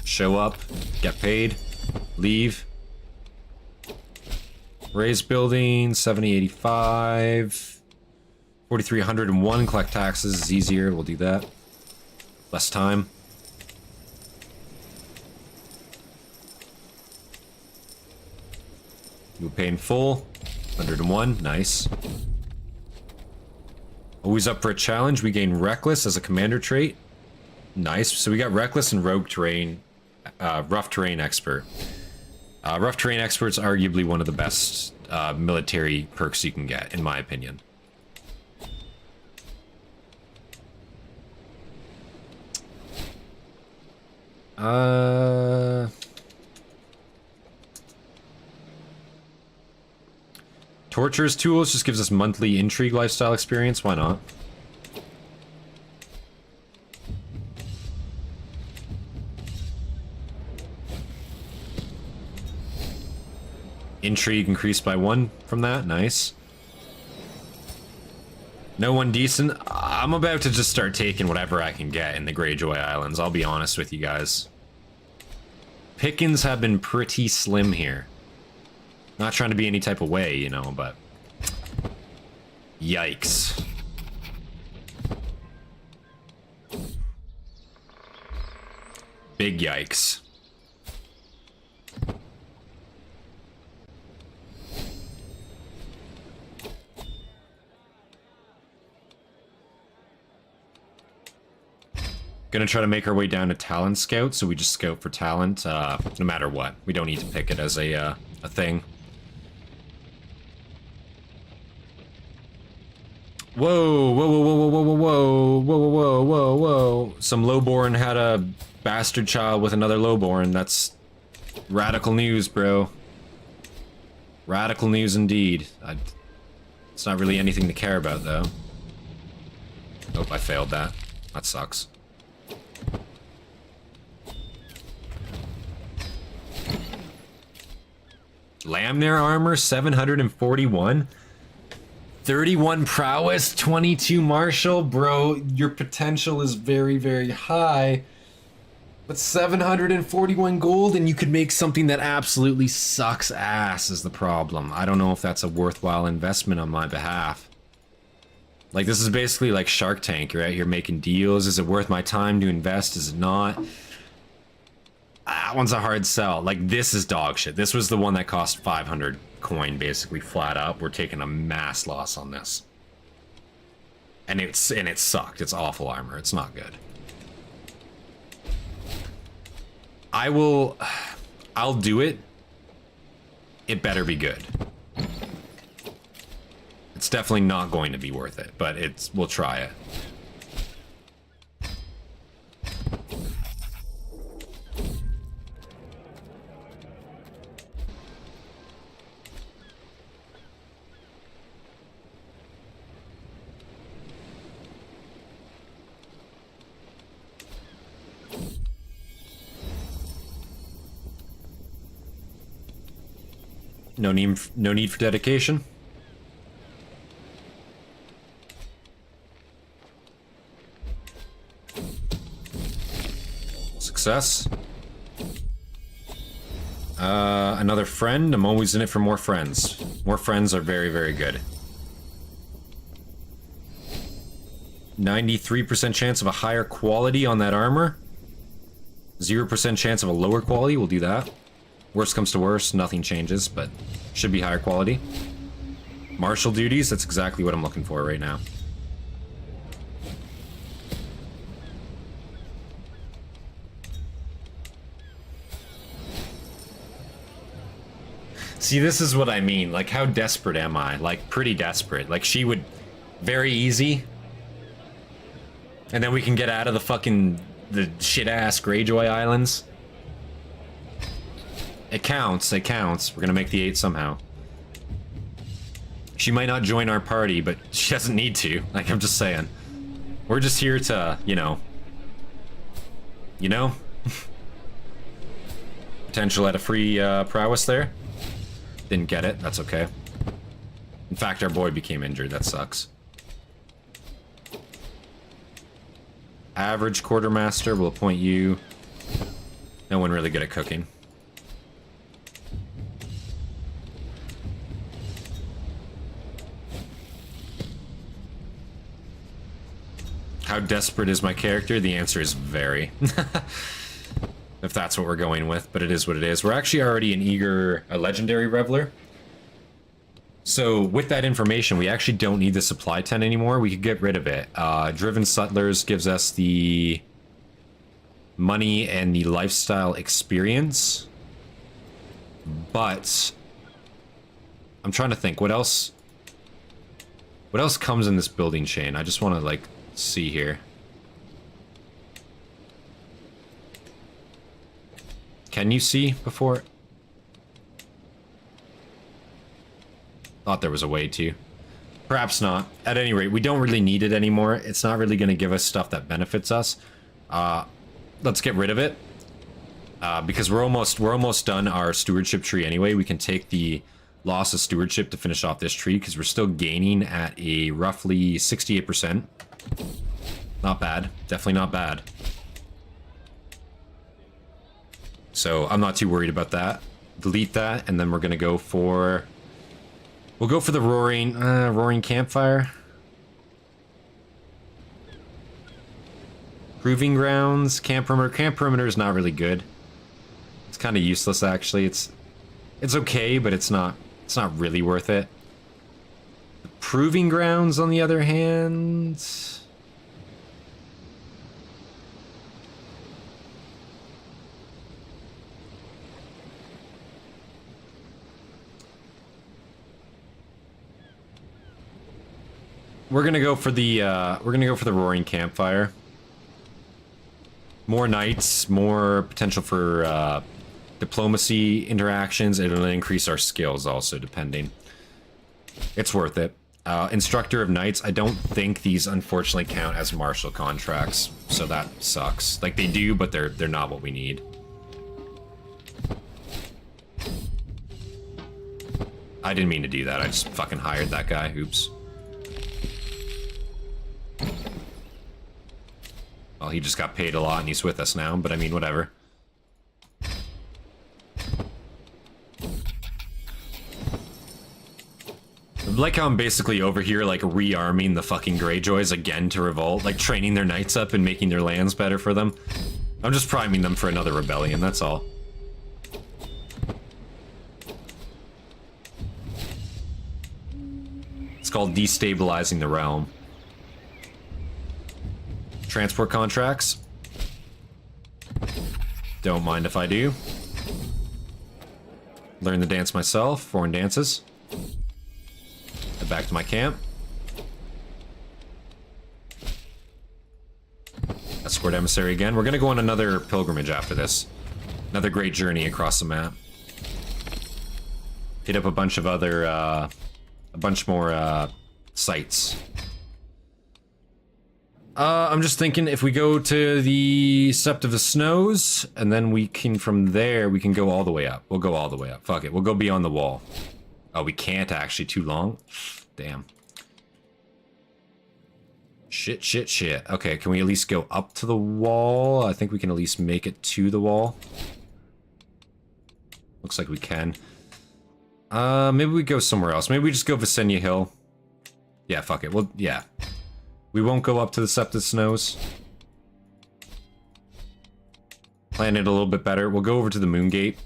Show up, get paid, leave. Raise building, 7085. 4301, collect taxes is easier, we'll do that. Less time. We'll pay in full. 101, nice. Always up for a challenge. We gain Reckless as a commander trait. Nice. So we got Reckless and Rogue Terrain, Rough Terrain Expert. Rough Terrain Expert's arguably one of the best military perks you can get, in my opinion. Torturer's Tools just gives us monthly intrigue lifestyle experience. Why not? Intrigue increased by 1 from that. Nice. No one decent. I'm about to just start taking whatever I can get in the Greyjoy Islands. I'll be honest with you guys. Pickings have been pretty slim here. Not trying to be any type of way, you know, but... Yikes. Big yikes. Gonna try to make our way down to Talent Scout, so we just scout for talent, no matter what. We don't need to pick it as a thing. Whoa, whoa, whoa, whoa, whoa, whoa, whoa, whoa, whoa, whoa, whoa. Some lowborn had a bastard child with another lowborn. That's radical news, bro. Radical news indeed. It's not really anything to care about, though. Oh, I failed that. That sucks. Lamner armor, 741. 31 prowess, 22 martial. Bro, your potential is very, very high. But 741 gold and you could make something that absolutely sucks ass is the problem. I don't know if that's a worthwhile investment on my behalf. Like, this is basically like Shark Tank. You're out here making deals. Is it worth my time to invest? Is it not? That one's a hard sell. Like, this is dog shit. This was the one that cost 500 coin, basically, flat up. We're taking a mass loss on this. And it sucked. It's awful armor. It's not good. I'll do it. It better be good. It's definitely not going to be worth it, but we'll try it. No need for dedication. Success. Another friend. I'm always in it for more friends. More friends are very, very good. 93% chance of a higher quality on that armor. 0% chance of a lower quality. We'll do that. Worst comes to worst, nothing changes, but should be higher quality. Martial duties, that's exactly what I'm looking for right now. See, this is what I mean. Like, how desperate am I? Like, pretty desperate. Like, she would... Very easy. And then we can get out of the fucking... The shit-ass Greyjoy Islands. It counts, it counts. We're gonna make the 8 somehow. She might not join our party, but she doesn't need to. Like, I'm just saying. We're just here to, you know... You know? Potential at a free prowess there. Didn't get it, that's okay. In fact, our boy became injured, that sucks. Average quartermaster, we'll appoint you. No one really good at cooking. How desperate is my character? The answer is very. If that's what we're going with, but it is what it is. We're actually already a legendary reveler. So with that information, we actually don't need the supply tent anymore. We could get rid of it. Driven Settlers gives us the money and the lifestyle experience. But I'm trying to think, what else comes in this building chain? I just want to, like, see here. Can you see before? Thought there was a way to. Perhaps not. At any rate, we don't really need it anymore. It's not really going to give us stuff that benefits us. Let's get rid of it. Because we're almost done our stewardship tree anyway. We can take the loss of stewardship to finish off this tree, because we're still gaining at a roughly 68%. Not bad. Definitely not bad. So I'm not too worried about that. Delete that, and then we're gonna go for... We'll go for the roaring campfire. Proving grounds, camp perimeter. Camp perimeter is not really good. It's kind of useless, actually. It's okay, but it's not really worth it. The proving grounds, on the other hand... We're gonna go for the roaring campfire. More knights, more potential for diplomacy interactions. It'll increase our skills also, depending. It's worth it. Instructor of knights. I don't think these unfortunately count as martial contracts, so that sucks. Like, they do, but they're not what we need. I didn't mean to do that. I just fucking hired that guy. Oops. Well, he just got paid a lot and he's with us now, but I mean, whatever. I like how I'm basically over here, like, rearming the fucking Greyjoys again to revolt, like, training their knights up and making their lands better for them. I'm just priming them for another rebellion, that's all. It's called destabilizing the realm. Transport contracts. Don't mind if I do. Learn the dance myself. Foreign dances. Head back to my camp. Escort emissary again. We're gonna go on another pilgrimage after this. Another great journey across the map. Hit up a bunch of other, a bunch more, sites. I'm just thinking if we go to the Sept of the Snows, and then we can, from there, we can go all the way up. We'll go all the way up. Fuck it. We'll go beyond the wall. Oh, we can't actually. Too long? Damn. Shit, shit, shit. Okay, can we at least go up to the wall? I think we can at least make it to the wall. Looks like we can. Maybe we go somewhere else. Maybe we just go Visenya Hill. Yeah, fuck it. Well, yeah. We won't go up to the Sept of the Snows. Plan it a little bit better. We'll go over to the Moongate.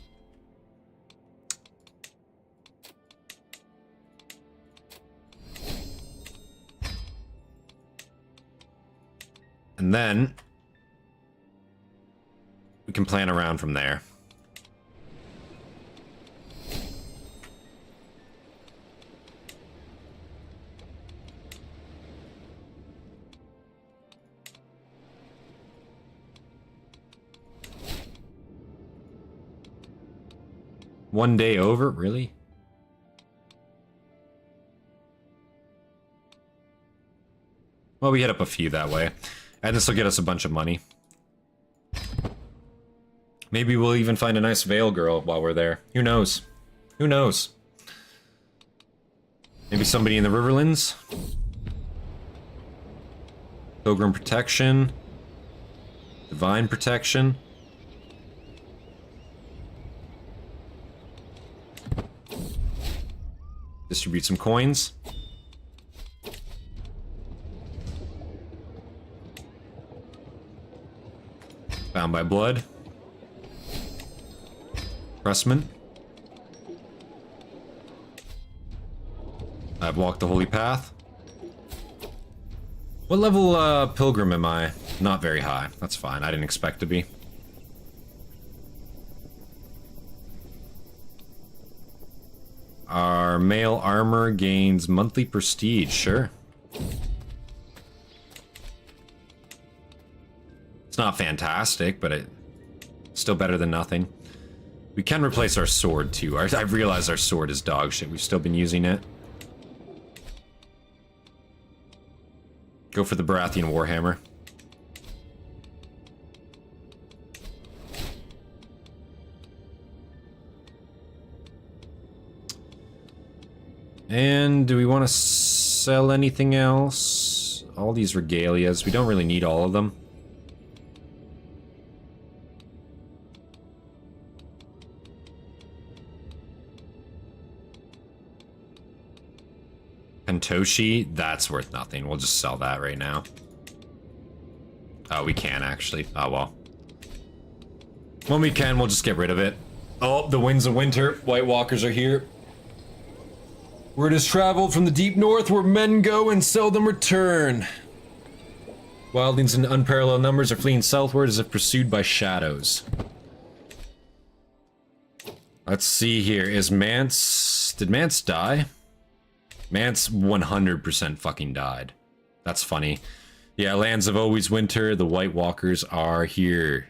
And then we can plan around from there. 1 day over? Really? Well, we hit up a few that way. And this will get us a bunch of money. Maybe we'll even find a nice Veil girl while we're there. Who knows? Who knows? Maybe somebody in the Riverlands? Pilgrim Protection. Divine Protection. Distribute some coins. Bound by Blood. Pressman. I've walked the Holy Path. What level Pilgrim am I? Not very high. That's fine. I didn't expect to be. Our male armor gains monthly prestige. Sure. It's not fantastic, but it's still better than nothing. We can replace our sword, too. I've realized our sword is dog shit. We've still been using it. Go for the Baratheon Warhammer. And do we want to sell anything else? All these regalias. We don't really need all of them. Pentoshi, that's worth nothing. We'll just sell that right now. Oh, we can actually. Oh, well. When we can, we'll just get rid of it. Oh, the winds of winter. White Walkers are here. Word has traveled from the deep north where men go and seldom return. Wildlings in unparalleled numbers are fleeing southward as if pursued by shadows. Let's see here. Is Mance... Did Mance die? Mance 100% fucking died. That's funny. Yeah, lands of always winter. The White Walkers are here.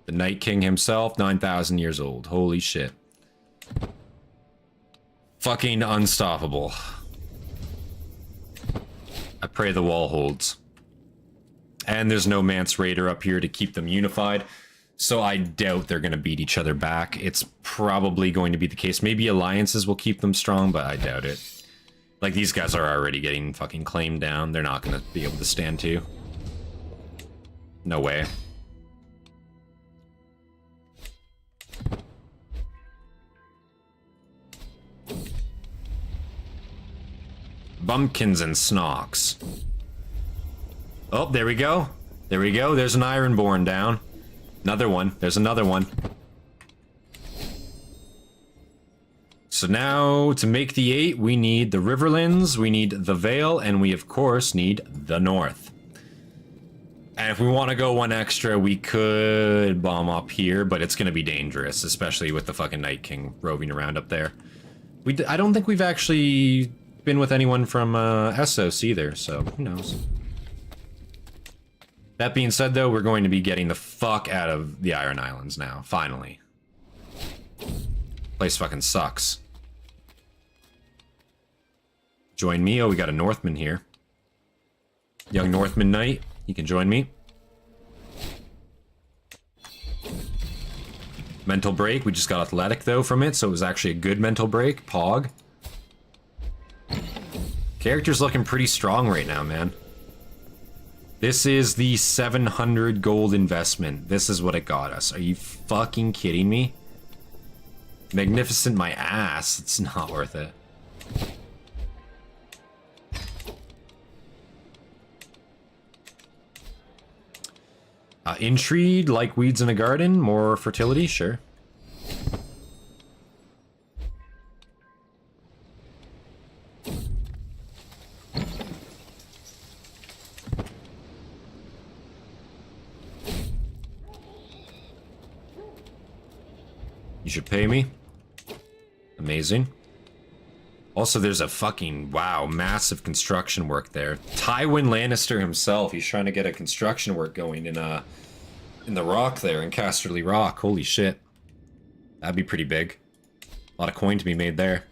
The Night King himself, 9,000 years old. Holy shit. Fucking unstoppable. I pray the wall holds. And there's no Mance Raider up here to keep them unified. So I doubt they're going to beat each other back. It's probably going to be the case. Maybe alliances will keep them strong, but I doubt it. Like, these guys are already getting fucking claimed down. They're not going to be able to stand to. No way. Bumpkins and Snocks. Oh, there we go. There we go. There's an Ironborn down. Another one. There's another one. So now, to make the 8, we need the Riverlands, we need the Vale, and we, of course, need the North. And if we want to go one extra, we could bomb up here, but it's going to be dangerous, especially with the fucking Night King roving around up there. I don't think we've actually been with anyone from Essos either, so who knows. That being said, though, we're going to be getting the fuck out of the Iron Islands now, finally. Place fucking sucks. Join me. Oh, we got a Northman here. Young Northman Knight. You can join me. Mental break. We just got athletic, though, from it, so it was actually a good mental break. Pog. Character's looking pretty strong right now, man. This is the 700 gold investment. This is what it got us. Are you fucking kidding me? Magnificent my ass. It's not worth it. Intrigue, like weeds in a garden. More fertility, sure. You should pay me. Amazing. Also, there's a fucking, wow, massive construction work there. Tywin Lannister himself, he's trying to get a construction work going in the rock there, in Casterly Rock. Holy shit. That'd be pretty big. A lot of coin to be made there.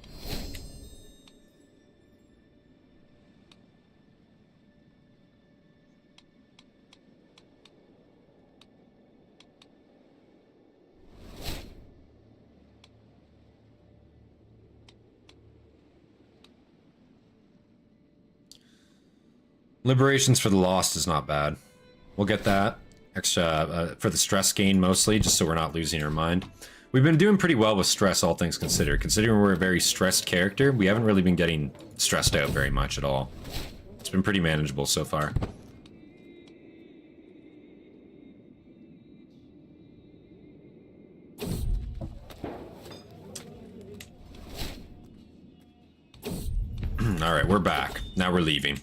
Liberations for the Lost is not bad. We'll get that. Extra for the stress gain mostly, just so we're not losing our mind. We've been doing pretty well with stress, all things considered. Considering we're a very stressed character, we haven't really been getting stressed out very much at all. It's been pretty manageable so far. Alright, we're back. Now we're leaving.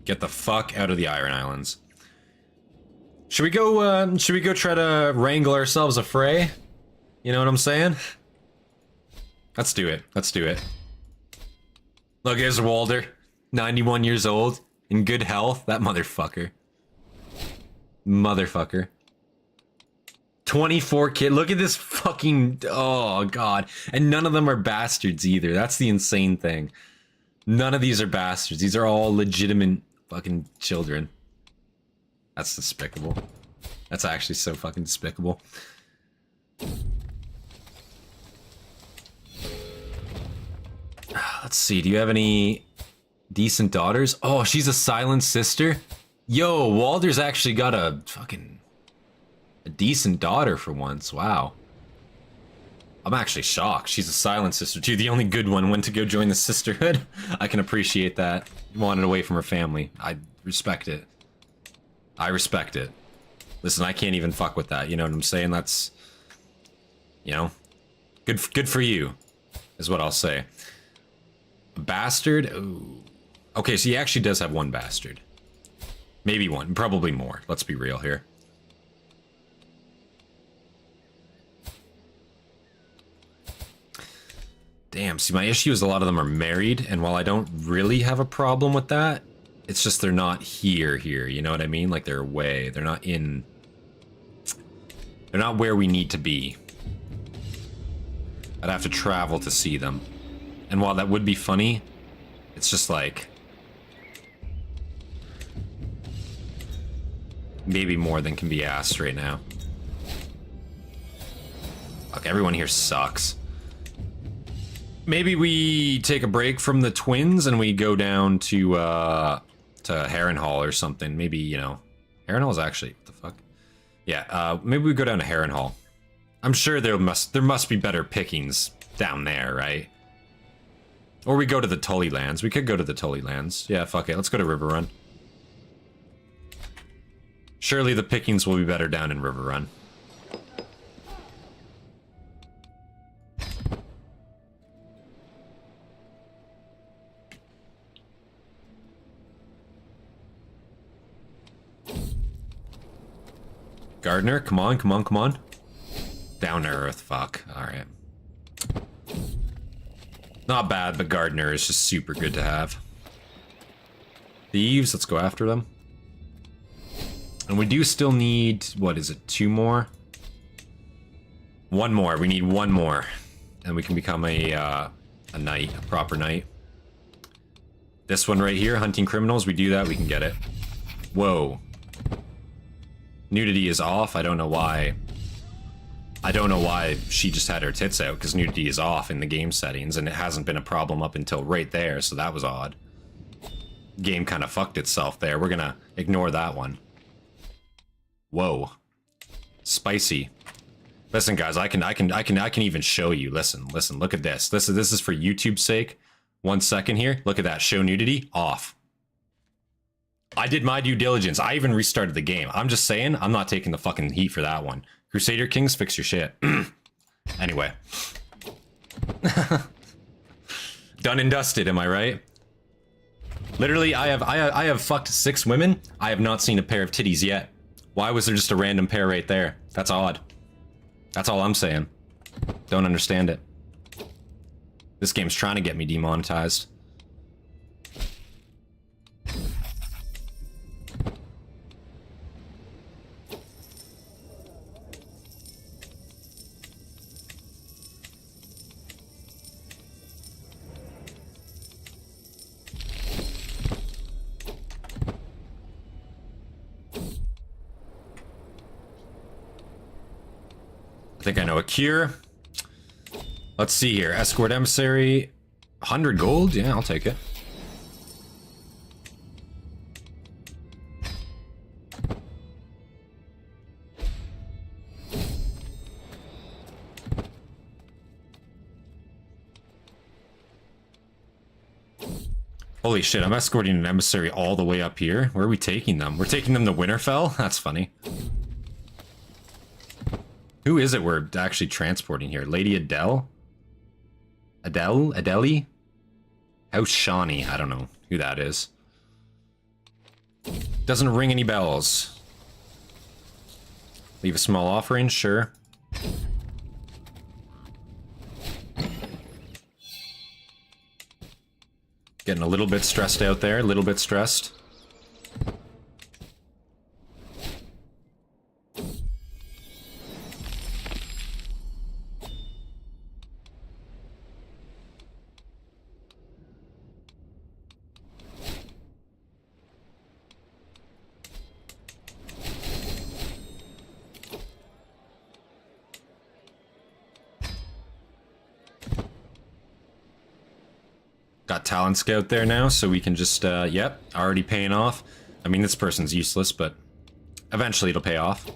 Get the fuck out of the Iron Islands. Should we go try to wrangle ourselves a fray? You know what I'm saying? Let's do it. Let's do it. Look, here's Walder. 91 years old. In good health. That motherfucker. Motherfucker. 24 kids. Look at this fucking... Oh, God. And none of them are bastards either. That's the insane thing. None of these are bastards. These are all legitimate fucking children. That's despicable. That's actually so fucking despicable. Let's see, do you have any decent daughters? Oh, she's a silent sister? Yo, Walder's actually got a fucking... a decent daughter for once, wow. I'm actually shocked. She's a silent sister too. The only good one went to go join the sisterhood. I can appreciate that. Wanted away from her family. I respect it. I respect it. Listen, I can't even fuck with that. You know what I'm saying? That's, you know, good for you, is what I'll say. A bastard? Ooh. Okay, so he actually does have one bastard. Maybe one, probably more. Let's be real here. Damn, see, my issue is a lot of them are married, and while I don't really have a problem with that, it's just they're not here, you know what I mean? Like, they're away. They're not in... They're not where we need to be. I'd have to travel to see them. And while that would be funny, it's just like... maybe more than can be asked right now. Look, everyone here sucks. Maybe we take a break from the twins and we go down to Harrenhal or something. Maybe, you know... Harrenhal is actually... What the fuck? Yeah, maybe we go down to Harrenhal. I'm sure there must be better pickings down there, right? Or we go to the Tully Lands. We could go to the Tully Lands. Yeah, fuck it. Let's go to Riverrun. Surely the pickings will be better down in Riverrun. Gardener, come on, come on, come on. Down to earth, fuck. Alright. Not bad, but Gardener is just super good to have. Thieves, let's go after them. And we do still need, what is it, 2 more? 1 more, we need 1 more. And we can become a knight, a proper knight. This one right here, hunting criminals, we do that, we can get it. Whoa. Nudity is off. I don't know why. I don't know why she just had her tits out, because nudity is off in the game settings, and it hasn't been a problem up until right there, so that was odd. Game kind of fucked itself there. We're gonna ignore that one. Whoa. Spicy. Listen, guys, I can even show you. Listen, look at this. This is for YouTube's sake. 1 second here. Look at that. Show nudity off. I did my due diligence. I even restarted the game. I'm just saying, I'm not taking the fucking heat for that one. Crusader Kings, fix your shit. Anyway. Done and dusted, am I right? Literally, I have fucked 6 women. I have not seen a pair of titties yet. Why was there just a random pair right there? That's odd. That's all I'm saying. Don't understand it. This game's trying to get me demonetized. think I know a cure. Let's see here. Escort emissary. 100 gold? Yeah, I'll take it. Holy shit, I'm escorting an emissary all the way up here. Where are we taking them? We're taking them to Winterfell? That's funny. Who is it we're actually transporting here? Lady Adele? Adele? House Shawnee. I don't know who that is. Doesn't ring any bells. Leave a small offering? Sure. Getting a little bit stressed out there, a little bit stressed. Got Talent Scout there now, so we can just, yep, already paying off. I mean, this person's useless, but eventually it'll pay off.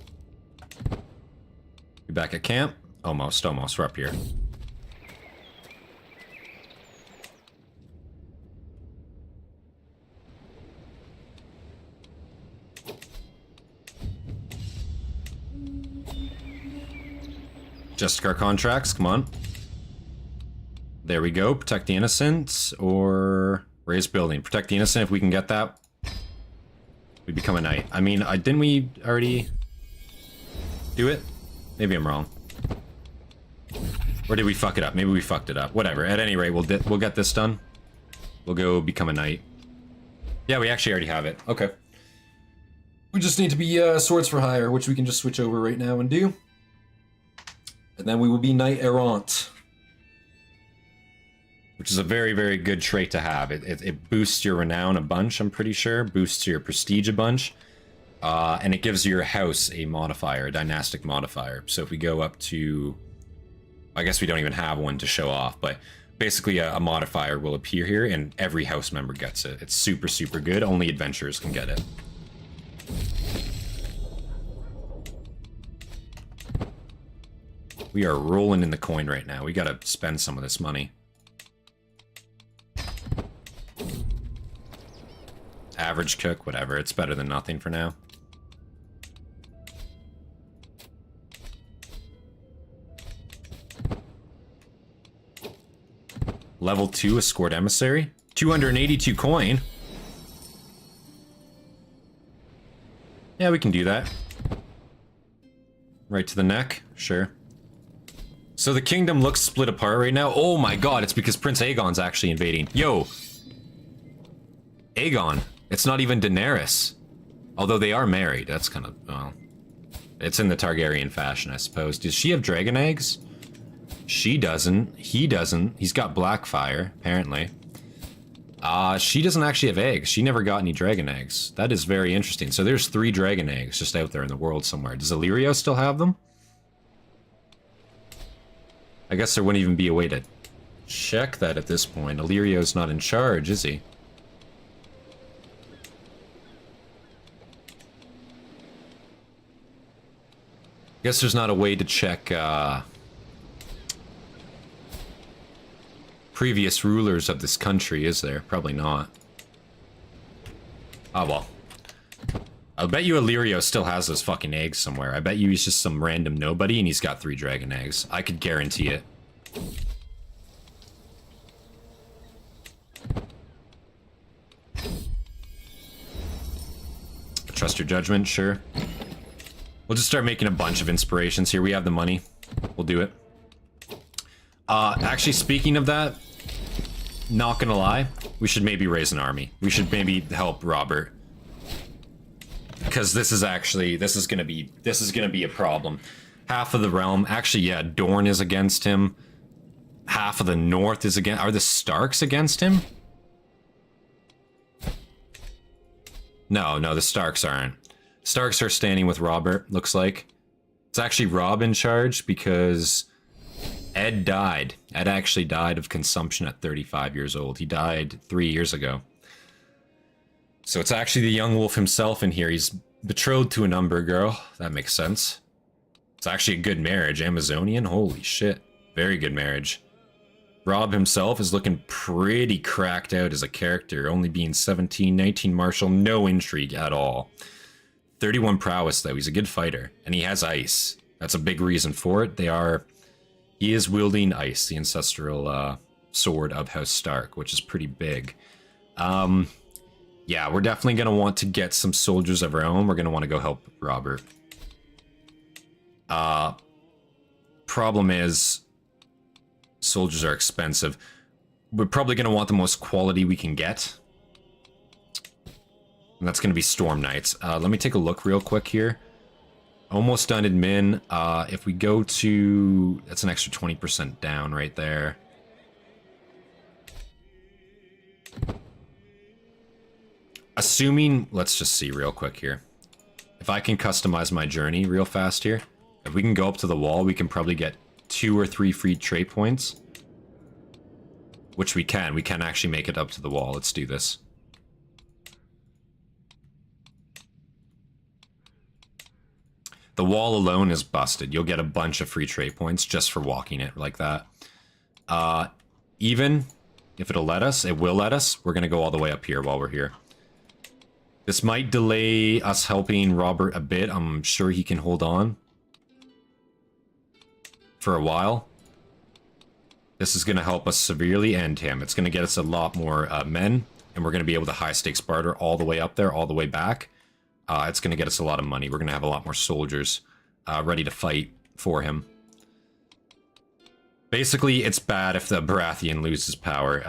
We back at camp? Almost, we're up here. Justicar contracts, come on. There we go. Protect the innocent or raise building. Protect the innocent. If we can get that, we become a knight. I mean, didn't we already do it? Maybe I'm wrong. Or did we fuck it up? Maybe we fucked it up. Whatever. At any rate, we'll get this done. We'll go become a knight. Yeah, we actually already have it. Okay. We just need to be swords for hire, which we can just switch over right now and do. And then we will be knight errant. Which is a very, very good trait to have. It boosts your renown a bunch, I'm pretty sure. Boosts your prestige a bunch. And it gives your house a modifier, a dynastic modifier. So if we go up to... I guess we don't even have one to show off, but basically a modifier will appear here and every house member gets it. It's super, super good. Only adventurers can get it. We are rolling in the coin right now. We gotta spend some of this money. Average cook, whatever. It's better than nothing for now. Level 2 escort emissary. 282 coin. Yeah, we can do that. Right to the neck, sure. So the kingdom looks split apart right now. Oh my god, it's because Prince Aegon's actually invading. Yo! Aegon. It's not even Daenerys. Although they are married. That's kind of, well... It's in the Targaryen fashion, I suppose. Does she have dragon eggs? She doesn't. He doesn't. He's got Blackfire, apparently. She doesn't actually have eggs. She never got any dragon eggs. That is very interesting. So there's 3 dragon eggs just out there in the world somewhere. Does Illyrio still have them? I guess there wouldn't even be a way to check that at this point. Illyrio's not in charge, is he? Guess there's not a way to check, previous rulers of this country, is there? Probably not. Oh, well. I'll bet you Illyrio still has those fucking eggs somewhere. I bet you he's just some random nobody and he's got 3 dragon eggs. I could guarantee it. Trust your judgment, sure. We'll just start making a bunch of inspirations here. We have the money. We'll do it. Actually, speaking of that, not gonna lie, we should maybe raise an army. We should maybe help Robert. Because this is gonna be a problem. Half of the realm, actually, yeah, Dorne is against him. Half of the north is against, are the Starks against him? No, the Starks aren't. Starks are standing with Robert, looks like. It's actually Rob in charge because Ed died. Ed actually died of consumption at 35 years old. He died 3 years ago. So it's actually the young wolf himself in here. He's betrothed to an Umber girl. That makes sense. It's actually a good marriage. Amazonian? Holy shit. Very good marriage. Rob himself is looking pretty cracked out as a character, only being 17, 19 martial, no intrigue at all. 31 prowess though, he's a good fighter, and he has ice. That's a big reason for it. He is wielding ice, the ancestral sword of House Stark, which is pretty big. Yeah, we're definitely going to want to get some soldiers of our own. We're going to want to go help Robert. Problem is, soldiers are expensive. We're probably going to want the most quality we can get. And that's going to be Storm Knights. Let me take a look real quick here. Almost done admin. If we go to... That's an extra 20% down right there. Assuming... Let's just see real quick here. If I can customize my journey real fast here. If we can go up to the wall, we can probably get 2 or 3 free trade points. Which we can. We can actually make it up to the wall. Let's do this. The wall alone is busted. You'll get a bunch of free trade points just for walking it like that. Even if it'll let us, it will let us. We're going to go all the way up here while we're here. This might delay us helping Robert a bit. I'm sure he can hold on for a while. This is going to help us severely end him. It's going to get us a lot more men, and we're going to be able to high stakes barter all the way up there, all the way back. It's going to get us a lot of money. We're going to have a lot more soldiers ready to fight for him. Basically, it's bad if the Baratheon loses power.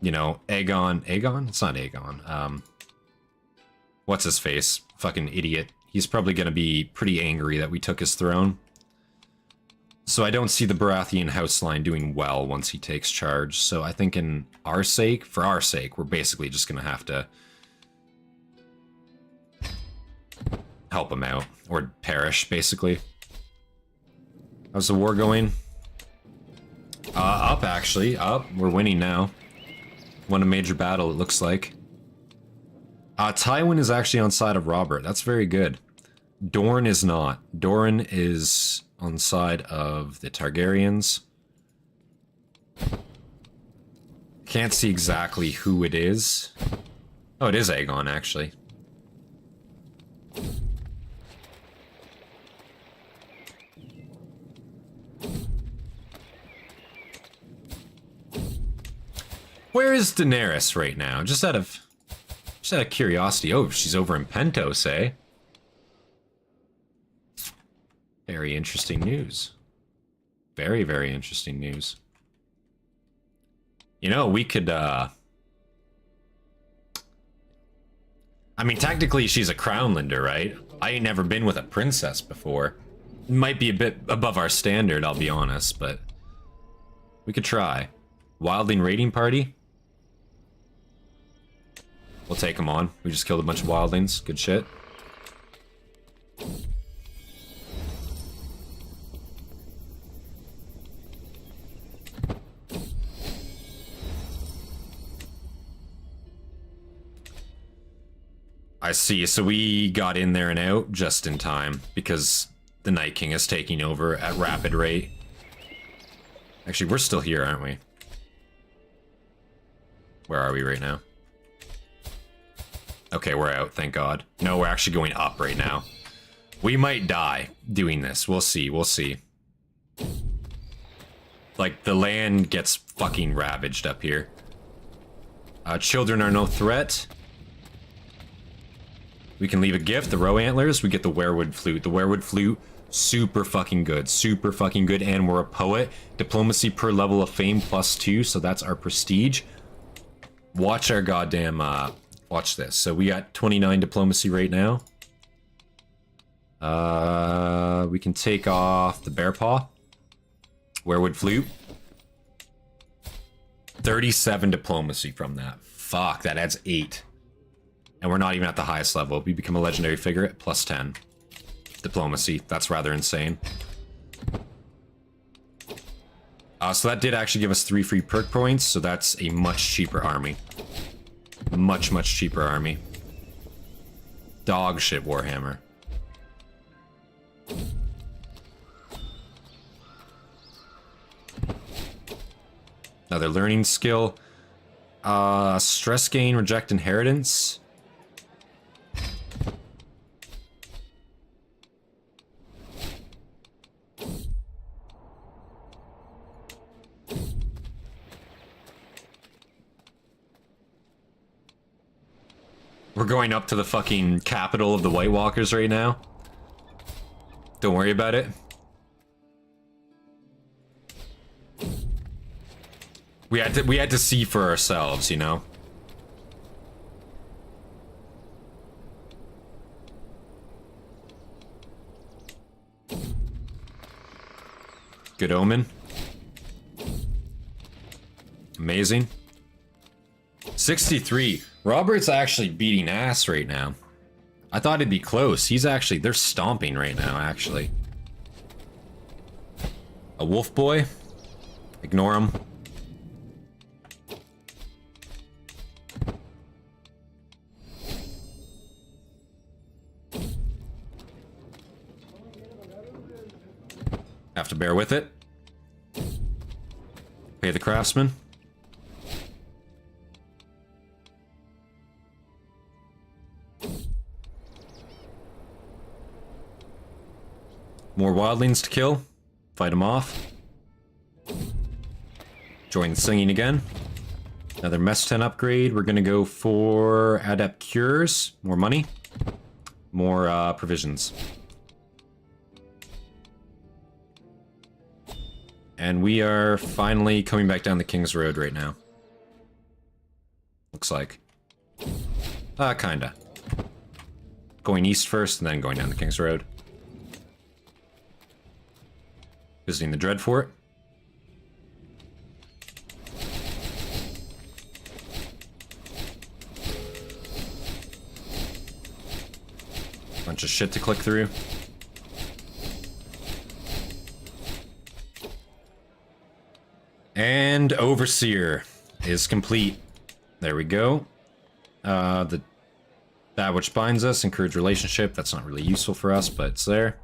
You know, Aegon... Aegon? It's not Aegon. What's his face? Fucking idiot. He's probably going to be pretty angry that we took his throne. So I don't see the Baratheon house line doing well once he takes charge. So I think in our sake, for our sake, we're basically just going to have to help him out, or perish, basically. How's the war going? Up, actually. Up. We're winning now. Won a major battle, it looks like. Tywin is actually on side of Robert. That's very good. Dorne is not. Dorne is on side of the Targaryens. Can't see exactly who it is. Oh, it is Aegon, actually. Where is Daenerys right now? Just out of curiosity. Oh, she's over in Pentos, eh? Very interesting news. Very, very interesting news. You know, we could, I mean, technically she's a crownlander, right? I ain't never been with a princess before. Might be a bit above our standard, I'll be honest, but we could try. Wildling raiding party? We'll take them on. We just killed a bunch of wildlings. Good shit. I see. So we got in there and out just in time because the Night King is taking over at rapid rate. Actually, we're still here, aren't we? Where are we right now? Okay, we're out, thank God. No, we're actually going up right now. We might die doing this. We'll see, we'll see. Like, the land gets fucking ravaged up here. Children are no threat. We can leave a gift, the Roe Antlers. We get the Werewood Flute. The Werewood Flute, super fucking good. Super fucking good, and we're a poet. Diplomacy per level of fame +2, so that's our prestige. Watch our goddamn, watch this. So we got 29 diplomacy right now. We can take off the Bear Paw. Werewood Flute. 37 diplomacy from that. Fuck, that adds 8. And we're not even at the highest level. We become a legendary figure at +10. Diplomacy. That's rather insane. So that did actually give us 3 free perk points, so that's a much cheaper army. Much, much cheaper army. Dog shit Warhammer. Another learning skill. Stress gain, reject inheritance. We're going up to the fucking capital of the White Walkers right now. Don't worry about it. We had to see for ourselves, you know? Good omen. Amazing. 63. Robert's actually beating ass right now. I thought it'd be close. They're stomping right now, actually. A wolf boy? Ignore him. Have to bear with it. Pay the craftsman. More wildlings to kill. Fight them off. Join the singing again. Another mess tent upgrade. We're gonna go for adept cures. More money. More provisions. And we are finally coming back down the King's Road right now. Looks like. Kinda. Going east first and then going down the King's Road. Visiting the Dreadfort. Bunch of shit to click through. And Overseer is complete. There we go. That which binds us, encourage relationship. That's not really useful for us, but it's there.